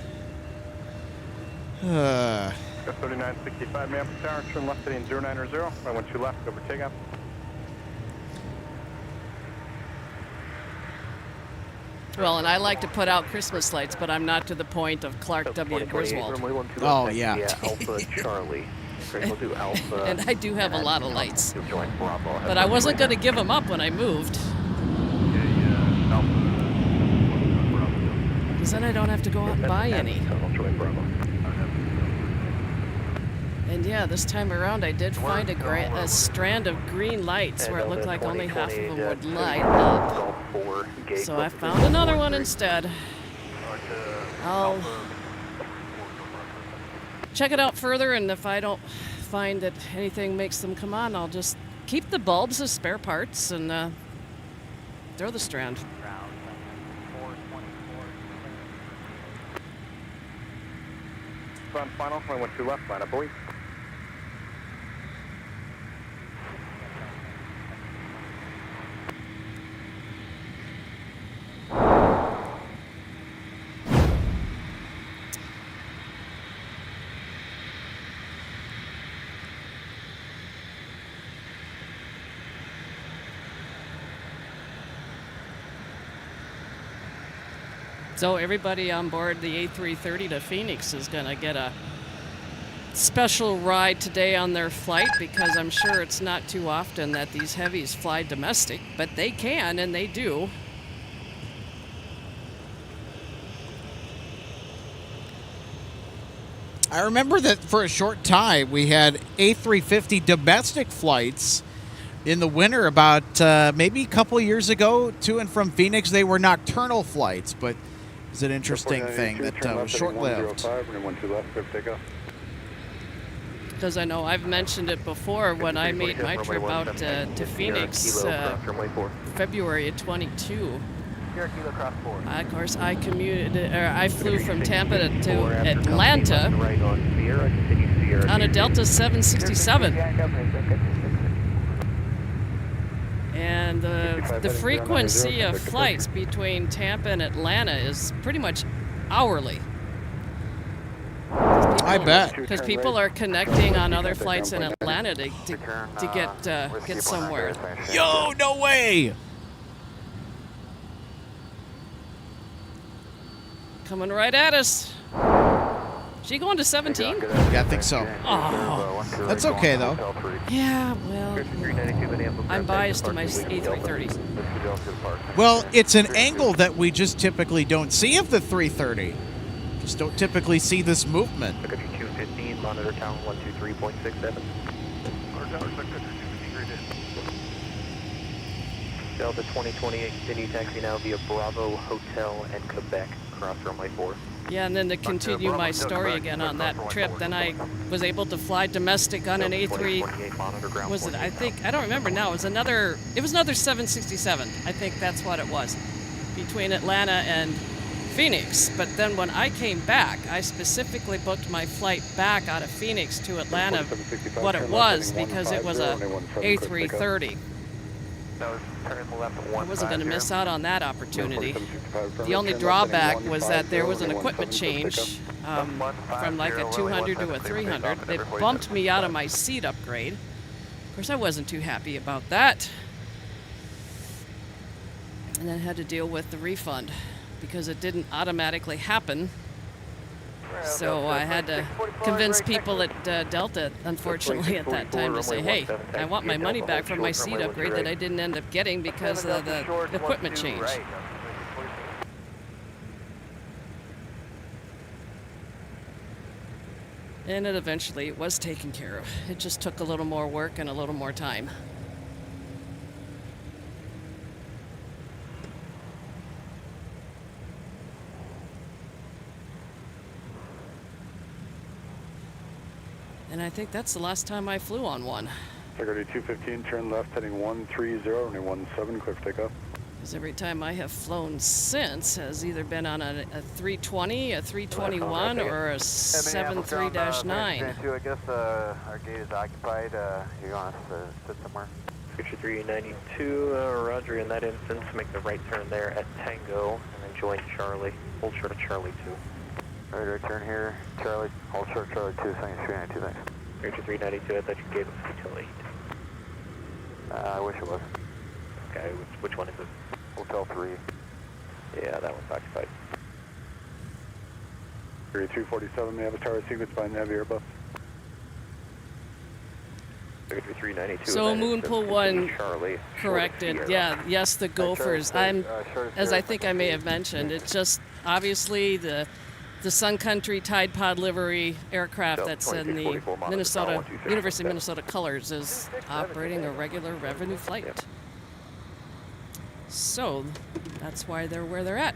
[SPEAKER 5] 3965 Minneapolis Tower, turn left heading 090. I want you left, over takeoff.
[SPEAKER 8] Well, and I like to put out Christmas lights, but I'm not to the point of Clark W. Griswold.
[SPEAKER 3] Oh, yeah.
[SPEAKER 2] Alpha, Charlie. We'll do Alpha.
[SPEAKER 8] And I do have a lot of lights. But I wasn't going to give them up when I moved. Because then I don't have to go out and buy any. And yeah, this time around I did find a strand of green lights where it looked like only half of them would light up. So I found another one instead. I'll check it out further, and if I don't find that anything makes them come on, I'll just keep the bulbs as spare parts and throw the strand.
[SPEAKER 5] Front final, I went to left, line up, boy.
[SPEAKER 8] So everybody on board the A330 to Phoenix is going to get a special ride today on their flight, because I'm sure it's not too often that these heavies fly domestic, but they can and they do.
[SPEAKER 3] I remember that for a short time we had A350 domestic flights in the winter about maybe a couple years ago to and from Phoenix. They were nocturnal flights, but it's an interesting thing that was short-lived.
[SPEAKER 8] Because I know I've mentioned it before when I made my trip out to Phoenix February of 22. Of course, I flew from Tampa to Atlanta on a Delta 767. And the frequency of flights between Tampa and Atlanta is pretty much hourly.
[SPEAKER 3] I bet.
[SPEAKER 8] Because people are connecting on other flights in Atlanta to get somewhere.
[SPEAKER 3] Yo, no way!
[SPEAKER 8] Coming right at us. She going to 17?
[SPEAKER 3] Yeah, I think so.
[SPEAKER 8] Oh,
[SPEAKER 3] that's okay though.
[SPEAKER 8] Yeah, well, I'm biased to my A330s.
[SPEAKER 3] Well, it's an angle that we just typically don't see of the 330. Just don't typically see this movement.
[SPEAKER 1] Look at your 215, monitor count 123.67. Delta 2028, continue taxi now via Bravo Hotel and Quebec, cross runway 4.
[SPEAKER 8] Yeah, and then to continue my story again on that trip, then I was able to fly domestic on an A3. Was it? I don't remember now. It was another 767. I think that's what it was, between Atlanta and Phoenix. But then when I came back, I specifically booked my flight back out of Phoenix to Atlanta, what it was, because it was a A330. I wasn't going to miss out on that opportunity. The only drawback was that there was an equipment change from like a 200 to a 300. It bumped me out of my seat upgrade. Of course, I wasn't too happy about that. And then had to deal with the refund because it didn't automatically happen. So I had to convince people at Delta, unfortunately, at that time to say, hey, I want my money back from my seat upgrade that I didn't end up getting because of the equipment change. And it eventually was taken care of. It just took a little more work and a little more time. And I think that's the last time I flew on one.
[SPEAKER 5] Security 215, turn left, heading 130, runway 17, clear for takeoff.
[SPEAKER 8] Because every time I have flown since has either been on a 320, a 321, or a 73-9.
[SPEAKER 2] I guess our gate is occupied. You want us to sit somewhere?
[SPEAKER 1] 5392, roger. In that instance, make the right turn there at Tango and then join Charlie. Hold short of Charlie 2.
[SPEAKER 2] Right turn here, Charlie. Hold short, Charlie 2, saying 392, thanks.
[SPEAKER 1] 5392, I thought you gave us until 8.
[SPEAKER 2] I wish it was.
[SPEAKER 1] Okay, which one is it?
[SPEAKER 2] Hotel 3.
[SPEAKER 1] Yeah, that one's occupied.
[SPEAKER 5] 347, may have a tower sequence by Navy Airbus.
[SPEAKER 1] 5392.
[SPEAKER 8] So Moonpool 1
[SPEAKER 1] Charlie,
[SPEAKER 8] corrected. Yeah, yes, the Gophers. As I think I may have mentioned, it's just obviously the Sun Country Tide Pod livery aircraft that's in the University of Minnesota colors is operating a regular revenue flight. So that's why they're where they're at.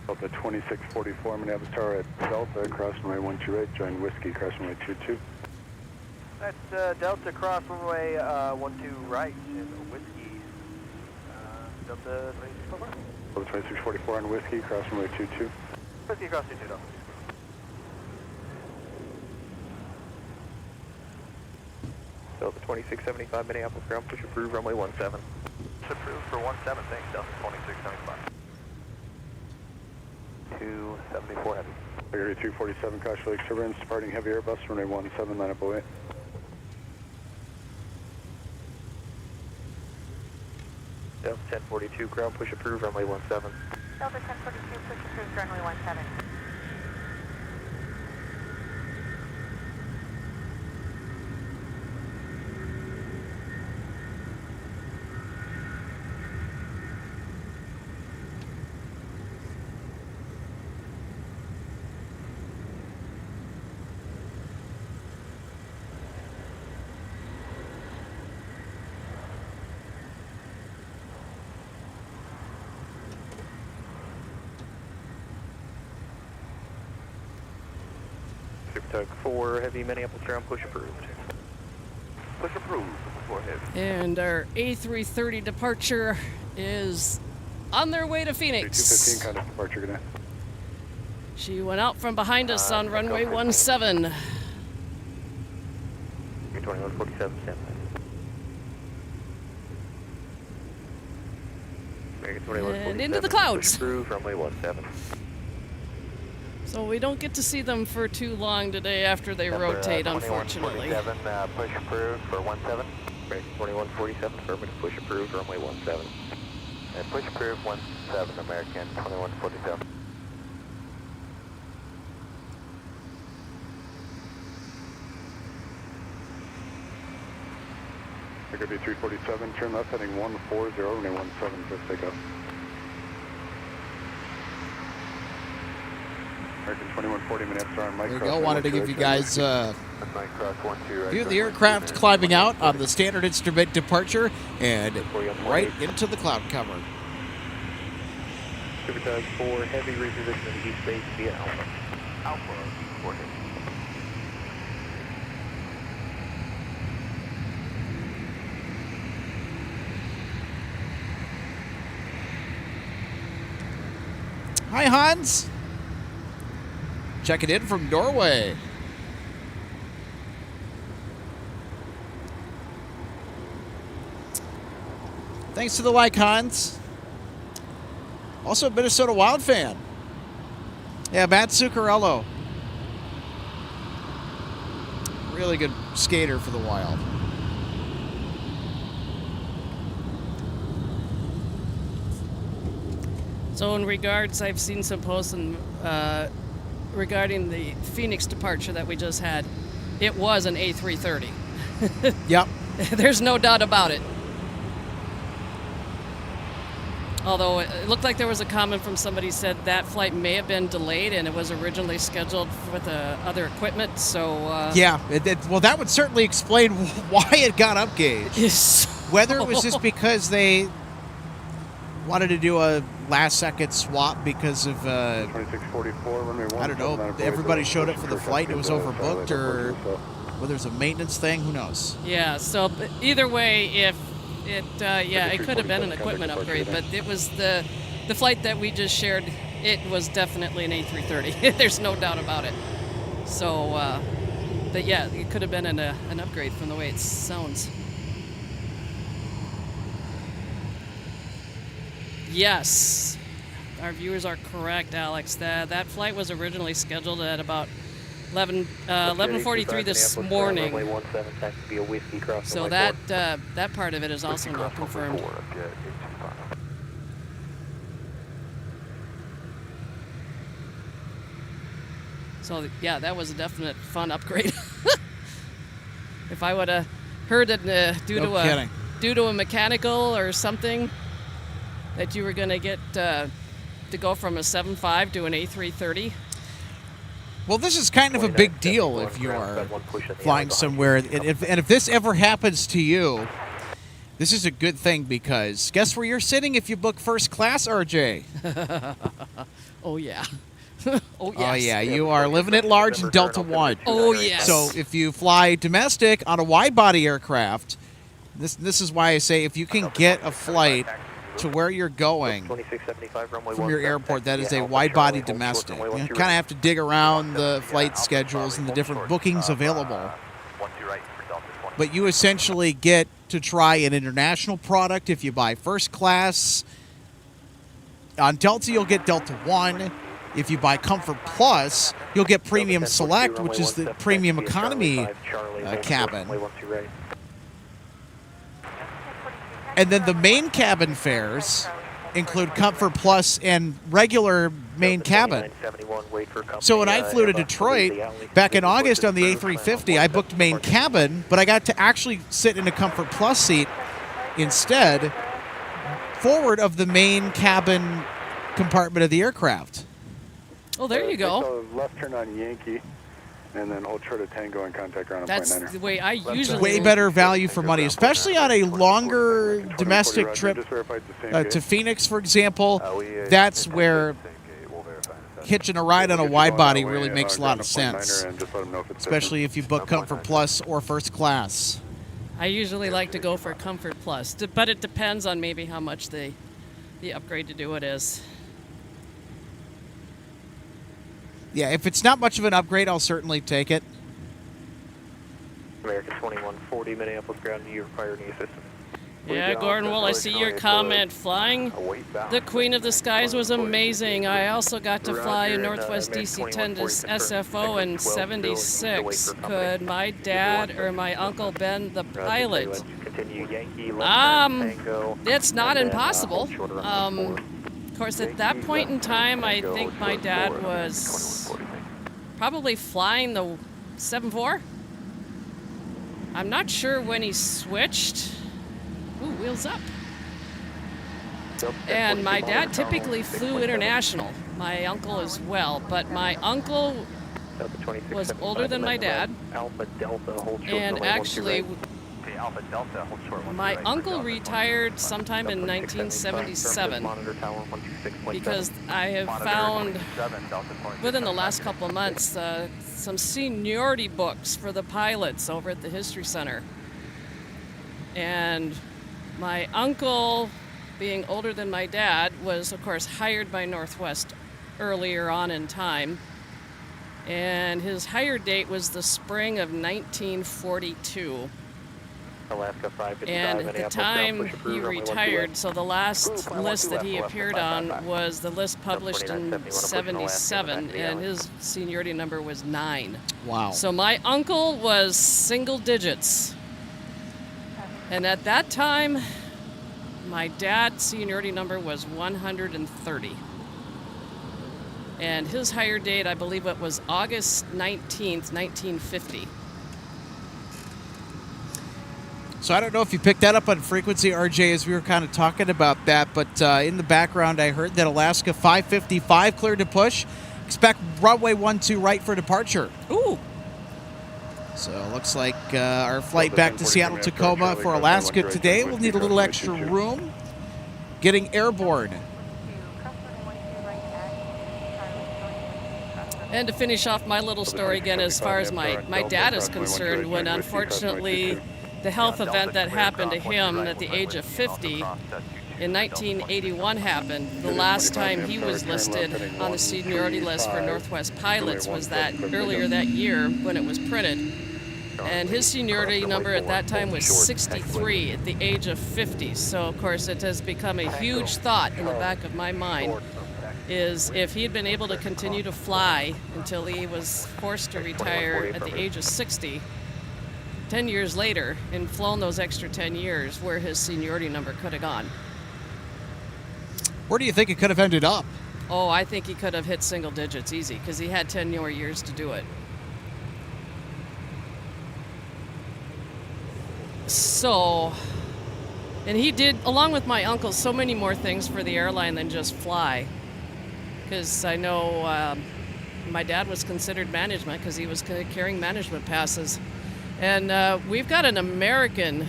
[SPEAKER 5] Delta 2644, Minneapolis Tower at Delta, cross runway 128, join Whiskey, cross runway 22.
[SPEAKER 2] That's Delta cross runway 12 right in Whiskey. Delta
[SPEAKER 5] 2644 on Whiskey, cross runway 22.
[SPEAKER 2] Whiskey cross 22, Delta.
[SPEAKER 1] Delta 2675, Minneapolis ground, push approved, runway 17.
[SPEAKER 2] Push approved for 17, thanks, Delta 2675. 274 heavy.
[SPEAKER 5] Security 247, Caution Lake Turbines, departing heavy Airbus, runway 17, line up 08.
[SPEAKER 2] Delta 1042, ground push approved, runway 17.
[SPEAKER 4] Delta 1042, push approved, runway 17.
[SPEAKER 2] Tug 4, heavy Minneapolis ground push approved. Push approved for heavy.
[SPEAKER 8] And our A330 departure is on their way to Phoenix.
[SPEAKER 5] 215 kind of departure today.
[SPEAKER 8] She went out from behind us on runway 17.
[SPEAKER 2] 2147, stand by.
[SPEAKER 8] And into the clouds.
[SPEAKER 2] Push approved, runway 17.
[SPEAKER 8] So we don't get to see them for too long today after they rotate, unfortunately.
[SPEAKER 2] 2147, push approved for 17. 2147, affirmative, push approved, runway 17.
[SPEAKER 6] And push approved 17, American 2147.
[SPEAKER 5] It could be 347, turn left heading 140, runway 17 for takeoff. American 2140, Minneapolis on Mike.
[SPEAKER 3] There we go. Wanted to give you guys a view of the aircraft climbing out on the standard instrument departure and right into the cloud cover.
[SPEAKER 2] Super Tug 4, heavy repositioning to east base via Alpha. Alpha, for him.
[SPEAKER 3] Hi, Hans. Checking in from Norway. Thanks to the like, Hans. Also a Minnesota Wild fan. Yeah, Matt Zuccarello. Really good skater for the Wild.
[SPEAKER 8] So in regards, I've seen some posts regarding the Phoenix departure that we just had. It was an A330.
[SPEAKER 3] Yep.
[SPEAKER 8] There's no doubt about it. Although it looked like there was a comment from somebody said that flight may have been delayed and it was originally scheduled with other equipment, so...
[SPEAKER 3] yeah, well, that would certainly explain why it got upgauged.
[SPEAKER 8] So
[SPEAKER 3] Whether it was just because they wanted to do a last-second swap because of,
[SPEAKER 5] 2644, runway 17.
[SPEAKER 3] I don't know, everybody showed up for the flight and it was overbooked, or whether it's a maintenance thing, who knows?
[SPEAKER 8] Yeah, so either way, if it, it could have been an equipment upgrade, but it was the flight that we just shared, it was definitely an A330. There's no doubt about it. So, but yeah, it could have been an upgrade from the way it sounds. Yes, our viewers are correct, Alex. That flight was originally scheduled at about 11:43 this morning. So that part of it is also not confirmed. So yeah, that was a definite fun upgrade. If I would have heard that due to a mechanical or something, that you were going to get to go from a 7.5 to an A330.
[SPEAKER 3] Well, this is kind of a big deal if you are flying somewhere. And if this ever happens to you, this is a good thing, because guess where you're sitting if you book first class, RJ?
[SPEAKER 8] Oh, yeah. Oh, yes.
[SPEAKER 3] Oh, yeah. You are living at large in Delta One.
[SPEAKER 8] Oh, yes.
[SPEAKER 3] So if you fly domestic on a wide-body aircraft, this is why I say if you can get a flight to where you're going from your airport that is a wide-body domestic, you kind of have to dig around the flight schedules and the different bookings available. But you essentially get to try an international product if you buy first class. On Delta, you'll get Delta One. If you buy Comfort Plus, you'll get Premium Select, which is the premium economy cabin. And then the main cabin fares include Comfort Plus and regular main cabin. So when I flew to Detroit back in August on the A350, I booked main cabin, but I got to actually sit in a Comfort Plus seat instead, forward of the main cabin compartment of the aircraft.
[SPEAKER 8] Oh, there you go.
[SPEAKER 5] So left turn on Yankee, and then hold short of Tango and contact ground on
[SPEAKER 8] That's
[SPEAKER 5] .9er.
[SPEAKER 8] the way I usually...
[SPEAKER 3] Way better value for money, especially on a longer domestic trip to Phoenix, for example. That's where hitching a ride on a wide body really makes a lot of sense, especially if you book Comfort Plus or first class.
[SPEAKER 8] I usually like to go for Comfort Plus, but it depends on maybe how much the upgrade to do it is.
[SPEAKER 3] Yeah, if it's not much of an upgrade, I'll certainly take it.
[SPEAKER 2] American 2140, Minneapolis ground, do you require any assistance?
[SPEAKER 8] Yeah, Gordon, well, I see your comment. Flying the Queen of the Skies was amazing. I also got to fly a Northwest DC-10 to SFO in '76. Could my dad or my uncle been the pilot? It's not impossible. Of course, at that point in time, I think my dad was probably flying the 7-4. I'm not sure when he switched. Ooh, wheels up. And my dad typically flew international. My uncle as well, but my uncle was older than my dad. And actually, my uncle retired sometime in 1977 because I have found within the last couple of months some seniority books for the pilots over at the History Center. And my uncle, being older than my dad, was of course hired by Northwest earlier on in time. And his hire date was the spring of 1942.
[SPEAKER 2] Alaska 555,
[SPEAKER 8] and at the time he retired, so the last list that he appeared on was the list published in '77, and his seniority number was 9.
[SPEAKER 3] Wow.
[SPEAKER 8] So my uncle was single digits. And at that time, my dad's seniority number was 130. And his hire date, I believe it was August 19th, 1950.
[SPEAKER 3] So I don't know if you picked that up on frequency, RJ, as we were kind of talking about that, but in the background I heard that Alaska 555 cleared to push. Expect runway 12 right for departure.
[SPEAKER 8] Ooh.
[SPEAKER 3] So it looks like our flight back to Seattle Tacoma for Alaska today will need a little extra room getting airborne.
[SPEAKER 8] And to finish off my little story again, as far as my dad is concerned, when unfortunately the health event that happened to him at the age of 50 in 1981 happened, the last time he was listed on the seniority list for Northwest pilots was that earlier that year when it was printed. And his seniority number at that time was 63 at the age of 50. So, of course, it has become a huge thought in the back of my mind, is if he had been able to continue to fly until he was forced to retire at the age of 60, 10 years later, and flown those extra 10 years, where his seniority number could have gone.
[SPEAKER 3] Where do you think it could have ended up?
[SPEAKER 8] Oh, I think he could have hit single digits easy, because he had 10 more years to do it. So, and he did, along with my uncle, so many more things for the airline than just fly. Because I know my dad was considered management because he was carrying management passes. And we've got an American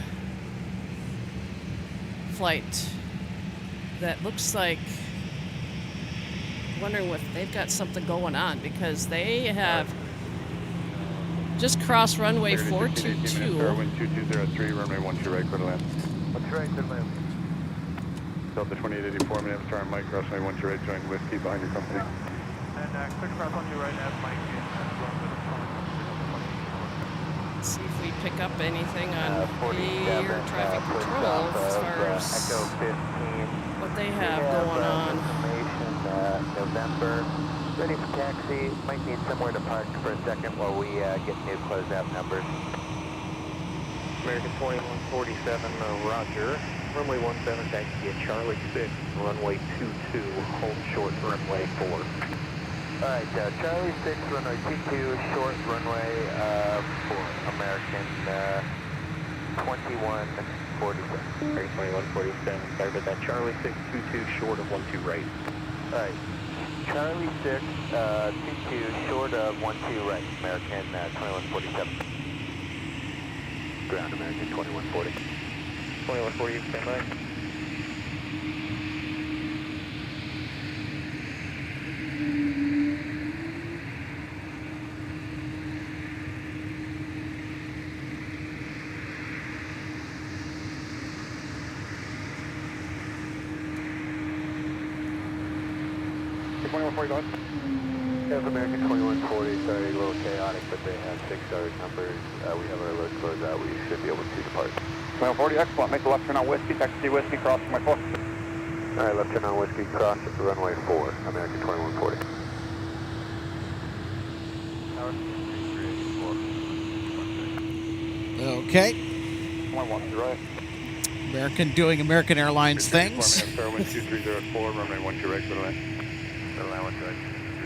[SPEAKER 8] flight that looks like, wondering if they've got something going on, because they have just crossed runway 422.
[SPEAKER 5] Wind 2203, runway 12 right, clear to land.
[SPEAKER 2] What's right, good land.
[SPEAKER 5] Delta 2884, Minneapolis, Star Mike, cross runway 12 right, join whiskey behind your company.
[SPEAKER 2] And quick cross on your right as Mike.
[SPEAKER 8] Let's see if we pick up anything on air traffic control as far as what they have going on.
[SPEAKER 2] November, ready for taxi. Might need somewhere to park for a second while we get new closeout numbers. American 2147, Roger. Runway 17, taxi at Charlie 6, runway 22, hold short, runway 4. Alright, Charlie 6, runway 22, short, runway 4, American 2147. 2147, sorry about that. Charlie 6, 22, short of 12 right. Alright, Charlie 6, 22, short of 12 right, American 2147. Ground, American 2140. 2140, stand by. Yes, American 2140, sorry, a little chaotic, but they have 6-star numbers. We have our alert closed out. We should be able to depart.
[SPEAKER 5] 2140, excellent. Make the left turn on Whiskey, taxi Whiskey, cross my 4.
[SPEAKER 2] Alright, left turn on Whiskey, cross runway 4, American 2140.
[SPEAKER 3] Okay.
[SPEAKER 5] 21, right.
[SPEAKER 3] American doing American Airlines things.
[SPEAKER 5] Runway 2304, runway 12 right,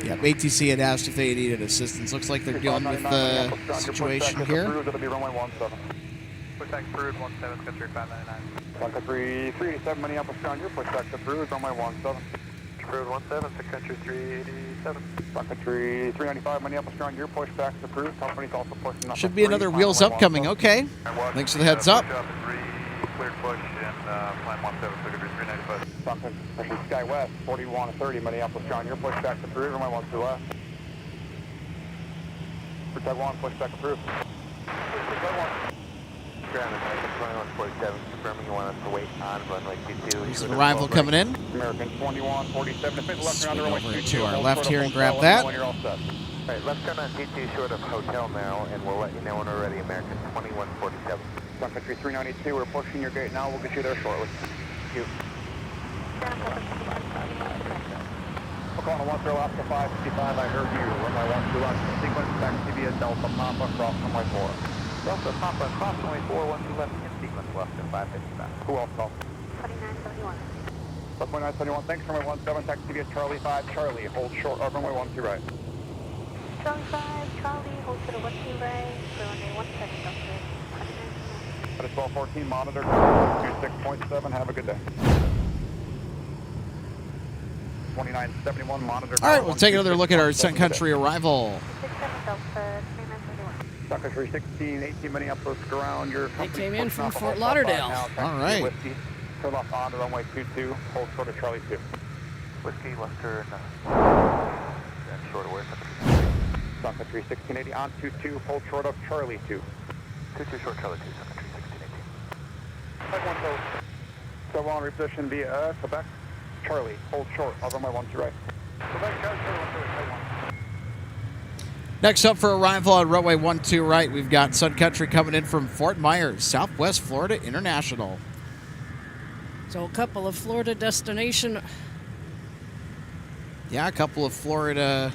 [SPEAKER 3] Yep, ATC had asked if they needed assistance. Looks like they're dealing with the situation here.
[SPEAKER 5] It'll be runway 17.
[SPEAKER 1] Pushback approved, 17, country 599.
[SPEAKER 5] Sun Country 387, Minneapolis ground, your pushback approved, runway 17.
[SPEAKER 1] Approved 17, country 387.
[SPEAKER 5] Sun Country 395, Minneapolis ground, your pushback approved. Company's also pushing up.
[SPEAKER 3] Should be another wheels up coming. Okay. Thanks for the heads up.
[SPEAKER 1] Cleared push and plan 17, Secretary 395.
[SPEAKER 5] Sun Country Sky West 4130, Minneapolis ground, your pushback approved, runway 12 left. For Taiwan, pushback approved.
[SPEAKER 2] Ground, American 2147, confirming you want us to wait on runway 22.
[SPEAKER 3] There's an arrival coming in.
[SPEAKER 5] American 2147, if it's left
[SPEAKER 3] Swing
[SPEAKER 5] around the runway
[SPEAKER 3] over
[SPEAKER 5] 22,
[SPEAKER 3] to our
[SPEAKER 5] hold
[SPEAKER 3] left
[SPEAKER 5] short
[SPEAKER 3] here
[SPEAKER 5] of
[SPEAKER 3] and grab
[SPEAKER 5] hotel,
[SPEAKER 3] that.
[SPEAKER 5] when you're all set.
[SPEAKER 2] Alright, left turn on T2 short of hotel now, and we'll let you know when we're ready, American 2147.
[SPEAKER 5] Sun Country 392, we're pushing your gate now, we'll get you there shortly.
[SPEAKER 2] Thank you.
[SPEAKER 5] Oklahoma 1 0 Alaska 555, I heard you. Runway 12 left, sequence taxi via Delta Papa, cross runway 4.
[SPEAKER 2] Delta Papa, cross runway 4, 12 left, in sequence left at 555.
[SPEAKER 5] Who else called?
[SPEAKER 4] 2971.
[SPEAKER 5] Plus 2971, thanks, runway 17, taxi via Charlie 5, Charlie, hold short of runway 12 right.
[SPEAKER 4] Charlie 5, Charlie, hold to the 12 right, for runway 17, Delta 2971.
[SPEAKER 5] That is 1214, monitor 26.7, have a good day. 2971, monitor.
[SPEAKER 3] All right, we'll take another look at our Sun Country arrival.
[SPEAKER 4] 67 Delta 2971.
[SPEAKER 5] Sun Country 1618, Minneapolis ground, your
[SPEAKER 8] They
[SPEAKER 5] company
[SPEAKER 8] came in
[SPEAKER 5] pushing
[SPEAKER 8] from
[SPEAKER 5] off of
[SPEAKER 8] Fort
[SPEAKER 5] hotspot
[SPEAKER 8] Lauderdale.
[SPEAKER 5] now, taxi
[SPEAKER 3] All right.
[SPEAKER 5] Whiskey, turn left on to runway 22, hold short of Charlie 2.
[SPEAKER 2] Whiskey, left turn, short of where?
[SPEAKER 5] Sun Country 1680 on 22, hold short of Charlie 2.
[SPEAKER 2] 22 short, Charlie 2, Sun Country 1618.
[SPEAKER 5] So on reposition via Quebec, Charlie, hold short of runway 12 right. Quebec, Charlie, 12
[SPEAKER 3] Next up for arrival on runway 12 right, we've got Sun Country coming in from Fort Myers, Southwest Florida International.
[SPEAKER 8] So a couple of Florida destination.
[SPEAKER 3] Yeah, a couple of Florida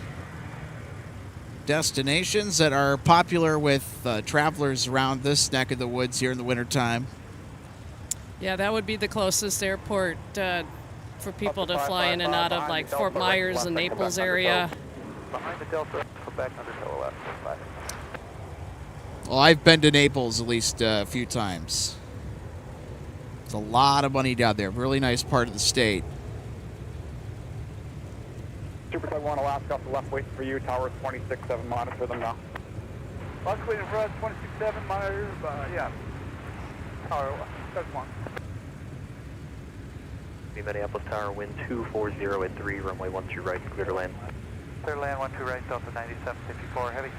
[SPEAKER 3] destinations that are popular with travelers around this neck of the woods here in the wintertime.
[SPEAKER 8] Yeah, that would be the closest airport for people to fly in and out of, like Fort Myers and Naples area.
[SPEAKER 2] Behind the Delta, Quebec, undertow left, 5.
[SPEAKER 3] Well, I've been to Naples at least a few times. It's a lot of money down there. Really nice part of the state.
[SPEAKER 5] Super Taiwan, Alaska, off the left waiting for you. Tower 26-7, monitor them now.
[SPEAKER 1] Alaska waiting for us, 26-7, monitors, yeah. Tower, that's one.
[SPEAKER 2] Minneapolis Tower, wind 240 at 3, runway 12 right, clear to land.
[SPEAKER 1] Clear to land, 12 right, Delta 9754, heavy.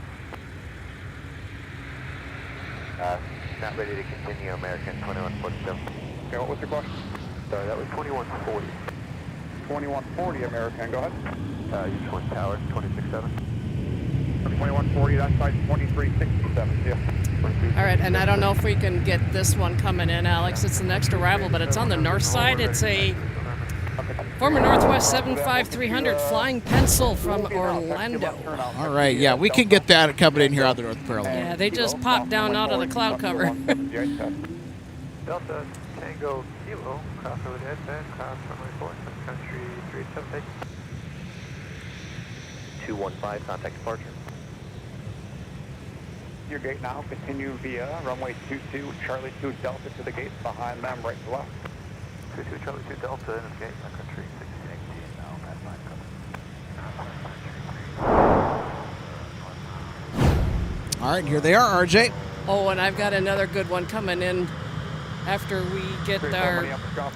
[SPEAKER 2] Not ready to continue, American 2147.
[SPEAKER 5] Okay, what was your question?
[SPEAKER 2] Sorry, that was 2140.
[SPEAKER 5] 2140, American, go ahead.
[SPEAKER 2] You just went Tower, 26-7.
[SPEAKER 5] 2140, that side 2367, yeah.
[SPEAKER 8] All right, and I don't know if we can get this one coming in, Alex. It's the next arrival, but it's on the north side. It's a former Northwest 75300 Flying Pencil from Orlando.
[SPEAKER 3] All right, yeah, we can get that coming in here out of the North Carolina.
[SPEAKER 8] Yeah, they just popped down out of the cloud cover.
[SPEAKER 2] Delta Tango Kilo, cross over the headband, cross runway 4, Sun Country 378.
[SPEAKER 1] 215, contact departure.
[SPEAKER 5] Your gate now, continue via runway 22, Charlie 2 Delta to the gates behind them, right to left.
[SPEAKER 2] 22 Charlie 2 Delta, and gate Sun Country 1618 now, pass line coming.
[SPEAKER 3] All right, here they are, RJ.
[SPEAKER 8] Oh, and I've got another good one coming in after we get our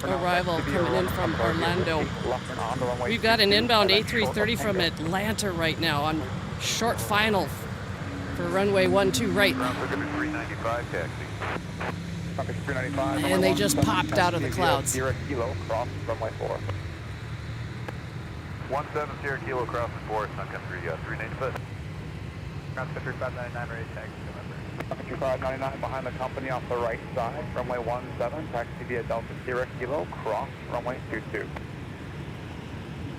[SPEAKER 8] arrival coming in from Orlando. We've got an inbound A330 from Atlanta right now on short final for runway 12 right.
[SPEAKER 2] Ground clear to 395 taxi.
[SPEAKER 8] And they just popped out of the clouds.
[SPEAKER 5] Sierra Kilo, cross runway 4.
[SPEAKER 2] 17 Sierra Kilo, crossing 4, Sun Country 395. Ground Country 599 ready taxi.
[SPEAKER 5] Sun Country 599 behind the company off the right side, runway 17, taxi via Delta Sierra Kilo, cross runway 22.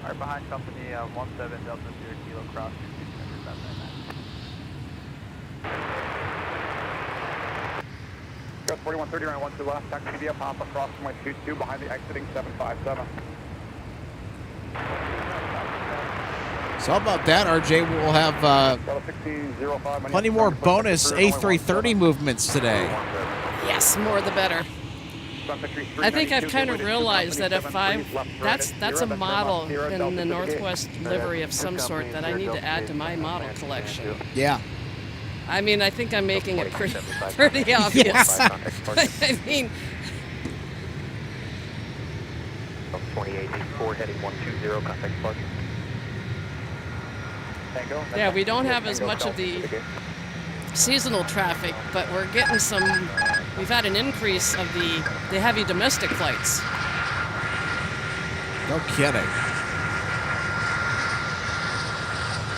[SPEAKER 2] Alright, behind company 17 Delta Sierra Kilo, cross 22, Sun Country 599.
[SPEAKER 5] Gus 4130, runway 12 left, taxi via Papa, cross runway 22 behind the exiting 757.
[SPEAKER 3] So how about that, RJ? We'll have plenty more bonus A330 movements today.
[SPEAKER 8] Yes, more the better. I think I've kind of realized that if that's a model in the Northwest livery of some sort that I need to add to my model collection.
[SPEAKER 3] Yeah.
[SPEAKER 8] I mean, I think I'm making it pretty obvious. I mean,
[SPEAKER 1] 2884 heading 120, contact departure.
[SPEAKER 8] yeah, we don't have as much of the seasonal traffic, but we're getting some. We've had an increase of the heavy domestic flights.
[SPEAKER 3] No kidding.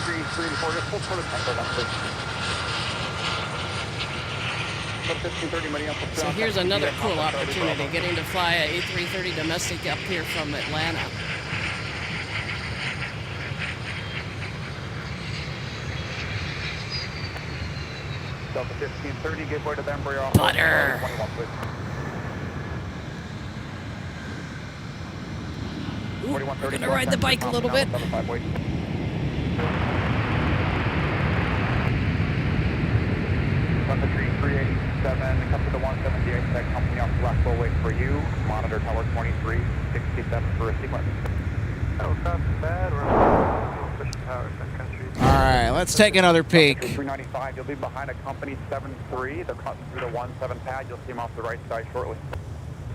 [SPEAKER 5] 334, full sort of tempo down, please.
[SPEAKER 8] So here's another cool opportunity, getting to fly a A330 domestic up here from Atlanta.
[SPEAKER 5] Delta 1530, give way to the Embraer off.
[SPEAKER 8] Butter.
[SPEAKER 5] 21, please.
[SPEAKER 8] Ooh, we're gonna ride the bike a little bit.
[SPEAKER 5] Run the tree 387, come to the 178, that company off the left, we'll wait for you. Monitor tower 2367 for a sequence.
[SPEAKER 2] That was not bad, we're pushing tower, Sun Country.
[SPEAKER 3] All right, let's take another peek.
[SPEAKER 5] 395, you'll be behind a company 73. They're cutting through the 17 pad. You'll see them off the right side shortly.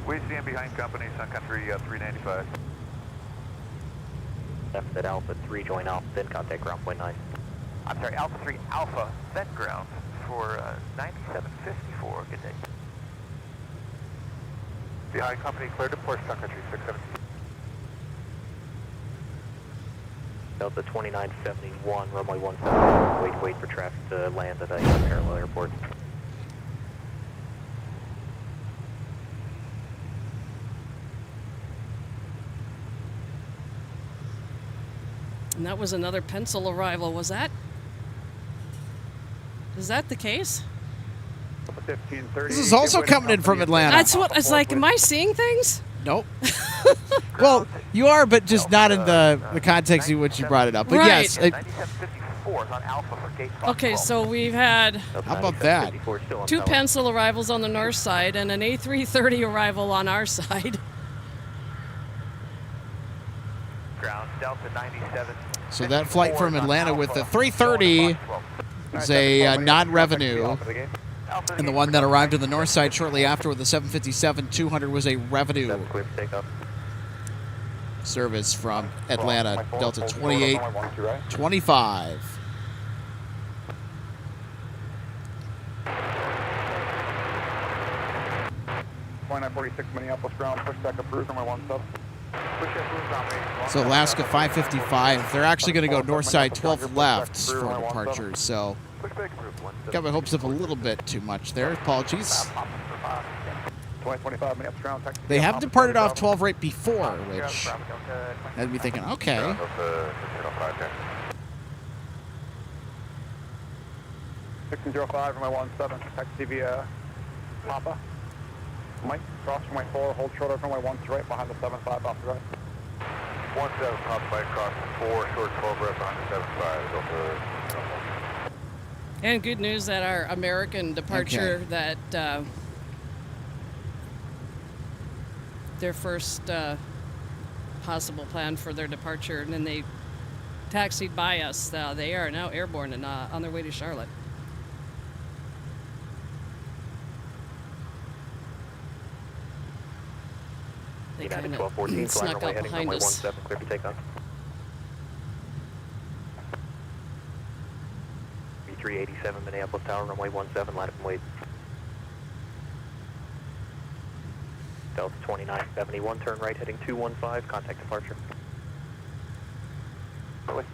[SPEAKER 2] We see him behind company, Sun Country 395.
[SPEAKER 1] Left at Alpha 3, join Alpha, then contact ground point 9.
[SPEAKER 2] I'm sorry, Alpha 3 Alpha, then ground for 9754. Good day. Behind company, clear to port, Sun Country 617.
[SPEAKER 1] Delta 2971, runway 17. Wait for traffic to land at a parallel airport.
[SPEAKER 8] And that was another pencil arrival. Is that the case?
[SPEAKER 5] 1530.
[SPEAKER 3] This is also coming in from Atlanta.
[SPEAKER 8] That's what it's like. Am I seeing things?
[SPEAKER 3] Nope. Well, you are, but just not in the context in which you brought it up. But
[SPEAKER 8] right.
[SPEAKER 3] yes.
[SPEAKER 2] 9754 is on Alpha for gate box
[SPEAKER 8] Okay,
[SPEAKER 2] 12.
[SPEAKER 8] so we've had
[SPEAKER 3] How about that?
[SPEAKER 8] 2 pencil arrivals on the north side and an A330 arrival on our side.
[SPEAKER 2] Ground Delta 97.
[SPEAKER 3] So that flight from Atlanta with the 330 is a non-revenue, and the one that arrived on the north side shortly after with the 757-200 was a revenue service from Atlanta, Delta 2825.
[SPEAKER 5] Minneapolis ground, push back approved, runway 17.
[SPEAKER 3] So Alaska 555, they're actually going to go north side 12 left for departure, so got my hopes up a little bit too much there. Apologies.
[SPEAKER 5] 2025 Minneapolis ground, taxi.
[SPEAKER 3] They have departed off 12 right before, which had me thinking, okay.
[SPEAKER 5] 1605, runway 17, taxi via Papa. Mike, cross runway 4, hold short of runway 1 right behind the 75 off the right.
[SPEAKER 6] 17 top Mike, cross 4, short 12 right behind the 75, over.
[SPEAKER 8] And good news that our American departure, that their first possible plan for their departure, and then they taxied by us. They are now airborne and on their way to Charlotte. They kind of snuck up behind us.
[SPEAKER 1] Clear for takeoff. 387 Minneapolis Tower, runway 17, line up and wait. Delta 2971, turn right heading 215, contact departure. Really?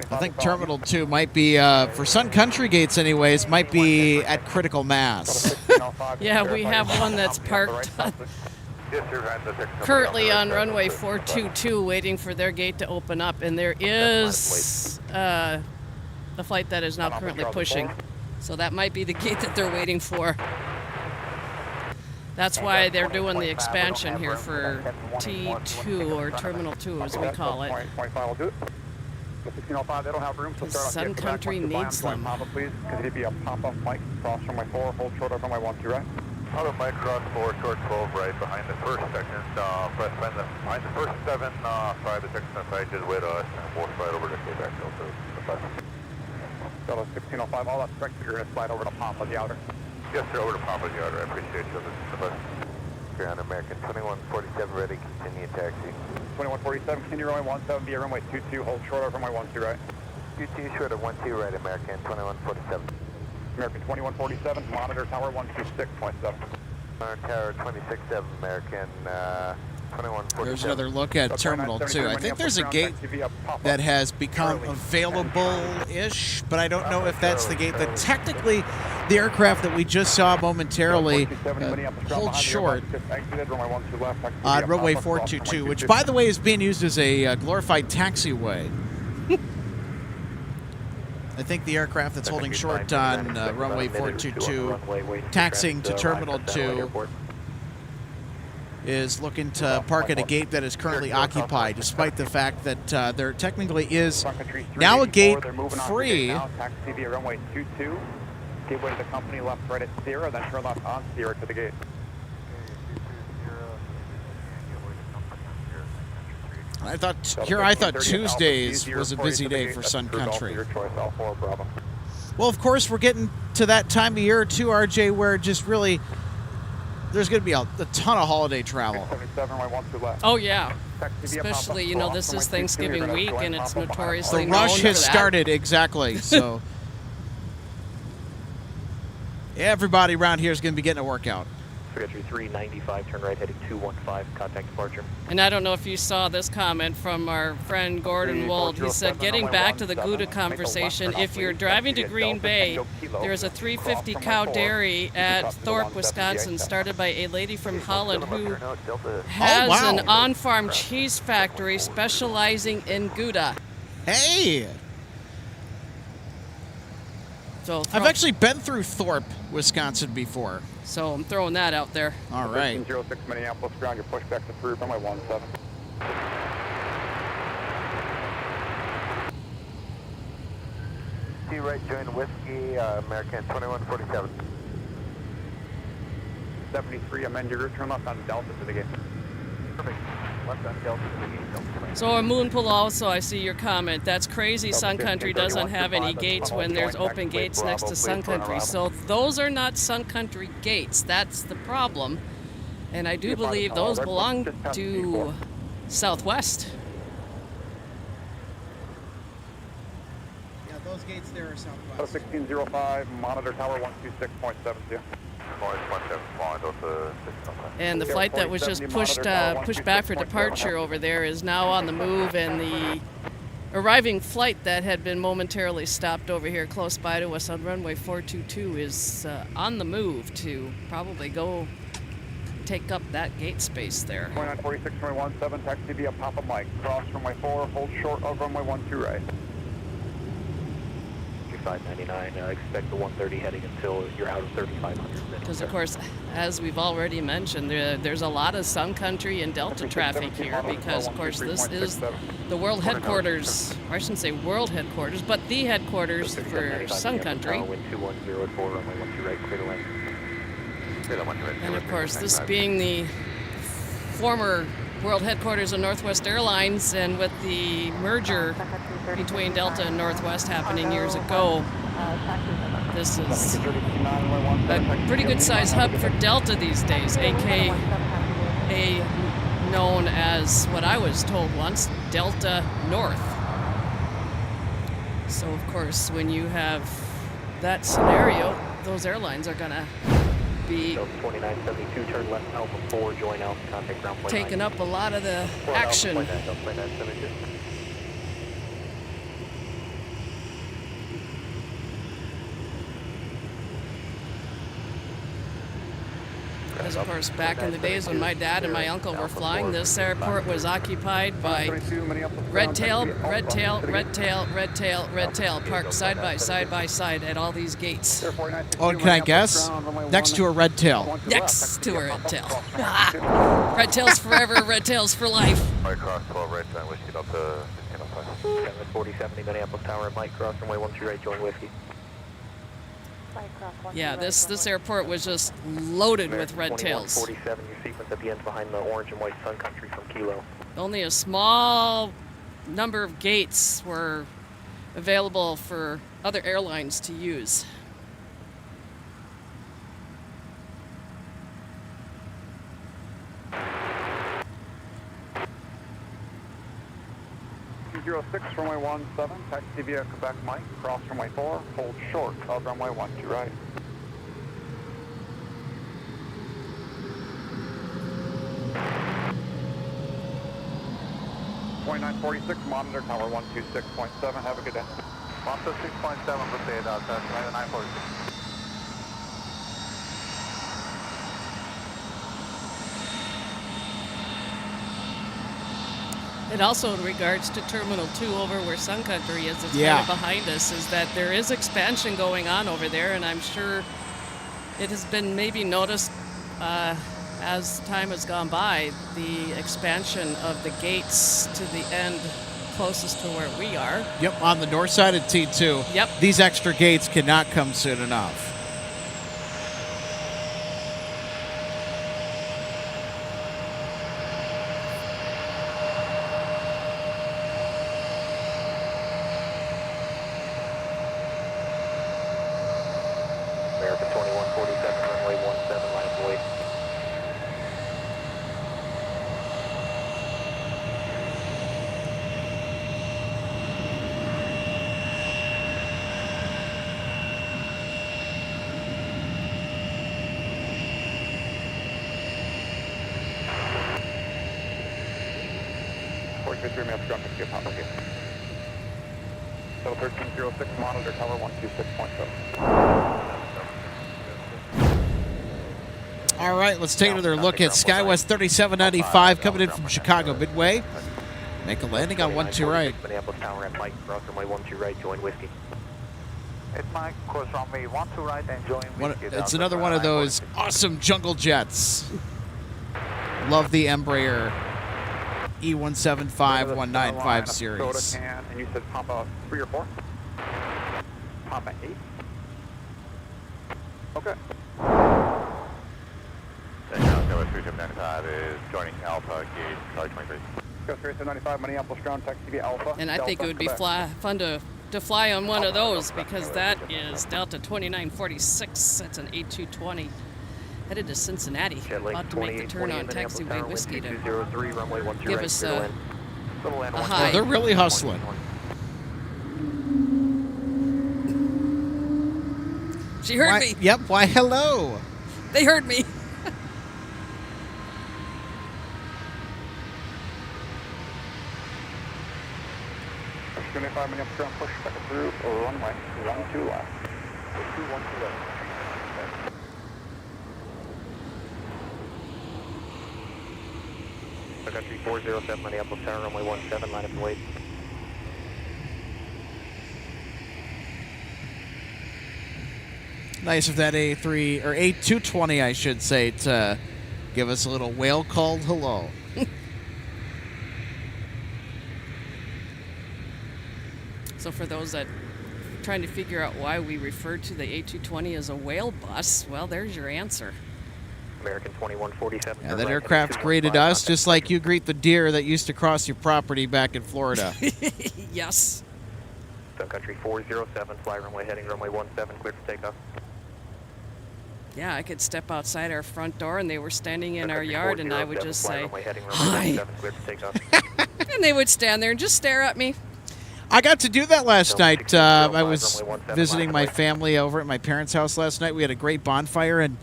[SPEAKER 3] I think Terminal 2 might be, for Sun Country gates anyways, might be at critical mass.
[SPEAKER 8] Yeah, we have one that's parked currently on runway 422 waiting for their gate to open up, and there is a flight that is now currently pushing. So that might be the gate that they're waiting for. That's why they're doing the expansion here for T2, or Terminal 2 as we call it.
[SPEAKER 5] 1605, they don't have room, so start
[SPEAKER 8] Sun Country needs them.
[SPEAKER 5] Pop-up, please, because it'd be a pop-up Mike, cross runway 4, hold short of runway 12 right.
[SPEAKER 6] Auto Mike, cross 4, short 12 right behind the first section, behind the first 7, 5 to 6 inside, just wait us, and we'll slide over to Quebec, Delta.
[SPEAKER 5] Delta 1605, all that's correct, you're going to slide over to Papa, the outer.
[SPEAKER 6] Yes, sir, over to Papa, the outer, I appreciate you, this is the bus. Here on American 2147, ready, continue taxi.
[SPEAKER 5] 2147, continue runway 17 via runway 22, hold short of runway 12 right.
[SPEAKER 6] 22 short of 12 right, American 2147.
[SPEAKER 5] American 2147, monitor tower 126.7.
[SPEAKER 6] Monitor tower 26.7, American 2147.
[SPEAKER 3] There's another look at Terminal 2. I think there's a gate that has become available-ish, but I don't know if that's the gate that technically the aircraft that we just saw momentarily holds short on runway 422, which, by the way, is being used as a glorified taxiway. I think the aircraft that's holding short on runway 422, taxiing to Terminal 2, is looking to park at a gate that is currently occupied, despite the fact that there technically is now a gate free.
[SPEAKER 5] Taxi via runway 22, gateway to the company, left right at Sierra, then turn left on Sierra to the gate.
[SPEAKER 3] I thought Tuesdays was a busy day for Sun Country. Well, of course, we're getting to that time of year too, RJ, where just really there's going to be a ton of holiday travel.
[SPEAKER 8] Oh yeah, especially this is Thanksgiving week, and it's notoriously
[SPEAKER 3] the rush has started exactly. So everybody around here is going to be getting a workout.
[SPEAKER 1] 395, turn right heading 215, contact departure.
[SPEAKER 8] And I don't know if you saw this comment from our friend Gordon Wold. He said, getting back to the Gouda conversation, if you're driving to Green Bay, there's a 350 cow dairy at Thorpe, Wisconsin, started by a lady from Holland who has an on-farm cheese factory specializing in Gouda.
[SPEAKER 3] Hey!
[SPEAKER 8] So
[SPEAKER 3] I've actually been through Thorpe, Wisconsin before.
[SPEAKER 8] So I'm throwing that out there.
[SPEAKER 3] All right.
[SPEAKER 5] 06 Minneapolis ground, your pushback to through runway 17.
[SPEAKER 6] T right, join Whiskey, American 2147.
[SPEAKER 5] 73, amend your route, turn left on Delta to the gate.
[SPEAKER 6] Perfect. Left on Delta to the gate.
[SPEAKER 8] So a Moonpool also, I see your comment. That's crazy. Sun Country doesn't have any gates when there's open gates next to Sun Country. So those are not Sun Country gates. That's the problem. And I do believe those belong to Southwest.
[SPEAKER 3] Yeah, those gates there are Southwest.
[SPEAKER 5] 1605, monitor tower 126.72.
[SPEAKER 6] 175.
[SPEAKER 8] And the flight that was just pushed back for departure over there is now on the move, and the arriving flight that had been momentarily stopped over here close by to us on runway 422 is on the move to probably go take up that gate space there.
[SPEAKER 5] 2946, runway 17, taxi via Papa Mike. Cross runway 4, hold short of runway 12 right.
[SPEAKER 2] 599, expect the 130 heading until you're out of 3500.
[SPEAKER 8] Because, of course, as we've already mentioned, there's a lot of Sun Country and Delta traffic here because, of course, this is the world headquarters, or I shouldn't say world headquarters, but the headquarters for Sun Country. And, of course, this being the former world headquarters of Northwest Airlines, and with the merger between Delta and Northwest happening years ago, this is a pretty good size hub for Delta these days, aka known as what I was told once, Delta North. So of course when you have that scenario, those airlines are gonna be
[SPEAKER 2] 2972, turn left Alpha 4, join Alpha, contact ground point
[SPEAKER 8] taking up a lot of the action. Because, of course, back in the days when my dad and my uncle were flying, this airport was occupied by red tail, parked side by side at all these gates.
[SPEAKER 3] Oh, can I guess? Next to a red tail.
[SPEAKER 8] Next to a red tail. Red tails forever, red tails for life.
[SPEAKER 6] Cross 12 right, whiskey up to 1605.
[SPEAKER 2] 4070 Minneapolis Tower, Mike, cross runway 13 right, join whiskey.
[SPEAKER 8] Yeah, this airport was just loaded with red tails.
[SPEAKER 2] 47, your sequence at the end behind the orange and white Sun Country from Kilo.
[SPEAKER 8] Only a small number of gates were available for other airlines to use.
[SPEAKER 5] runway 17, taxi via Quebec Mike, cross runway 4, hold short of runway 12 right. .46, monitor tower 126.7, have a good day.
[SPEAKER 6] 126.7, proceed out, 946.
[SPEAKER 8] And also in regards to Terminal 2 over where Sun Country is, it's kind of behind us, is that there is expansion going on over there, and I'm sure it has been maybe noticed as time has gone by, the expansion of the gates to the end closest to where we are.
[SPEAKER 3] Yep, on the north side of T2.
[SPEAKER 8] Yep.
[SPEAKER 3] These extra gates cannot come soon enough.
[SPEAKER 2] American 2147, runway 17, line of void.
[SPEAKER 5] So 1306, monitor tower 126.7.
[SPEAKER 3] All right, let's take another look at SkyWest 3795 coming in from Chicago Midway. Make a landing on 12 right.
[SPEAKER 2] Minneapolis Tower at Mike, cross runway 12 right, join whiskey.
[SPEAKER 6] It's Mike, cross runway 12 right and join whiskey.
[SPEAKER 3] It's another one of those awesome jungle jets. Love the Embraer E175-195 series.
[SPEAKER 5] And you said Papa 3 or 4? Papa 8? Okay.
[SPEAKER 6] SkyWest 3795 is joining Alpha Gate, Charlie 23.
[SPEAKER 5] SkyWest 3795, Minneapolis ground, taxi via Alpha.
[SPEAKER 8] And I think it would be fun to fly on one of those, because that is Delta 2946. That's an A220 headed to Cincinnati, about to make the turn on taxiway whiskey to give us a high.
[SPEAKER 3] Oh, they're really hustling.
[SPEAKER 8] She heard me.
[SPEAKER 3] Yep, why hello.
[SPEAKER 8] They heard me.
[SPEAKER 5] 25 Minneapolis ground, push back through, runway 12 left. 212 left.
[SPEAKER 2] Sun Country 407 Minneapolis Tower, runway 17, line up and wait.
[SPEAKER 3] Nice of that A3 or A220, I should say, to give us a little whale called hello.
[SPEAKER 8] So for those that trying to figure out why we refer to the A220 as a whale bus, well, there's your answer.
[SPEAKER 2] American 2147.
[SPEAKER 3] Yeah, that aircraft greeted us just like you greet the deer that used to cross your property back in Florida.
[SPEAKER 8] Yes.
[SPEAKER 2] Sun Country 407, fly runway heading runway 17, cleared for takeoff.
[SPEAKER 8] Yeah, I could step outside our front door and they were standing in our yard and I would just say,
[SPEAKER 2] "Hi."
[SPEAKER 8] And they would stand there and just stare at me.
[SPEAKER 3] I got to do that last night. I was visiting my family over at my parents' house last night. We had a great bonfire, and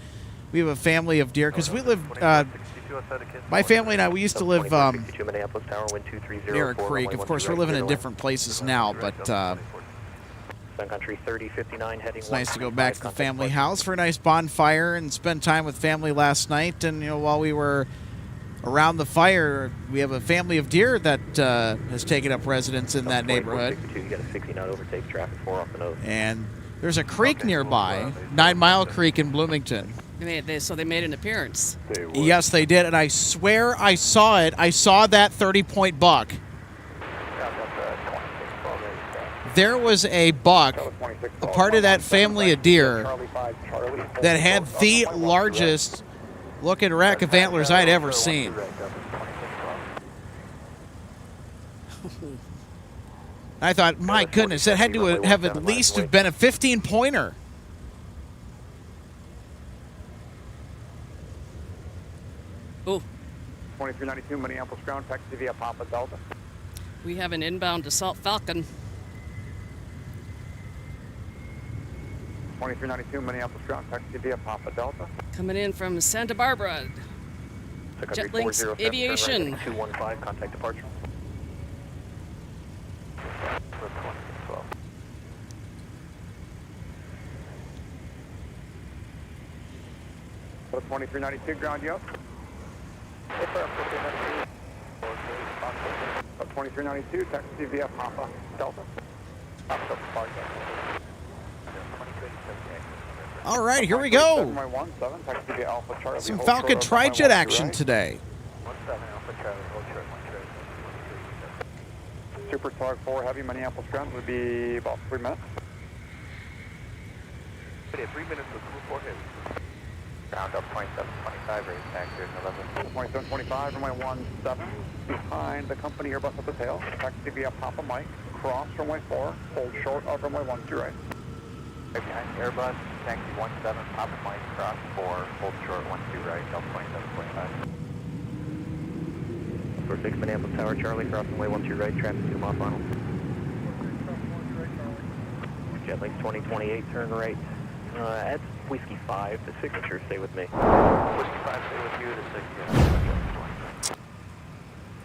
[SPEAKER 3] we have a family of deer because we live. My family and I, we used to live near a creek. Of course, we're living in different places now, but
[SPEAKER 2] Sun Country 3059 heading.
[SPEAKER 3] it's nice to go back to the family house for a nice bonfire and spend time with family last night. And while we were around the fire, we have a family of deer that has taken up residence in that neighborhood.
[SPEAKER 2] You got a 60 knot overtake traffic 4 off the nose.
[SPEAKER 3] And there's a creek nearby, 9 Mile Creek in Bloomington.
[SPEAKER 8] So they made an appearance.
[SPEAKER 3] Yes, they did, and I swear I saw it. I saw that 30-point buck. There was a buck, a part of that family of deer, that had the largest looking rack of antlers I'd ever seen. I thought, my goodness, that had to have at least have been a 15-pointer.
[SPEAKER 8] Oh,
[SPEAKER 5] 2392 Minneapolis ground, taxi via Papa Delta.
[SPEAKER 8] we have an inbound Assault Falcon.
[SPEAKER 5] 2392 Minneapolis ground, taxi via Papa Delta.
[SPEAKER 8] Coming in from Santa Barbara. Jetlinks Aviation.
[SPEAKER 2] 215, contact departure.
[SPEAKER 5] So 2392 ground, you up? 2392, taxi via Papa Delta.
[SPEAKER 3] All right, here we go.
[SPEAKER 5] 717, taxi via Alpha Charlie.
[SPEAKER 3] Some Falcon Tri-Jet action today.
[SPEAKER 2] 17 Alpha Charlie, hold short,
[SPEAKER 5] Super Targ 4 Heavy Minneapolis ground would be about 3 minutes.
[SPEAKER 2] 3 minutes with crew 4 Heavy. Ground up 2725, raise factor 11.
[SPEAKER 5] 2725, runway 17, behind the company Airbus at the tail. Taxi via Papa Mike, cross runway 4, hold short of runway 12 right.
[SPEAKER 2] Behind Airbus, taxi 17, Papa Mike, cross 4, hold short 12 right, Delta 2725. For 6 Minneapolis Tower, Charlie, cross runway 12 right, traffic 2 mile final. Jetlinks 2028, turn right. At Whiskey 5, the signature, stay with me. Whiskey 5, stay with you, the signature.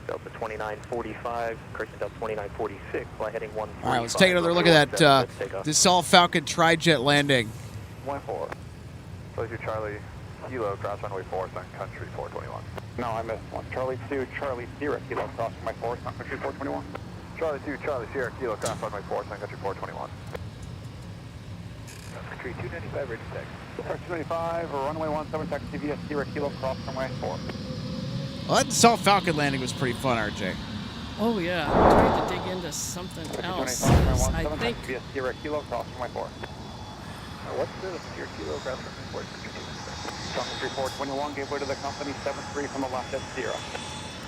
[SPEAKER 2] Delta 2945, correction, Delta 2946, fly heading 1.
[SPEAKER 3] All right, let's take another look at that Dassault Falcon Tri-Jet landing.
[SPEAKER 2] 14. Close your Charlie, Kilo, cross runway 4, Sun Country 421.
[SPEAKER 5] No, I missed one. Charlie 2, Charlie Sierra, Kilo, cross runway 4, Sun Country 421.
[SPEAKER 2] Charlie 2, Charlie Sierra, Kilo, cross runway 4, Sun Country 421. Country 295, ready to taxi.
[SPEAKER 5] 295, runway 17, taxi via Sierra, Kilo, cross runway 4.
[SPEAKER 3] Well, that Dassault Falcon landing was pretty fun, RJ.
[SPEAKER 8] Oh yeah, I'm trying to dig into something else. I think
[SPEAKER 5] via Sierra, Kilo, cross runway 4.
[SPEAKER 2] What's the Sierra, Kilo, cross runway 4?
[SPEAKER 5] Sun Country 421, gave way to the company 73 from the left at Sierra.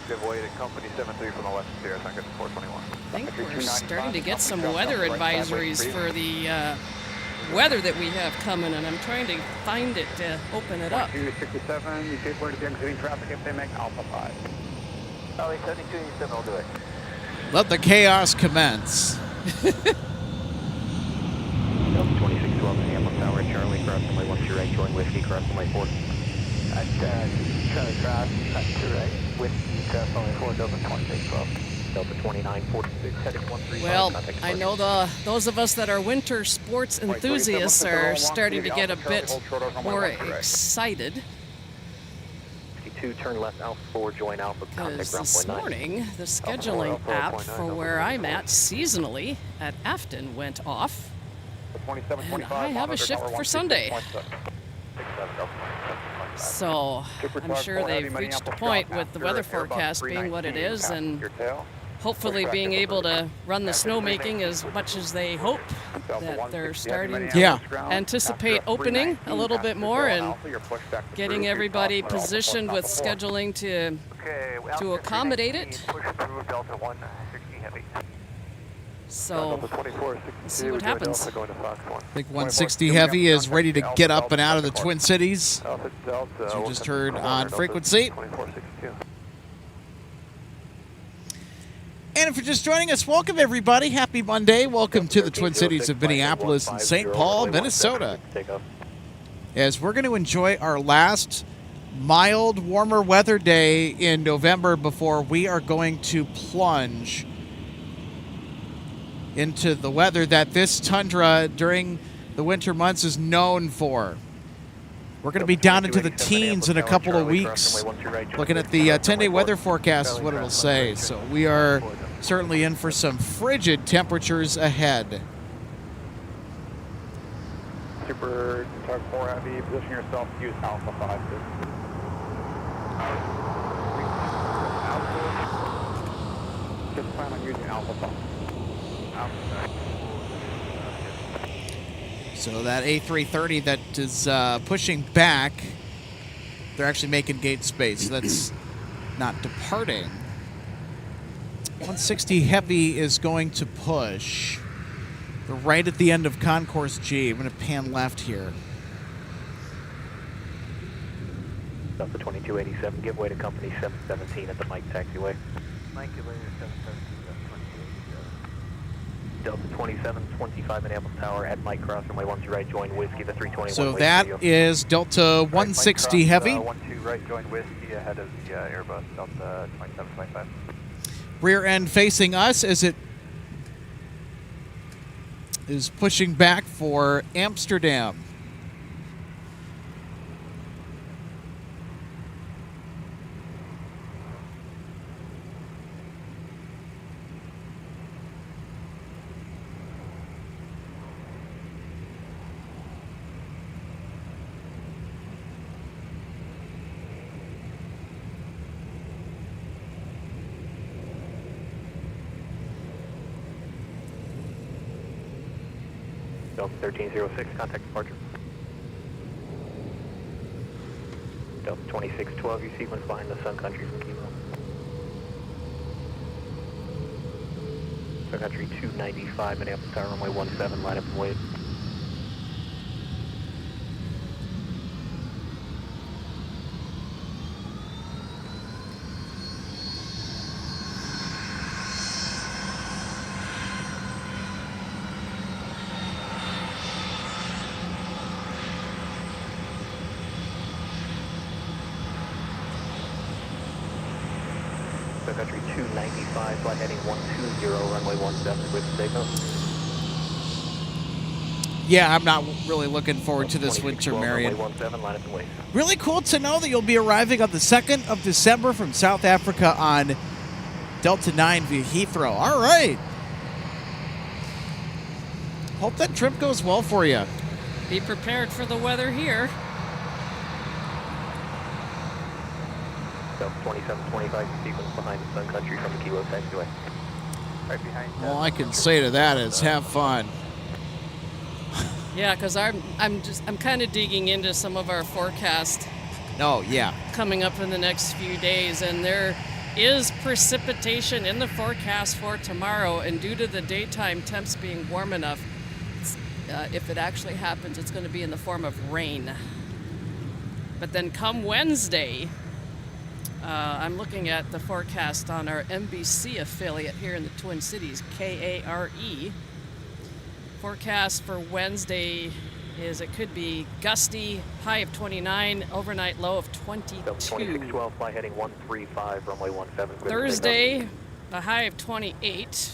[SPEAKER 2] Give way to company 73 from the left at Sierra, Sun Country 421.
[SPEAKER 8] I think we're starting to get some weather advisories for the weather that we have coming, and I'm trying to find it to open it up.
[SPEAKER 5] 267, you gave way to the exiting traffic if they make Alpha 5.
[SPEAKER 2] Charlie 7287, I'll do it.
[SPEAKER 3] Let the chaos commence.
[SPEAKER 2] Delta 2612, Minneapolis Tower, Charlie, cross runway 12 right, join Whiskey, cross runway 4. Charlie cross, cut to right, Whiskey, cross runway 4, Delta 2612.
[SPEAKER 1] Delta 2946, heading 135.
[SPEAKER 8] Well,
[SPEAKER 1] contact
[SPEAKER 8] I
[SPEAKER 1] departure.
[SPEAKER 8] know those of us that are winter sports enthusiasts are starting to get a bit more excited.
[SPEAKER 1] 62, turn left Alpha 4, join Alpha, contact
[SPEAKER 8] Because
[SPEAKER 1] ground
[SPEAKER 8] this
[SPEAKER 1] point 9.
[SPEAKER 8] morning, the scheduling app for where I'm at seasonally at Afton went off. And I have a shift for Sunday. So I'm sure they've reached a point with the weather forecast being what it is and hopefully being able to run the snowmaking as much as they hope, that they're starting to anticipate opening a little bit more and getting everybody positioned with scheduling to accommodate it. So let's see what happens.
[SPEAKER 3] I think 160 Heavy is ready to get up and out of the Twin Cities, as you just heard on frequency. And if you're just joining us, welcome everybody. Happy Monday. Welcome to the Twin Cities of Minneapolis and St. Paul, Minnesota. As we're going to enjoy our last mild, warmer weather day in November before we are going to plunge into the weather that this tundra during the winter months is known for. We're going to be down into the teens in a couple of weeks. Looking at the 10-day weather forecast is what it'll say. So we are certainly in for some frigid temperatures ahead.
[SPEAKER 5] Super Tug 4 Heavy, position yourself to use Alpha 5. Just plan on using Alpha 5.
[SPEAKER 3] So that A330 that is pushing back, they're actually making gate space. So that's not departing. 160 Heavy is going to push. They're right at the end of Concourse G. I'm going to pan left here.
[SPEAKER 1] Delta 2287, give way to company 717 at the Mike taxiway. Mike, give way to 717. Delta 2725 Minneapolis Tower at Mike Cross, runway 12 right, join Whiskey, the 321.
[SPEAKER 3] So that is Delta 160 Heavy.
[SPEAKER 2] 12 right, join Whiskey ahead of the Airbus, Delta 2725.
[SPEAKER 3] Rear end facing us as it is pushing back for Amsterdam.
[SPEAKER 1] Delta 1306, contact departure. Delta 2612, you sequence behind the Sun Country from Kilo. Sun Country 295, Minneapolis Tower, runway 17, line up and wait. Sun Country 295, flight heading 120, runway 17 with signal.
[SPEAKER 3] Yeah, I'm not really looking forward to this winter, Marion.
[SPEAKER 1] Runway 17, line up and wait.
[SPEAKER 3] Really cool to know that you'll be arriving on the 2nd of December from South Africa on Delta 9 via Heathrow. All right. Hope that trip goes well for you.
[SPEAKER 8] Be prepared for the weather here.
[SPEAKER 1] Delta 2725, sequence behind the Sun Country from the Kilo taxiway. Right behind.
[SPEAKER 3] All I can say to that is have fun.
[SPEAKER 8] Yeah, because I'm kind of digging into some of our forecast
[SPEAKER 3] Oh, yeah.
[SPEAKER 8] coming up in the next few days, and there is precipitation in the forecast for tomorrow, and due to the daytime temps being warm enough, if it actually happens, it's going to be in the form of rain. But then come Wednesday, I'm looking at the forecast on our NBC affiliate here in the Twin Cities, KARE. Forecast for Wednesday is it could be gusty, high of 29, overnight low of 22.
[SPEAKER 1] 2612, fly heading 135, runway 17.
[SPEAKER 8] Thursday, a high of 28,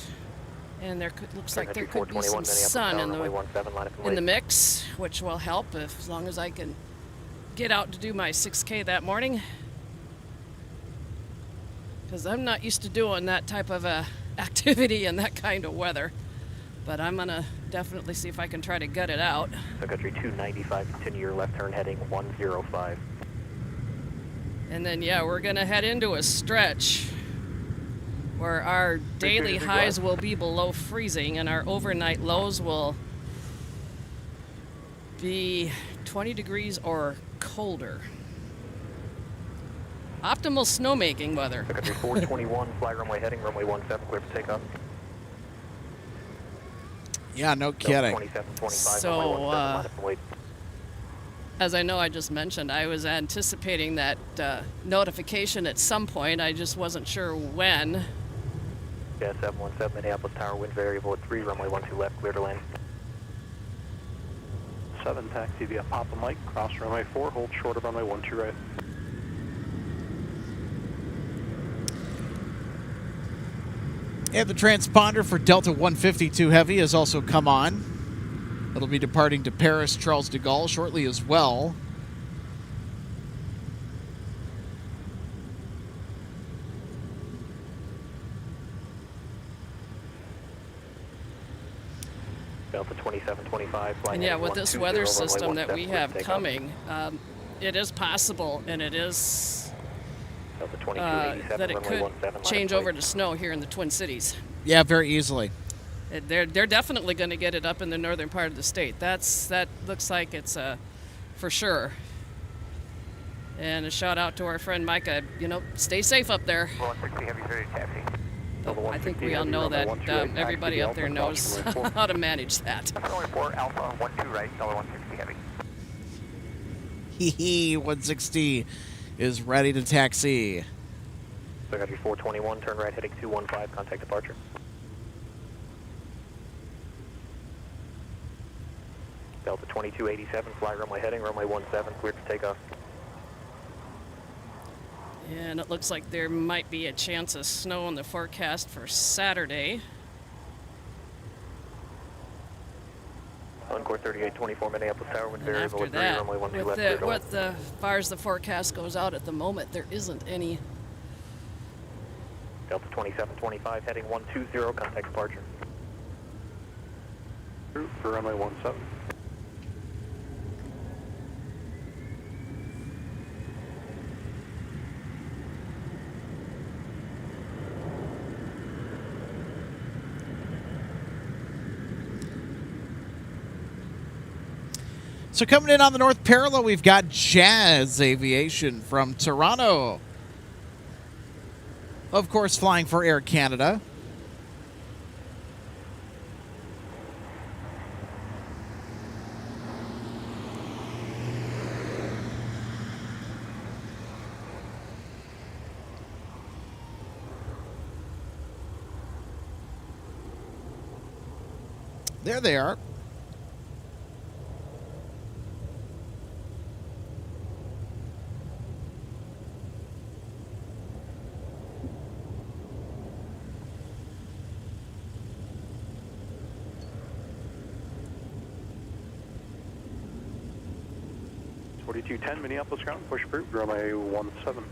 [SPEAKER 8] and looks like there could be some sun in the mix, which will help as long as I can get out to do my 6K that morning. Because I'm not used to doing that type of activity in that kind of weather. But I'm going to definitely see if I can try to gut it out.
[SPEAKER 1] Sun Country 295, continue your left turn heading 105.
[SPEAKER 8] And then, yeah, we're going to head into a stretch where our daily highs will be below freezing and our overnight lows will be 20 degrees or colder. Optimal snowmaking weather.
[SPEAKER 1] Sun Country 421, fly runway heading, runway 17, clear for takeoff.
[SPEAKER 3] Yeah, no kidding.
[SPEAKER 1] 2725,
[SPEAKER 8] So, as I know I just mentioned, I was anticipating that notification at some point. I just wasn't sure when.
[SPEAKER 1] Yeah, 717, Minneapolis Tower, wind variable at 3, runway 12 left, clear to land.
[SPEAKER 2] 7, taxi via Papa Mike, cross runway 4, hold short of runway 12 right.
[SPEAKER 3] And the transponder for Delta 152 Heavy has also come on. It'll be departing to Paris Charles de Gaulle shortly as well.
[SPEAKER 1] Delta 2725,
[SPEAKER 8] And yeah, with this weather system that we have coming, it is possible, and it is that it could change over to snow here in the Twin Cities.
[SPEAKER 3] Yeah, very easily.
[SPEAKER 8] They're definitely going to get it up in the northern part of the state. That looks like it's for sure. And a shout out to our friend Micah. You know, stay safe up there.
[SPEAKER 2] 160 heavy 30 taxi.
[SPEAKER 8] But I think we all know that everybody up there knows how to manage that.
[SPEAKER 2] Runway 4 Alpha 12 right, Delta 160 heavy.
[SPEAKER 3] Hee 160 is ready to taxi.
[SPEAKER 1] Sun Country 421, turn right heading 215, contact departure. Delta 2287, fly runway heading, runway 17, cleared for takeoff.
[SPEAKER 8] And it looks like there might be a chance of snow in the forecast for Saturday.
[SPEAKER 1] Encore 3824, Minneapolis Tower, wind
[SPEAKER 8] And
[SPEAKER 1] variable
[SPEAKER 8] after
[SPEAKER 1] at 3,
[SPEAKER 8] that,
[SPEAKER 1] runway 12 left, clear to land.
[SPEAKER 8] with the far as the forecast goes out at the moment, there isn't any.
[SPEAKER 1] Delta 2725, heading 120, contact departure.
[SPEAKER 2] Route for runway 17.
[SPEAKER 3] So coming in on the north parallel, we've got Jazz Aviation from Toronto. Of course, flying for Air Canada. There they are.
[SPEAKER 2] .4210 Minneapolis ground, push approved, runway 17.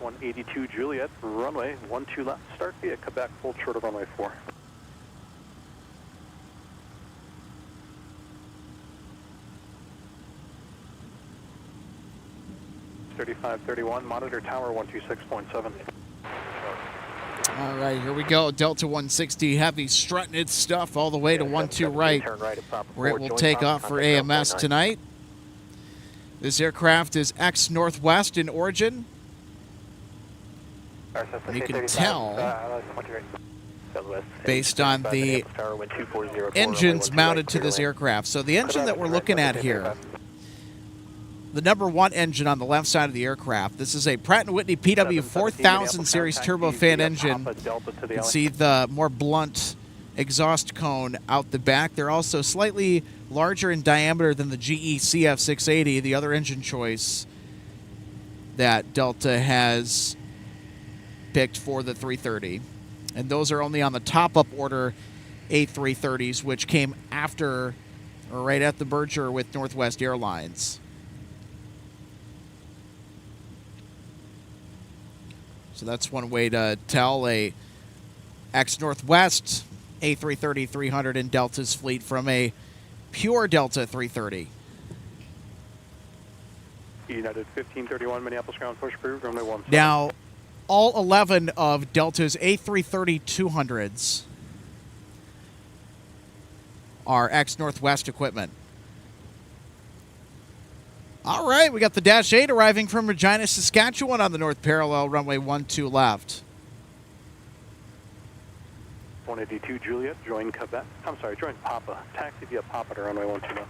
[SPEAKER 2] F182 Juliet, runway 12 left, start via Quebec, hold short of runway 4. .3531, monitor tower 126.7.
[SPEAKER 3] All right, here we go. Delta 160 Heavy strutting its stuff all the way to 12 right, where it will take off for AMS tonight. This aircraft is ex-Northwest in origin. And you can tell, based on the engines mounted to this aircraft. So the engine that we're looking at here the number one engine on the left side of the aircraft. This is a Pratt & Whitney PW 4000 series turbofan engine. You can see the more blunt exhaust cone out the back. They're also slightly larger in diameter than the GE CF680, the other engine choice that Delta has picked for the 330. And those are only on the top-up order A330s, which came after or right at the merger with Northwest Airlines. So that's one way to tell a ex-Northwest A330-300 in Delta's fleet from a pure Delta 330.
[SPEAKER 5] United 1531, Minneapolis ground push approved, runway 17.
[SPEAKER 3] Now, all 11 of Delta's A330-200s are ex-Northwest equipment. All right, we got the Dash 8 arriving from Regina, Saskatchewan on the north parallel, runway 12 left.
[SPEAKER 5] 182 Juliet, join Quebec. I'm sorry, join Papa. Taxi via Papa to runway 12 left.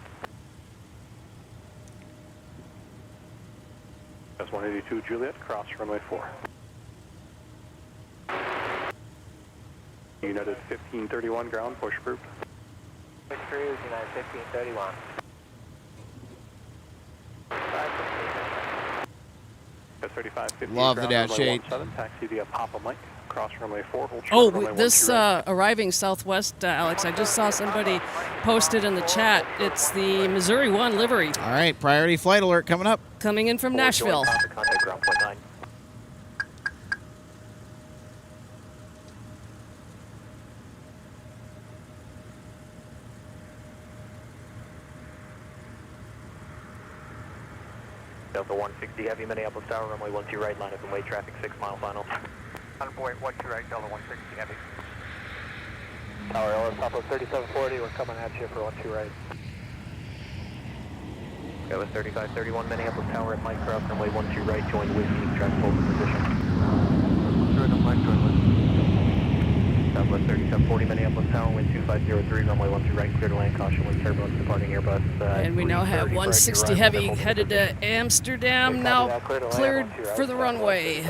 [SPEAKER 5] That's 182 Juliet, cross runway 4. United 1531, ground push approved.
[SPEAKER 2] Cruise, United 1531.
[SPEAKER 5] That's 3550.
[SPEAKER 3] Love the Dash 8.
[SPEAKER 5] Taxi via Papa Mike, cross runway 4. Hold short,
[SPEAKER 8] Oh,
[SPEAKER 5] runway
[SPEAKER 8] this
[SPEAKER 5] 12 right.
[SPEAKER 8] arriving Southwest, Alex, I just saw somebody posted in the chat. It's the Missouri 1 livery
[SPEAKER 3] All right, priority flight alert coming up.
[SPEAKER 8] coming in from Nashville.
[SPEAKER 2] Contact ground point 9. Delta 160 Heavy, Minneapolis Tower, runway 12 right, line up and wait, traffic 6 mile final. On point 12 right, Delta 160 Heavy. Tower LS Papa 3740, we're coming at you for 12 right. That was 3531 Minneapolis Tower at Mike Cross, runway 12 right, join Whiskey, traffic hold in position. Join up Mike, join Whiskey. Southwest 3740 Minneapolis Tower, wind 2503, runway 12 right, clear to land, caution with turbulence departing Airbus.
[SPEAKER 8] And we now have 160 Heavy headed to Amsterdam, now cleared for the runway.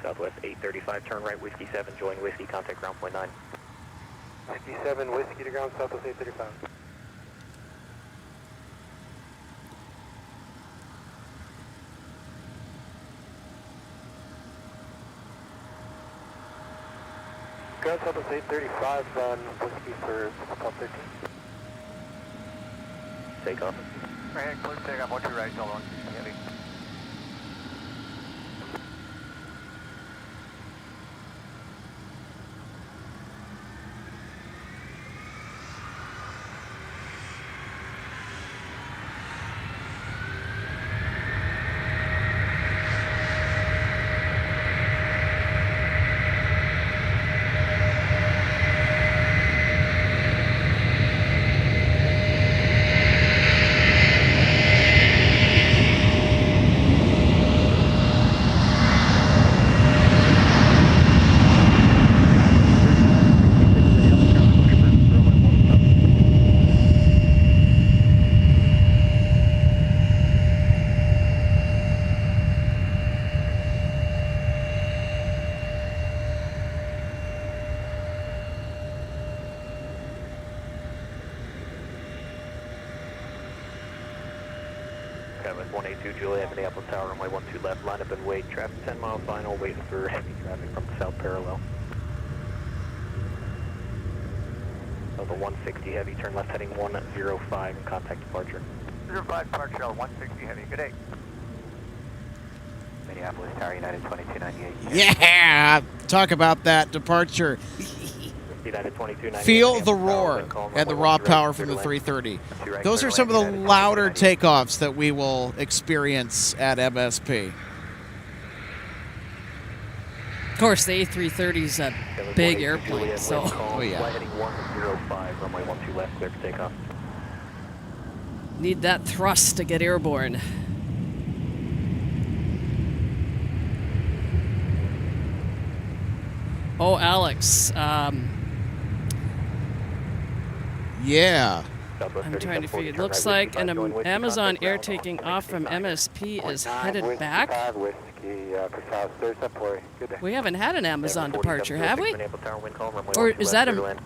[SPEAKER 2] Southwest 835, turn right, Whiskey 7, join Whiskey, contact ground point 9.
[SPEAKER 5] Whiskey 7, Whiskey to ground, Southwest 835. Ground Southwest 835 on Whiskey for Pop 13.
[SPEAKER 2] Takeoff.
[SPEAKER 5] Right hand, clear takeoff, 12 right, Delta 160 Heavy.
[SPEAKER 2] Kevin, 182 Juliet, Minneapolis Tower, runway 12 left, line up and wait, traffic 10 mile final, waiting for heavy traffic from the south parallel. Delta 160 Heavy, turn left heading 105, contact departure.
[SPEAKER 5] 05 departure, 160 Heavy, good day.
[SPEAKER 2] Minneapolis Tower, United 2298.
[SPEAKER 3] Yeah, talk about that departure.
[SPEAKER 2] United 2298.
[SPEAKER 3] Feel the roar and the raw power from the 330. Those are some of the louder takeoffs that we will experience at MSP.
[SPEAKER 8] Of course, the A330's a big airplane, so.
[SPEAKER 3] Oh, yeah.
[SPEAKER 2] Flight heading 105, runway 12 left, clear for takeoff.
[SPEAKER 8] Need that thrust to get airborne. Oh, Alex.
[SPEAKER 3] Yeah.
[SPEAKER 8] I'm trying to figure. It looks like an Amazon Air taking off from MSP is headed back. We haven't had an Amazon departure, have we? Or is that a...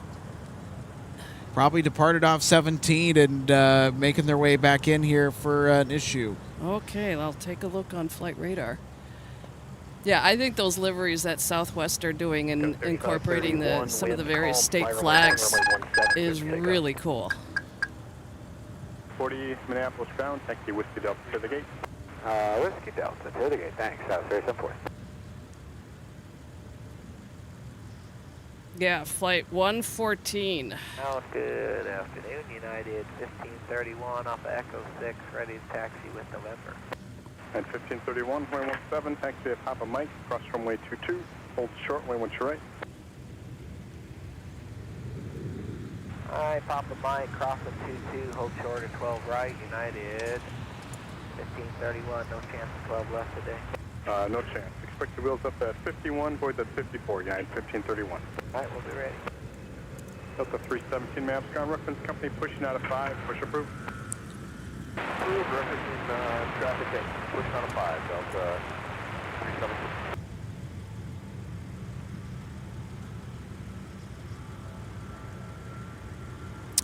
[SPEAKER 3] Probably departed off 17 and making their way back in here for an issue.
[SPEAKER 8] Okay, I'll take a look on flight radar. Yeah, I think those liveries that Southwest are doing and incorporating some of the various state flags is really cool.
[SPEAKER 5] 40 Minneapolis ground, taxi Whiskey Delta to the gate.
[SPEAKER 7] Whiskey Delta to the gate, thanks. That was very simple.
[SPEAKER 8] Yeah, flight 114.
[SPEAKER 2] Oh, good afternoon, United 1531 off of Echo 6, ready to taxi with November.
[SPEAKER 5] At 1531, runway 17, taxi at Papa Mike, cross runway 22, hold short, runway 1 right.
[SPEAKER 2] Alright, Papa Mike, crossing 22, hold short at 12 right, United 1531, no chance of 12 left today.
[SPEAKER 5] No chance. Expect the wheels up at 51, void at 54, United 1531.
[SPEAKER 2] Alright, we'll be ready.
[SPEAKER 5] Delta 317 maps, ground reference company pushing out of 5, push approved.
[SPEAKER 2] Approved, referencing traffic at pushing out of 5, Delta 317.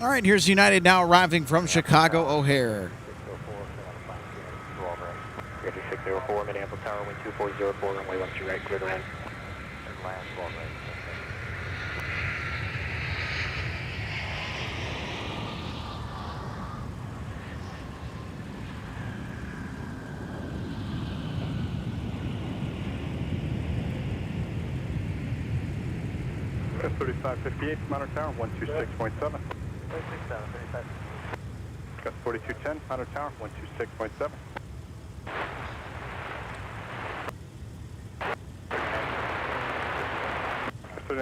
[SPEAKER 3] All right, here's United now arriving from Chicago O'Hare.
[SPEAKER 2] 604, Minneapolis Tower, wind 2404, runway 12 right, clear to land. And land 12 right.
[SPEAKER 5] F3558, Monitor Tower, 126.7.
[SPEAKER 2] 36,735.
[SPEAKER 5] Got 4210, Monitor Tower, 126.7.
[SPEAKER 3] All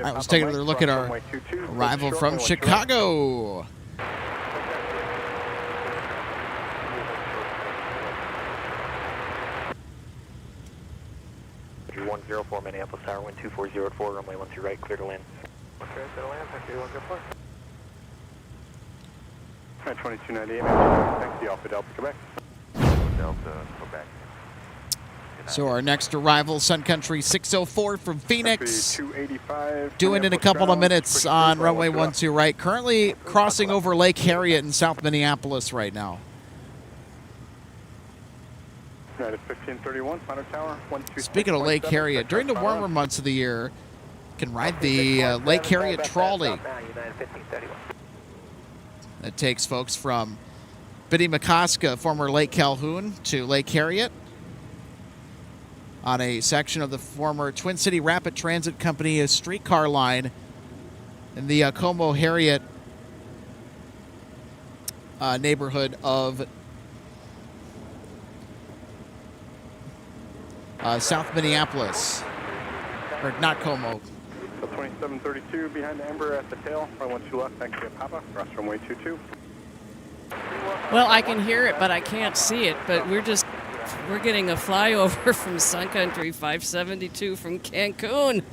[SPEAKER 3] right, let's take another look at our arrival from Chicago.
[SPEAKER 2] 104 Minneapolis Tower, wind 2404, runway 12 right, clear to land. Okay, clear to land, taxi 104.
[SPEAKER 5] 2298, taxi Alpha Delta, Quebec.
[SPEAKER 2] Delta, Quebec.
[SPEAKER 3] So our next arrival, Sun Country 604 from Phoenix.
[SPEAKER 5] 285.
[SPEAKER 3] Doing in a couple of minutes on runway 12 right. Currently crossing over Lake Harriet in South Minneapolis right now.
[SPEAKER 5] United 1531, Monitor Tower, 126.7.
[SPEAKER 3] Speaking of Lake Harriet, during the warmer months of the year, you can ride the Lake Harriet trolley. That takes folks from Biddy McCoska, former Lake Calhoun, to Lake Harriet on a section of the former Twin City Rapid Transit Company streetcar line in the Como Harriet neighborhood of South Minneapolis, or not Como.
[SPEAKER 5] So 2732 behind the Ember at the tail, runway 12 left, taxi at Papa, cross runway 22.
[SPEAKER 8] Well, I can hear it, but I can't see it. But we're getting a flyover from Sun Country 572 from Cancun.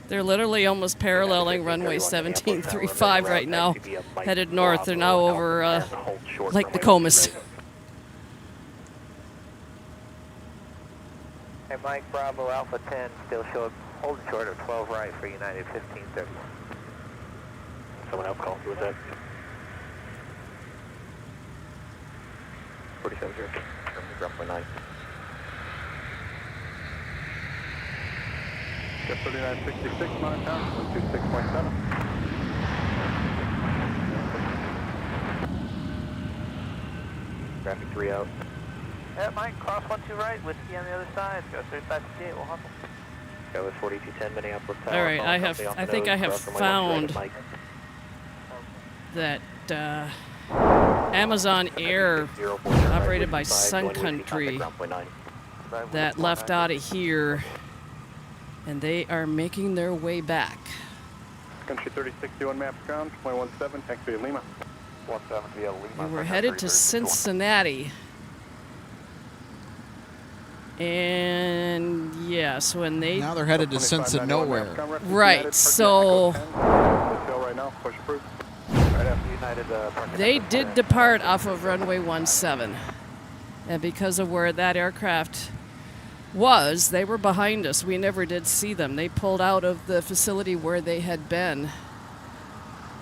[SPEAKER 8] They're literally almost paralleling runway 1735 right now, headed north. They're now over Lake Nokomis.
[SPEAKER 2] Hey, Mike Bravo Alpha 10, still holding short of 12 right for United 1531. Someone else called you with that? 47-0, roughly 9.
[SPEAKER 5] Got 3966, Monitor Tower, 126.7.
[SPEAKER 2] Traffic 3 out. Yeah, Mike, cross 12 right, whiskey on the other side. Go 3568, we'll hustle. Go with 4210 Minneapolis Tower.
[SPEAKER 8] All right, I think I have found that Amazon Air, operated by Sun Country, that left out of here, and they are making their way back.
[SPEAKER 5] Country 3061 maps ground, 217, taxi at Lima.
[SPEAKER 2] 17 via Lima.
[SPEAKER 8] We're headed to Cincinnati. And yes, when they
[SPEAKER 3] Now they're headed to Cincinnati nowhere.
[SPEAKER 8] Right, so
[SPEAKER 5] now. Push approved.
[SPEAKER 2] Right after United
[SPEAKER 8] They did depart off of runway 17. And because of where that aircraft was, they were behind us. We never did see them. They pulled out of the facility where they had been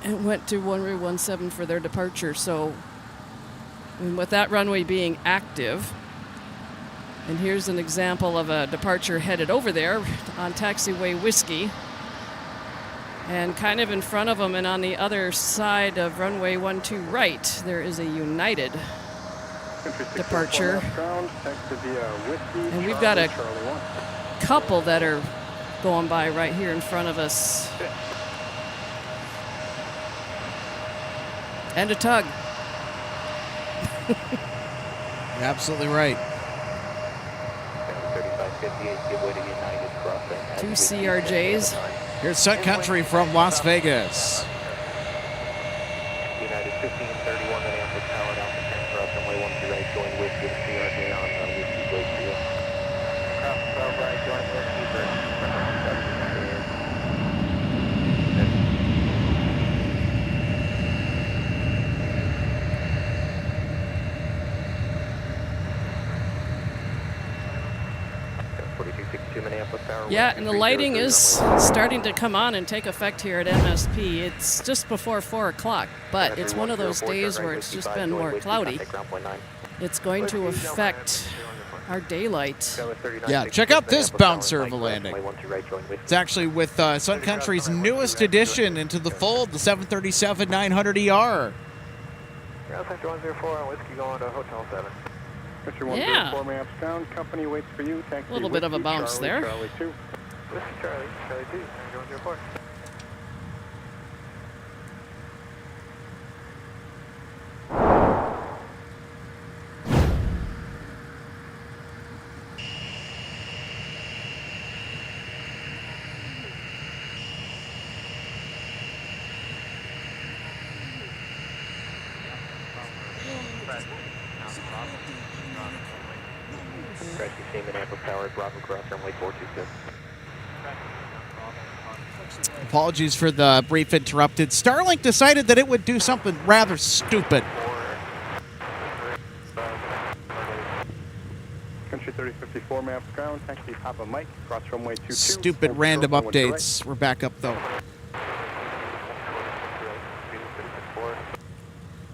[SPEAKER 8] and went to runway 17 for their departure. So, and with that runway being active, and here's an example of a departure headed over there on taxiway Whiskey. And kind of in front of them and on the other side of runway 12 right, there is a United departure. And we've got a couple that are going by right here in front of us. And a tug.
[SPEAKER 3] You're absolutely right.
[SPEAKER 2] 3558, give way to United crossing.
[SPEAKER 8] 2 CRJs.
[SPEAKER 3] Here's Sun Country from Las Vegas.
[SPEAKER 2] United 1531, Minneapolis powered out the tank cross runway 12 right, going with you, CRJ on Whiskey, go for you. Cross 12 right, join Whiskey for
[SPEAKER 8] Yeah, and the lighting is starting to come on and take effect here at MSP. It's just before 4 o'clock, but it's one of those days where it's just been more cloudy. It's going to affect our daylight.
[SPEAKER 3] Yeah, check out this bouncer of a landing. It's actually with Sun Country's newest addition into the fold, the 737-900ER.
[SPEAKER 2] Ground Center 104 on Whiskey going to Hotel 7.
[SPEAKER 8] Yeah.
[SPEAKER 5] Down. Company waits for you.
[SPEAKER 8] A little bit of a bounce there.
[SPEAKER 5] Charlie 2.
[SPEAKER 2] Whiskey Charlie 2, 104. Rescue team Minneapolis Tower, Bravo Cross, runway 426.
[SPEAKER 3] Apologies for the brief interrupted. Starlink decided that it would do something rather stupid.
[SPEAKER 5] Country 3054, Minneapolis ground. Taxi Papa Mike, cross runway 22.
[SPEAKER 3] Stupid random updates. We're back up though.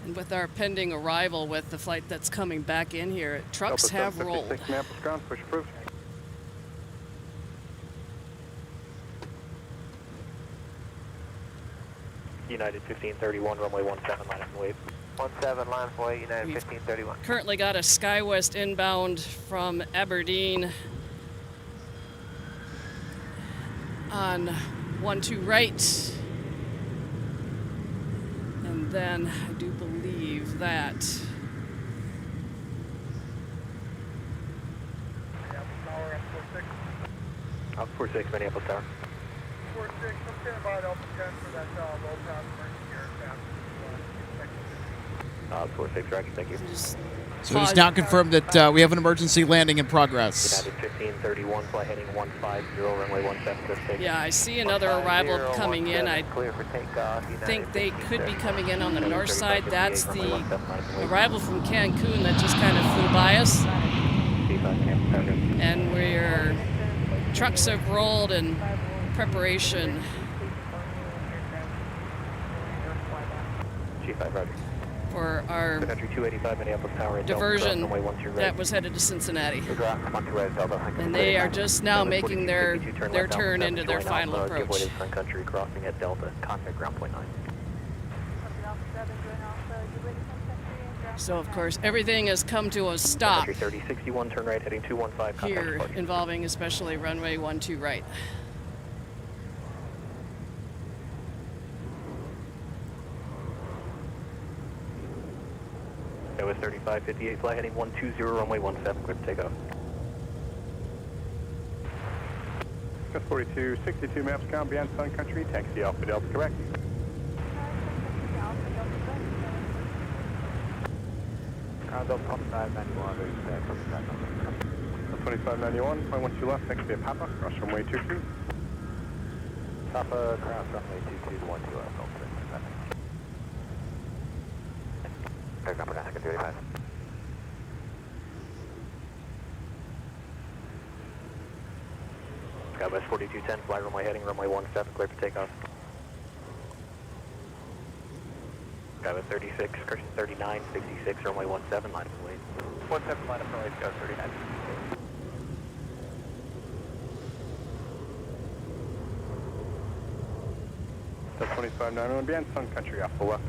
[SPEAKER 8] And with our pending arrival with the flight that's coming back in here, trucks have rolled.
[SPEAKER 5] Minneapolis ground, push approved.
[SPEAKER 2] United 1531, runway 17, line up and wave. 17, line up and wave, United 1531.
[SPEAKER 8] Currently got a SkyWest inbound from Aberdeen on 12 right. And then I do believe that
[SPEAKER 2] Up 46, Minneapolis Tower.
[SPEAKER 5] 46, I'm standing by at Alpha 10 for that low pass emergency aircraft.
[SPEAKER 2] 46, Roger, thank you.
[SPEAKER 3] So it's now confirmed that we have an emergency landing in progress.
[SPEAKER 2] United 1531, flight heading 150, runway 17.
[SPEAKER 8] yeah, I see another arrival coming in. I think they could be coming in on the north side. That's the arrival from Cancun that just kind of flew by us. And trucks have rolled in preparation
[SPEAKER 2] G5, Roger.
[SPEAKER 8] for our
[SPEAKER 2] Sun Country 285, Minneapolis Tower,
[SPEAKER 8] diversion that was headed to Cincinnati. And they are just now making their turn into their final approach.
[SPEAKER 2] Sun Country crossing at Delta, contact ground point 9.
[SPEAKER 8] So, of course, everything has come to a stop
[SPEAKER 2] 3061, turn right, heading 215,
[SPEAKER 8] here, involving especially runway 12 right.
[SPEAKER 2] It was 3558, flight heading 120, runway 17, clear to take off.
[SPEAKER 5] 42, 62 maps count beyond Sun Country, taxi Alpha Delta, correct.
[SPEAKER 2] Delta 2591,
[SPEAKER 5] 2591, flight 12 left, taxi at Papa, cross runway 22.
[SPEAKER 2] Papa, cross runway 22 to 12 left, Aircraft for Second 35. Skywest 4210, fly runway heading runway 17, clear for takeoff. Skywest 36, correction 39, 66, runway 17, line of way. 17, line of runway, Skywest 39.
[SPEAKER 5] That's 2591 behind Sun Country off the left.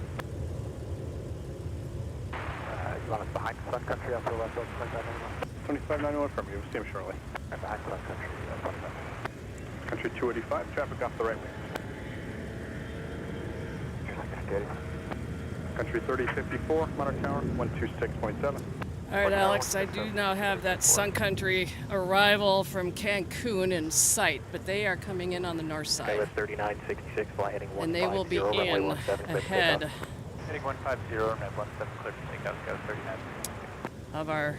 [SPEAKER 2] You want us behind Sun Country off the left,
[SPEAKER 5] 2591 from you, see him shortly.
[SPEAKER 2] and behind Sun Country, 25.
[SPEAKER 5] Country 285, traffic off the right wing. Country 3054, Monarch Tower, 126.7.
[SPEAKER 8] All right, Alex, I do now have that Sun Country arrival from Cancun in sight, but they are coming in on the north side.
[SPEAKER 2] Skywest 3966, fly heading 150,
[SPEAKER 8] And they will be
[SPEAKER 2] runway
[SPEAKER 8] in
[SPEAKER 2] 17, clear for
[SPEAKER 8] ahead
[SPEAKER 2] takeoff. Heading 150, runway 17, clear for takeoff, Skywest 39.
[SPEAKER 8] of our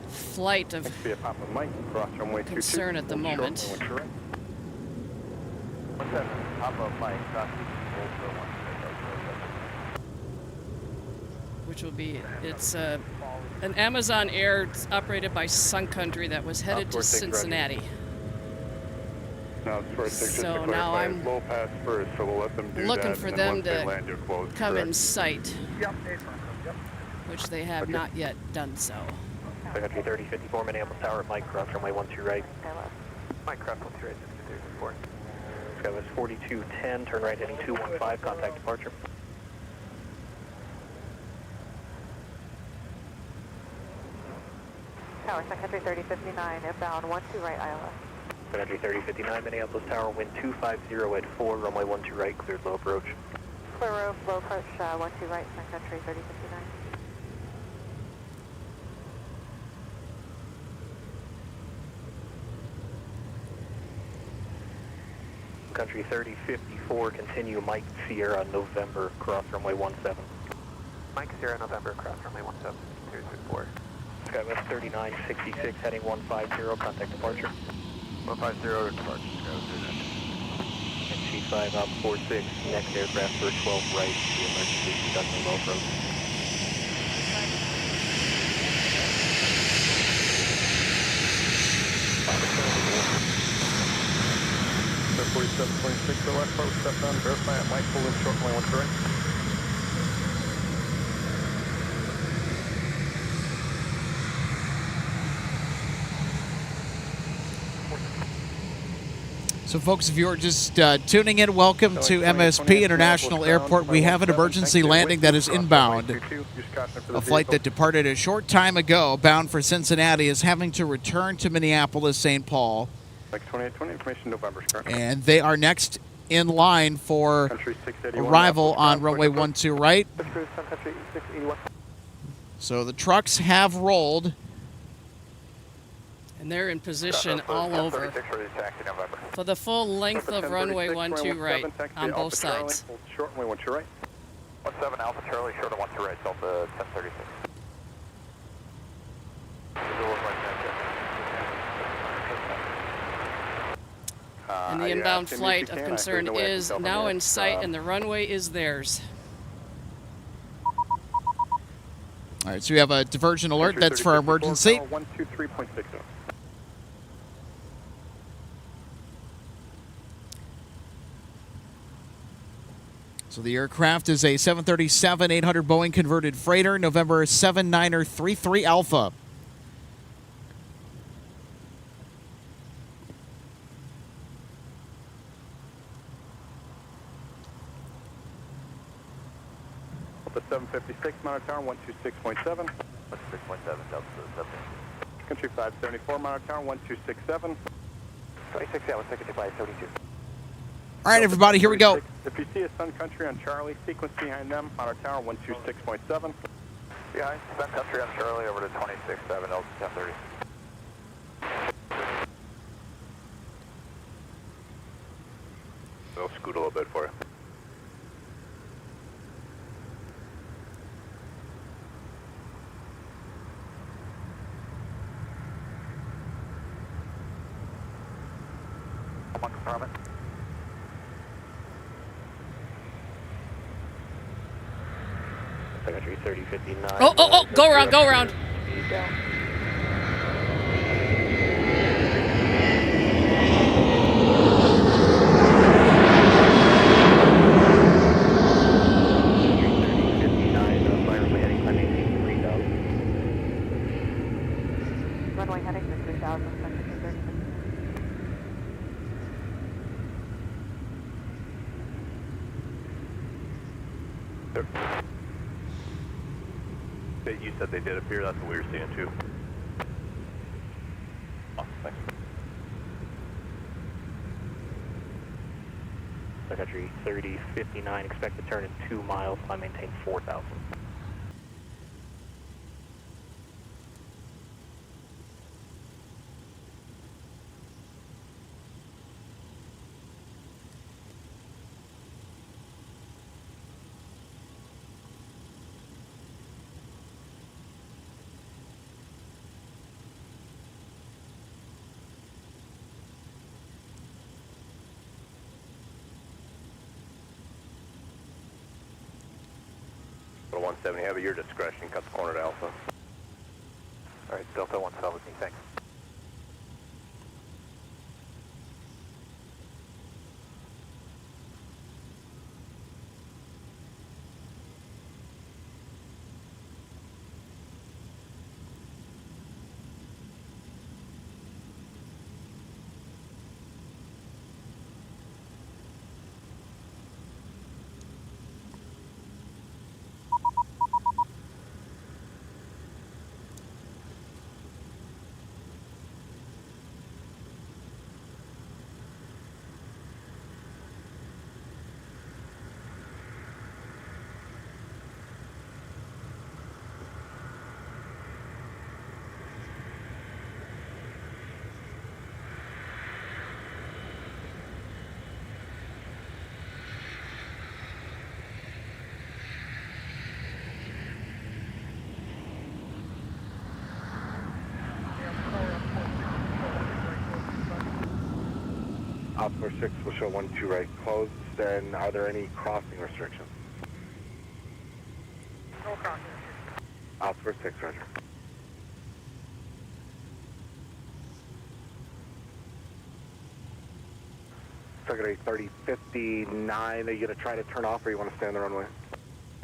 [SPEAKER 8] flight of
[SPEAKER 5] Next be a Papa Mike, cross runway 22.
[SPEAKER 8] concern at the
[SPEAKER 5] hold short,
[SPEAKER 8] moment.
[SPEAKER 5] runway to right.
[SPEAKER 2] 17, Papa Mike, cross 22,
[SPEAKER 8] which will be, it's an Amazon Air operated by Sun Country that was headed to
[SPEAKER 5] 46, Roger.
[SPEAKER 8] Cincinnati.
[SPEAKER 5] Now it's 46, just
[SPEAKER 8] So
[SPEAKER 5] to
[SPEAKER 8] now
[SPEAKER 5] clarify,
[SPEAKER 8] I'm
[SPEAKER 5] low pass first, so we'll let them do
[SPEAKER 8] looking
[SPEAKER 5] that,
[SPEAKER 8] for
[SPEAKER 5] and
[SPEAKER 8] them
[SPEAKER 5] then once they
[SPEAKER 8] to
[SPEAKER 5] land, you're closed,
[SPEAKER 8] come in
[SPEAKER 5] correct?
[SPEAKER 8] sight,
[SPEAKER 5] Yep,
[SPEAKER 8] which they have
[SPEAKER 5] Okay.
[SPEAKER 8] not yet done so.
[SPEAKER 2] Country 3054, Minneapolis Tower, Mike, cross runway 12 right. Mike, cross 12 right, 6034. Skywest 4210, turn right heading 215, contact departure.
[SPEAKER 4] Tower, Sun Country 3059, inbound 12 right ILS.
[SPEAKER 2] Country 3059, Minneapolis Tower, wind 250 at 4, runway 12 right, cleared low approach.
[SPEAKER 4] Clear road, low approach, 12 right, Sun Country 3059.
[SPEAKER 2] Country 3054, continue Mike Sierra, November, cross runway 17. Mike Sierra, November, cross runway 17, 224. Skywest 3966, heading 150, contact departure. 150, departure, Skywest 39. And C5 up 46, next aircraft for 12 right, the emergency conducting low approach.
[SPEAKER 5] So 4726, the left post, step down, verify at Mike, pull in short, runway 1 right.
[SPEAKER 3] So, folks, if you're just tuning in, welcome to MSP International Airport. We have an emergency landing that is inbound. A flight that departed a short time ago, bound for Cincinnati, is having to return to Minneapolis, St. Paul.
[SPEAKER 5] Like 2820, information November, correct?
[SPEAKER 3] And they are next in line for arrival on runway 12 right.
[SPEAKER 2] Sun Country 681.
[SPEAKER 3] So the trucks have rolled.
[SPEAKER 8] And they're in position all over for the full length of runway 12 right on both sides.
[SPEAKER 5] Hold short, runway 12 right.
[SPEAKER 2] 17 Alpha Charlie, short of 12 right, Delta 1036.
[SPEAKER 8] And the inbound flight of concern is now in sight, and the runway is theirs.
[SPEAKER 3] All right, so we have a diversion alert. That's for emergency.
[SPEAKER 5] 123.60.
[SPEAKER 3] So the aircraft is a 737-800 Boeing converted freighter, November 7933 Alpha.
[SPEAKER 5] Delta 756, Monarch Tower, 126.7.
[SPEAKER 2] 126.7, Delta 7.
[SPEAKER 5] Country 574, Monarch Tower, 1267.
[SPEAKER 2] 26, yeah, 165,
[SPEAKER 3] All right, everybody, here we go.
[SPEAKER 5] If you see a Sun Country on Charlie, sequence behind them, Monarch Tower, 126.7.
[SPEAKER 2] Behind Sun Country on Charlie, over to 26.7, Delta 1030.
[SPEAKER 5] They'll scoot a little bit for you.
[SPEAKER 2] Confirm it. Secretary 3059.
[SPEAKER 8] Oh, go around, go around.
[SPEAKER 2] Speed down.
[SPEAKER 4] Runway heading to 3000, Secretary 3059.
[SPEAKER 2] You said they did appear, that's what we were seeing too. Oh, thanks. Secretary 3059, expect to turn in 2 miles, I maintain 4,000. Delta 170, have at your discretion, cut the corner to Alpha. Alright, Delta 170, thanks.
[SPEAKER 6] Oscar 6 will show 12 right closed. Then are there any crossing restrictions?
[SPEAKER 5] No crossing restrictions.
[SPEAKER 6] Oscar 6, roger. Secretary 3059, are you going to try to turn off or you want to stay on the runway?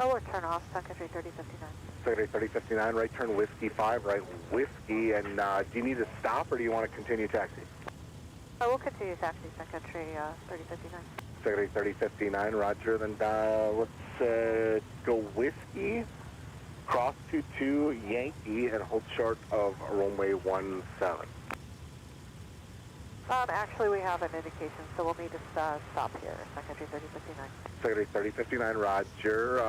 [SPEAKER 4] Oh, we're turn off, Secretary 3059.
[SPEAKER 6] Secretary 3059, right turn Whiskey 5, right Whiskey, and do you need to stop or do you want to continue taxi?
[SPEAKER 4] I will continue taxi, Secretary 3059.
[SPEAKER 6] Secretary 3059, roger, then let's go Whiskey, cross 22, Yankee, and hold short of runway 17.
[SPEAKER 4] Actually, we have an indication, so we'll need to stop here, Secretary 3059.
[SPEAKER 6] Secretary 3059, roger.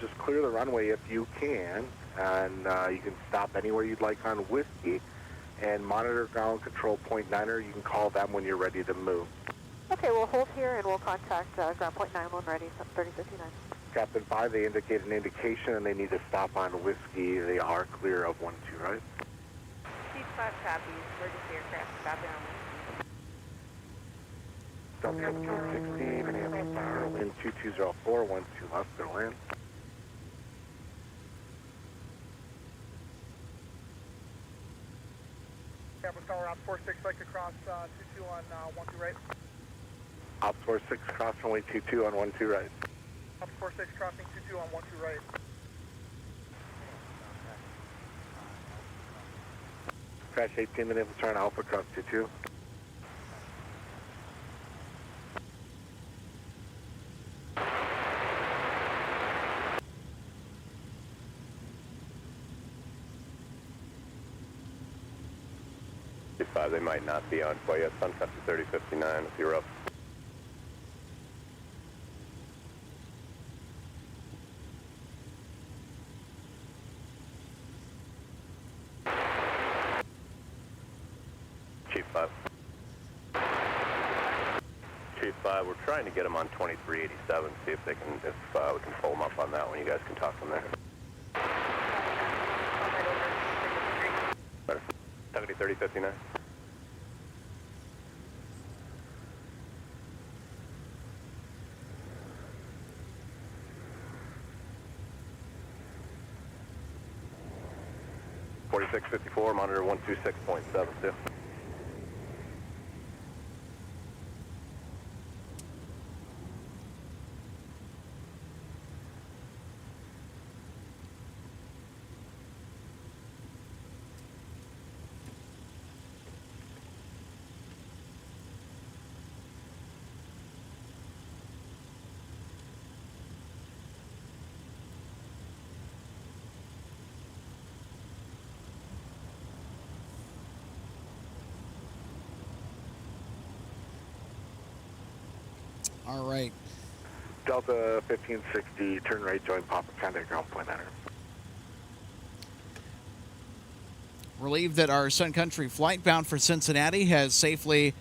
[SPEAKER 6] Just clear the runway if you can, and you can stop anywhere you'd like on Whiskey, and monitor ground control point 9er. You can call them when you're ready to move.
[SPEAKER 4] Okay, we'll hold here and we'll contact ground point 9 when ready, 3059.
[SPEAKER 6] Captain 5, they indicate an indication and they need to stop on Whiskey. They are clear of 12, right?
[SPEAKER 4] Chief 5 copies, emergency aircraft, copy on
[SPEAKER 6] Delta 260, Minneapolis Tower, wind 2204, 12 left, go land.
[SPEAKER 5] Minneapolis Tower, Ops 46, like to cross 22 on 12 right.
[SPEAKER 6] Ops 46, cross runway 22 on 12 right.
[SPEAKER 5] Ops 46, crossing 22 on 12 right.
[SPEAKER 6] Crash 18, Minneapolis turn Alpha, cross 22.
[SPEAKER 2] They might not be on for you. Sun Country 3059 if you're up. Chief 5. Chief 5, we're trying to get them on 2387. See if they can, if we can pull them up on that one. You guys can talk from there. Better. 3059. 4654, monitor 126.72.
[SPEAKER 3] All right.
[SPEAKER 5] Delta 1560, turn right, join Papa, contact ground point enter.
[SPEAKER 3] Relieved that our Sun Country flight bound for Cincinnati has safely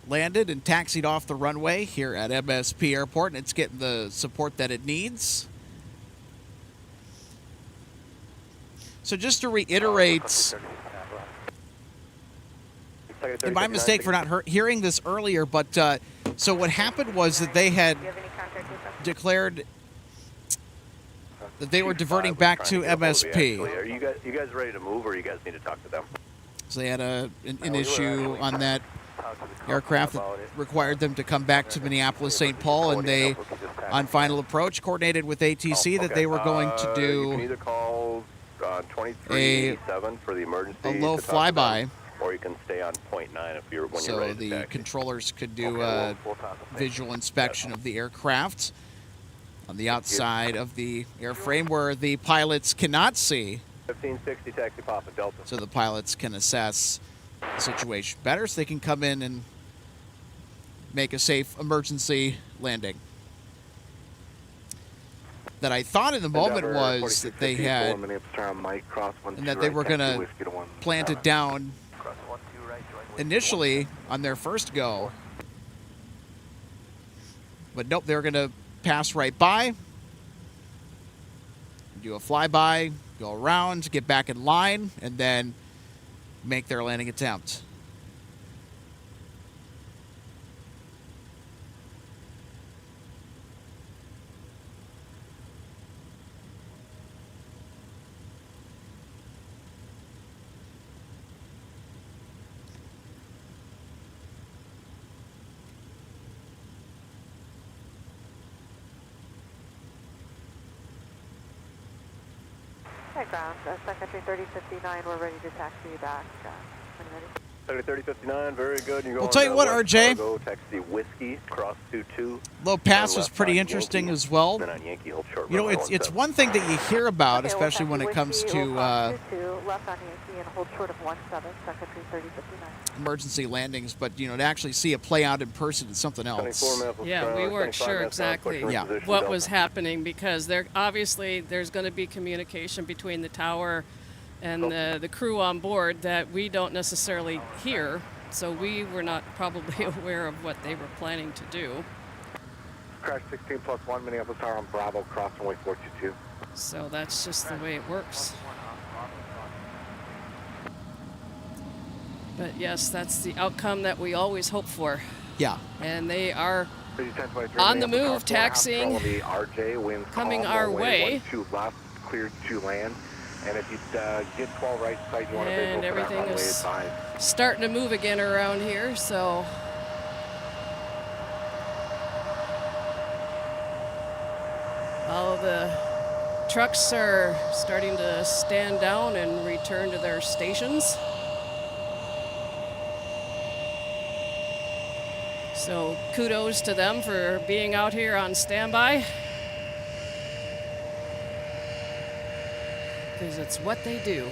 [SPEAKER 3] landed and taxied off the runway here at MSP Airport, and it's getting the support that it needs. So just to reiterate, and my mistake for not hearing this earlier, but so what happened was that they had declared that they were diverting back to MSP.
[SPEAKER 2] Are you guys ready to move, or you guys need to talk to them?
[SPEAKER 3] So they had an issue on that aircraft that required them to come back to Minneapolis, St. Paul, and they, on final approach, coordinated with ATC that they were going to
[SPEAKER 2] You can
[SPEAKER 3] do
[SPEAKER 2] either call 2387 for the emergency
[SPEAKER 3] a low
[SPEAKER 2] to talk to them,
[SPEAKER 3] flyby,
[SPEAKER 2] or you can stay on point 9 if you're when you're
[SPEAKER 3] so
[SPEAKER 2] ready to
[SPEAKER 3] the
[SPEAKER 2] taxi.
[SPEAKER 3] controllers could do a visual inspection of the aircraft on the outside of the airframe where the pilots cannot see,
[SPEAKER 2] 1560 taxi Papa Delta.
[SPEAKER 3] so the pilots can assess the situation better, so they can come in and make a safe emergency landing. That I thought in the moment was that they had, and that they were going to plant it down initially on their first go. But nope, they were going to pass right by, do a flyby, go around, get back in line, and then make their landing attempt.
[SPEAKER 4] Hi, ground. Sun Country 3059, we're ready to taxi you back. When ready.
[SPEAKER 2] 3059, very good. You're
[SPEAKER 3] Well,
[SPEAKER 2] going
[SPEAKER 3] tell you what,
[SPEAKER 2] West
[SPEAKER 3] RJ.
[SPEAKER 2] Fargo, taxi Whiskey, cross 22.
[SPEAKER 3] Low pass
[SPEAKER 2] Turn
[SPEAKER 3] was
[SPEAKER 2] left
[SPEAKER 3] pretty
[SPEAKER 2] on
[SPEAKER 3] interesting
[SPEAKER 2] Yankee,
[SPEAKER 3] as well.
[SPEAKER 2] Then on Yankee, hold short
[SPEAKER 3] You know,
[SPEAKER 2] runway
[SPEAKER 3] it's
[SPEAKER 2] 17.
[SPEAKER 3] one thing that you hear about,
[SPEAKER 4] Okay,
[SPEAKER 3] especially
[SPEAKER 4] we'll
[SPEAKER 3] when it
[SPEAKER 4] taxi
[SPEAKER 3] comes
[SPEAKER 4] Whiskey,
[SPEAKER 3] to
[SPEAKER 4] we'll cross 22, left on Yankee and hold short of 17, Sun Country 3059.
[SPEAKER 3] emergency landings, but you know, to actually see it play out in person is something
[SPEAKER 2] 24
[SPEAKER 3] else.
[SPEAKER 2] minutes,
[SPEAKER 8] Yeah, we weren't
[SPEAKER 2] 25
[SPEAKER 8] sure
[SPEAKER 2] minutes now,
[SPEAKER 8] exactly
[SPEAKER 2] pushing
[SPEAKER 3] Yeah.
[SPEAKER 2] position
[SPEAKER 8] what
[SPEAKER 2] Delta.
[SPEAKER 8] was happening, because there's going to be communication between the tower and the crew on board that we don't necessarily hear, so we were not probably aware of what they were planning to do.
[SPEAKER 5] Crash 16 plus 1, Minneapolis Tower on Bravo, cross runway 422.
[SPEAKER 8] So that's just the way it works. But yes, that's the outcome that we always hope for.
[SPEAKER 3] Yeah.
[SPEAKER 8] And they are
[SPEAKER 5] 1023,
[SPEAKER 8] on the
[SPEAKER 5] Minneapolis
[SPEAKER 8] move,
[SPEAKER 5] Tower,
[SPEAKER 8] taxiing,
[SPEAKER 5] control of the RJ, winds
[SPEAKER 8] coming
[SPEAKER 5] calm,
[SPEAKER 8] our
[SPEAKER 5] runway
[SPEAKER 8] way.
[SPEAKER 5] 12 left, cleared to land. And if you get 12 right side, you want to
[SPEAKER 8] And
[SPEAKER 5] visual for that
[SPEAKER 8] everything
[SPEAKER 5] runway
[SPEAKER 8] is
[SPEAKER 5] advised.
[SPEAKER 8] starting to move again around here, so all the trucks are starting to stand down and return to their stations. So kudos to them for being out here on standby, because it's what they do.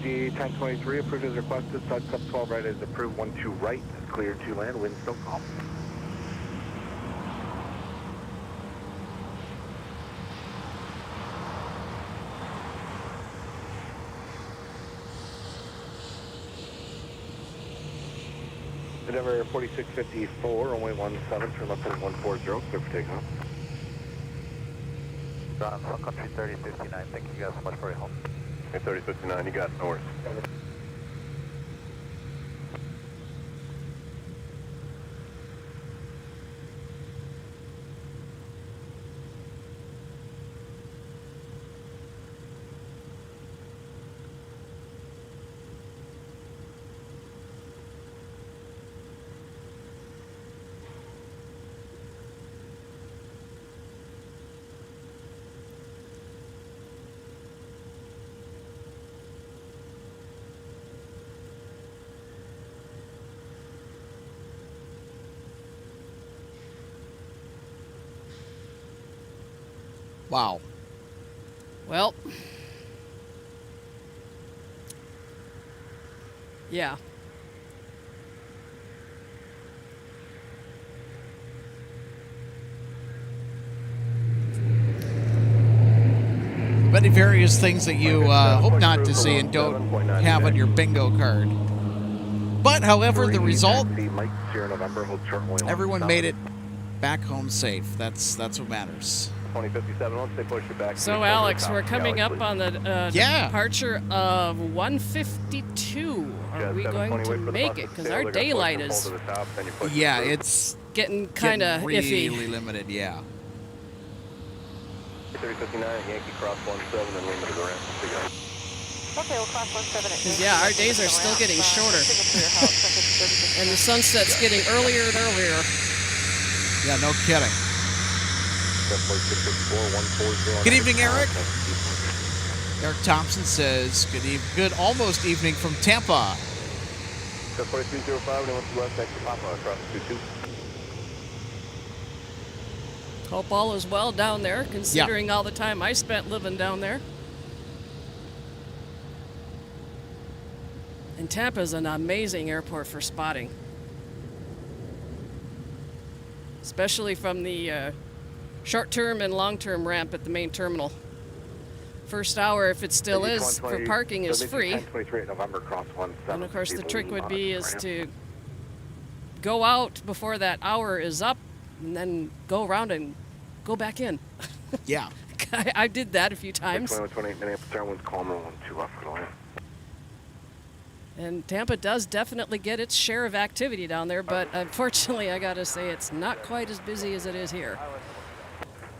[SPEAKER 6] The 1023 approved as requested. Side sub 12 right is approved. 12 right, clear to land. Wind still calm. Denver 4654, runway 17, turn left heading 140, clear for takeoff.
[SPEAKER 7] Sun Country 3059, thank you guys so much for your help.
[SPEAKER 6] Hey, 3059, you got it, north.
[SPEAKER 3] Wow.
[SPEAKER 8] Well, yeah.
[SPEAKER 3] Many various things that you hope not to see and don't have on your bingo card. But, however, the result, everyone made it back home safe. That's what matters.
[SPEAKER 2] 2057, once they push it back.
[SPEAKER 8] So, Alex, we're coming up on the departure of 152. Are we going to make it? Because our daylight is
[SPEAKER 3] it's
[SPEAKER 8] getting kind of iffy.
[SPEAKER 3] Really limited, yeah.
[SPEAKER 2] 3059, Yankee cross 17 and limited around.
[SPEAKER 4] Okay, we'll cross 17 at
[SPEAKER 8] Because, yeah, our days are still getting shorter. And the sunset's getting earlier and earlier.
[SPEAKER 3] Yeah, no kidding. Good evening, Eric. Eric Thompson says, good almost evening from Tampa.
[SPEAKER 2] 4305, and went to west next to Papa across 22.
[SPEAKER 8] Hope all is well down there, considering all the time I spent living down there. And Tampa's an amazing airport for spotting. Especially from the short-term and long-term ramp at the main terminal. First hour, if it still is, for parking is free. And of course the trick would be is to go out before that hour is up and then go around and go back in.
[SPEAKER 3] Yeah.
[SPEAKER 8] I did that a few times.
[SPEAKER 6] 28 Minneapolis Airlines, calmer 12 left for the land.
[SPEAKER 8] And Tampa does definitely get its share of activity down there, but unfortunately, I gotta say, it's not quite as busy as it is here.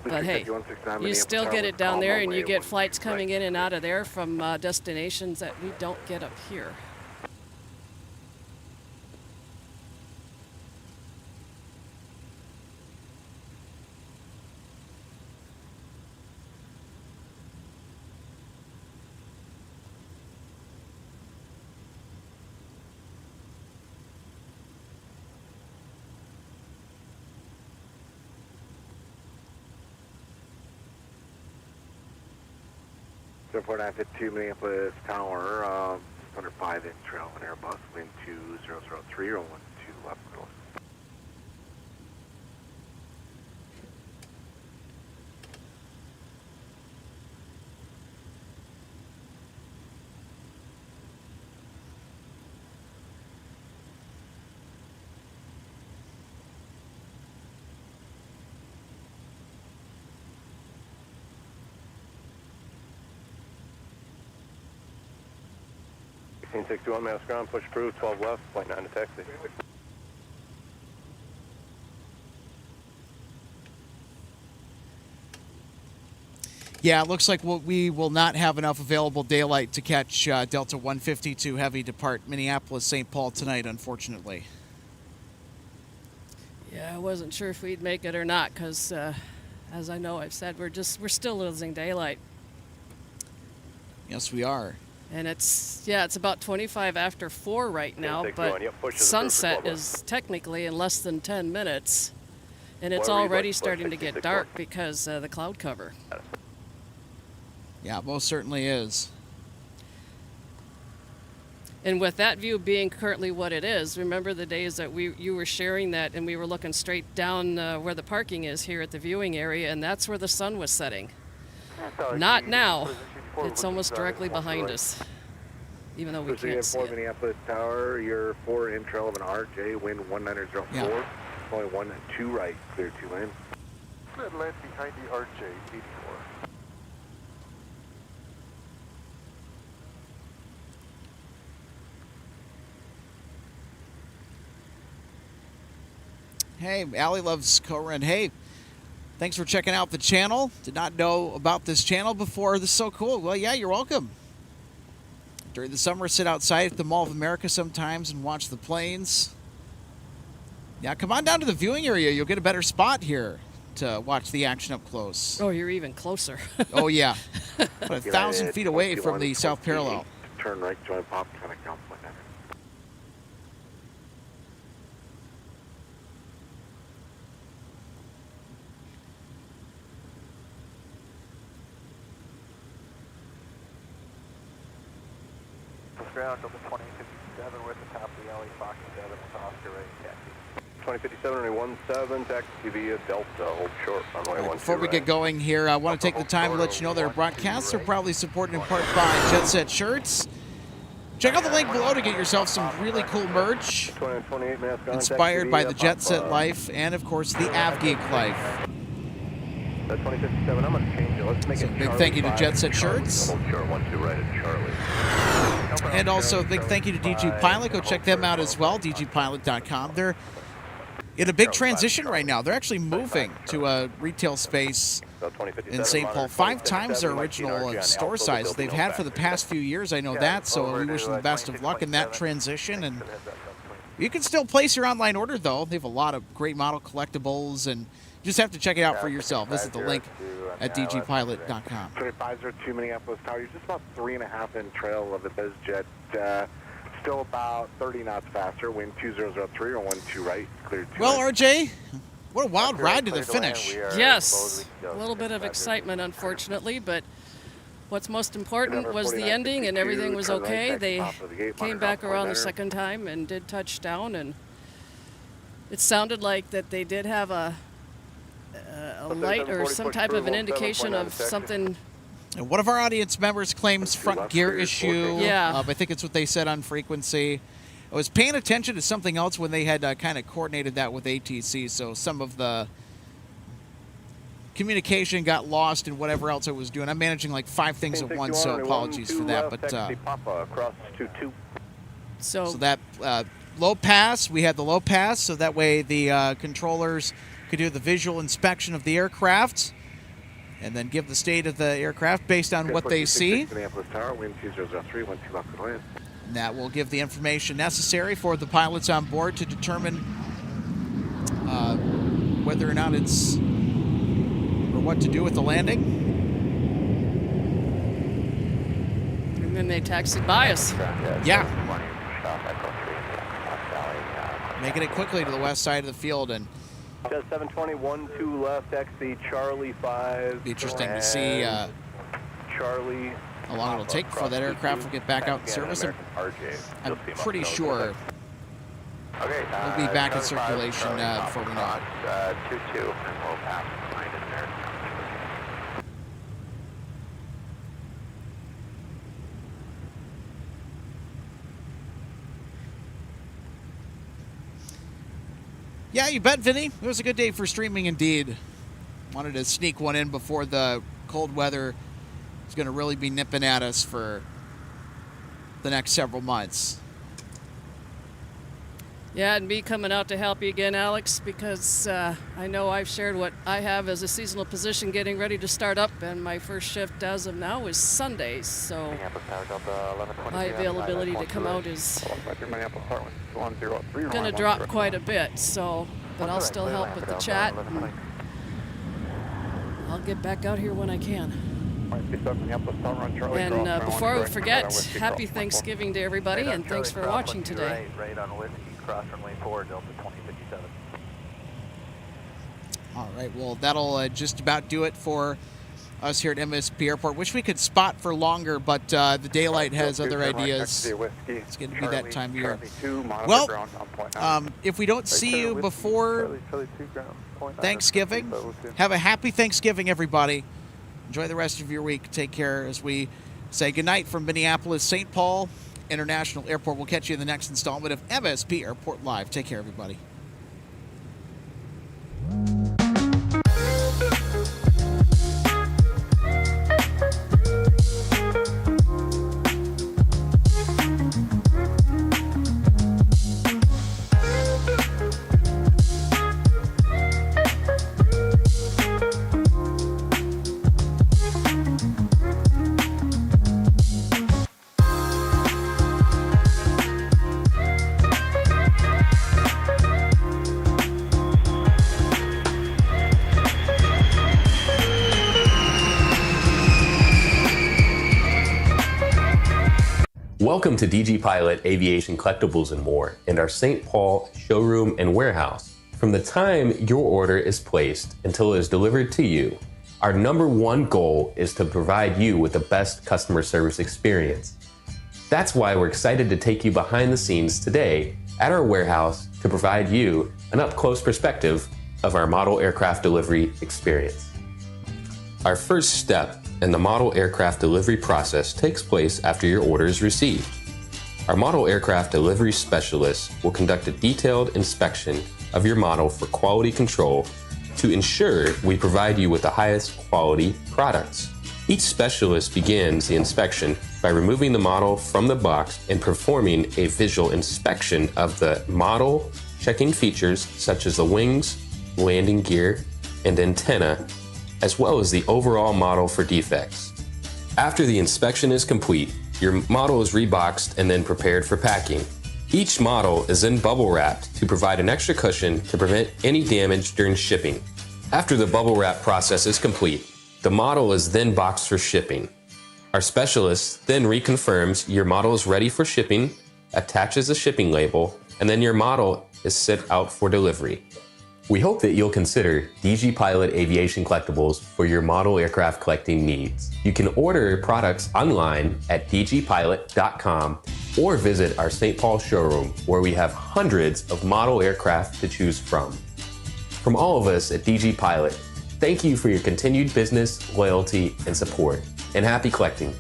[SPEAKER 8] But hey, you still get it down there, and you get flights coming in and out of there from destinations that we don't get up here.
[SPEAKER 6] So 4952 Minneapolis Tower, under 5-inch trail of an Airbus, wind 2003 or 12 left course.
[SPEAKER 2] Team 61, mass ground, push approved, 12 left, flight 9 to taxi.
[SPEAKER 3] Yeah, it looks like we will not have enough available daylight to catch Delta 152 Heavy depart Minneapolis-St. Paul tonight, unfortunately.
[SPEAKER 8] Yeah, I wasn't sure if we'd make it or not, because as I know I've said, we're still losing daylight.
[SPEAKER 3] Yes, we are.
[SPEAKER 8] And it's about 25 after 4 right now, but sunset is technically in less than 10 minutes. And it's already starting to get dark because the cloud cover.
[SPEAKER 3] Yeah, it most certainly is.
[SPEAKER 8] And with that view being currently what it is, remember the days that you were sharing that and we were looking straight down where the parking is here at the viewing area, and that's where the sun was setting. Not now. It's almost directly behind us, even though we can't see it.
[SPEAKER 6] Minneapolis Tower, you're 4 in trail of an RJ, wind 1904.
[SPEAKER 3] Yeah.
[SPEAKER 6] Only 1 and 2 right, clear 2 lane.
[SPEAKER 7] Land behind the RJ, 84.
[SPEAKER 3] Hey, Allie loves Corin. Hey, thanks for checking out the channel. Did not know about this channel before. This is so cool. Well, yeah, you're welcome. During the summer, sit outside at the Mall of America sometimes and watch the planes. Yeah, come on down to the viewing area. You'll get a better spot here to watch the action up close.
[SPEAKER 8] Oh, you're even closer.
[SPEAKER 3] Oh, yeah. About 1,000 feet away from the south parallel.
[SPEAKER 6] Turn right, join pop, kind of count like that.
[SPEAKER 7] Ground over 2057, we're at the top of the alley, Fox 7 with Oscar right taxi.
[SPEAKER 2] 2057, runway 17, taxi via Delta, hold short, runway 12.
[SPEAKER 3] Before we get going here, I want to take the time to let you know that our broadcasts are proudly supported in part by Jet Set Shirts. Check out the link below to get yourself some really cool merch inspired by the Jet Set life and, of course, the AvGeek life.
[SPEAKER 2] 2057, I'm going to change it. Let's make
[SPEAKER 3] So
[SPEAKER 2] it
[SPEAKER 3] big thank you to Jet Set Shirts.
[SPEAKER 2] Hold short, 12 right at Charlie.
[SPEAKER 3] And also a big thank you to DG Pilot. Go check them out as well, dgpilot.com. They're in a big transition right now. They're actually moving to a retail space in St. Paul, 5 times their original store size they've had for the past few years. I know that, so we wish them the best of luck in that transition. And you can still place your online order, though. They have a lot of great model collectibles, and you just have to check it out for yourself. Visit the link at dgpilot.com.
[SPEAKER 6] 2502 Minneapolis Tower, you're just about 3.5 in trail of the BizJet. Still about 30 knots faster, wind 2003 or 12 right, clear 2.
[SPEAKER 3] Well, RJ, what a wild ride to the finish.
[SPEAKER 8] Yes, a little bit of excitement, unfortunately, but what's most important was the ending, and everything was okay. They came back around the second time and did touch down, and it sounded like that they did have a light or some type of an indication of something.
[SPEAKER 3] And one of our audience members claims front gear issue.
[SPEAKER 8] Yeah.
[SPEAKER 3] I think it's what they said on frequency. I was paying attention to something else when they had kind of coordinated that with ATC, so some of the communication got lost in whatever else I was doing. I'm managing like 5 things at once, so apologies for that. But so that low pass, we had the low pass, so that way the controllers could do the visual inspection of the aircraft and then give the state of the aircraft based on what they see.
[SPEAKER 6] Minneapolis Tower, wind 2003, 12 left to land.
[SPEAKER 3] And that will give the information necessary for the pilots on board to determine whether or not it's, or what to do with the landing.
[SPEAKER 8] And then they taxied by us.
[SPEAKER 3] Yeah. Making it quickly to the west side of the field, and
[SPEAKER 2] 720, 12 left, taxi Charlie 5.
[SPEAKER 3] be interesting to see
[SPEAKER 2] Charlie.
[SPEAKER 3] how long it'll take before that aircraft will get back out in service. I'm pretty sure we'll be back in circulation before we know it.
[SPEAKER 2] 22, and we'll pass behind it there.
[SPEAKER 3] Yeah, you bet, Vinny. It was a good day for streaming indeed. Wanted to sneak one in before the cold weather is going to really be nipping at us for the next several months.
[SPEAKER 8] Yeah, and me coming out to help you again, Alex, because I know I've shared what I have as a seasonal position getting ready to start up, and my first shift as of now is Sundays, so my availability to come out is going to drop quite a bit, so, but I'll still help with the chat, and I'll get back out here when I can. And before we forget, happy Thanksgiving to everybody, and thanks for watching today.
[SPEAKER 7] Right on Whiskey, cross runway 4, Delta 2057.
[SPEAKER 3] All right, well, that'll just about do it for us here at MSP Airport. Wish we could spot for longer, but the daylight has other ideas. It's going to be that time of year. Well, if we don't see you before Thanksgiving, have a happy Thanksgiving, everybody. Enjoy the rest of your week. Take care as we say goodnight from Minneapolis, St. Paul International Airport. We'll catch you in the next installment of MSP Airport Live. Take care, everybody.
[SPEAKER 9] Welcome to DG Pilot Aviation Collectibles and More and our St. Paul showroom and warehouse. From the time your order is placed until it is delivered to you, our #1 goal is to provide you with the best customer service experience. That's why we're excited to take you behind the scenes today at our warehouse to provide you an up-close perspective of our model aircraft delivery experience. Our first step in the model aircraft delivery process takes place after your order is received. Our model aircraft delivery specialist will conduct a detailed inspection of your model for quality control to ensure we provide you with the highest quality products. Each specialist begins the inspection by removing the model from the box and performing a visual inspection of the model, checking features such as the wings, landing gear, and antenna, as well as the overall model for defects. After the inspection is complete, your model is reboxed and then prepared for packing. Each model is then bubble wrapped to provide an extra cushion to prevent any damage during shipping. After the bubble wrap process is complete, the model is then boxed for shipping. Our specialist then reconfirms your model is ready for shipping, attaches a shipping label, and then your model is sent out for delivery. We hope that you'll consider DG Pilot Aviation Collectibles for your model aircraft collecting needs. You can order products online at dgpilot.com or visit our St. Paul showroom where we have hundreds of model aircraft to choose from. From all of us at DG Pilot, thank you for your continued business, loyalty, and support, and happy collecting.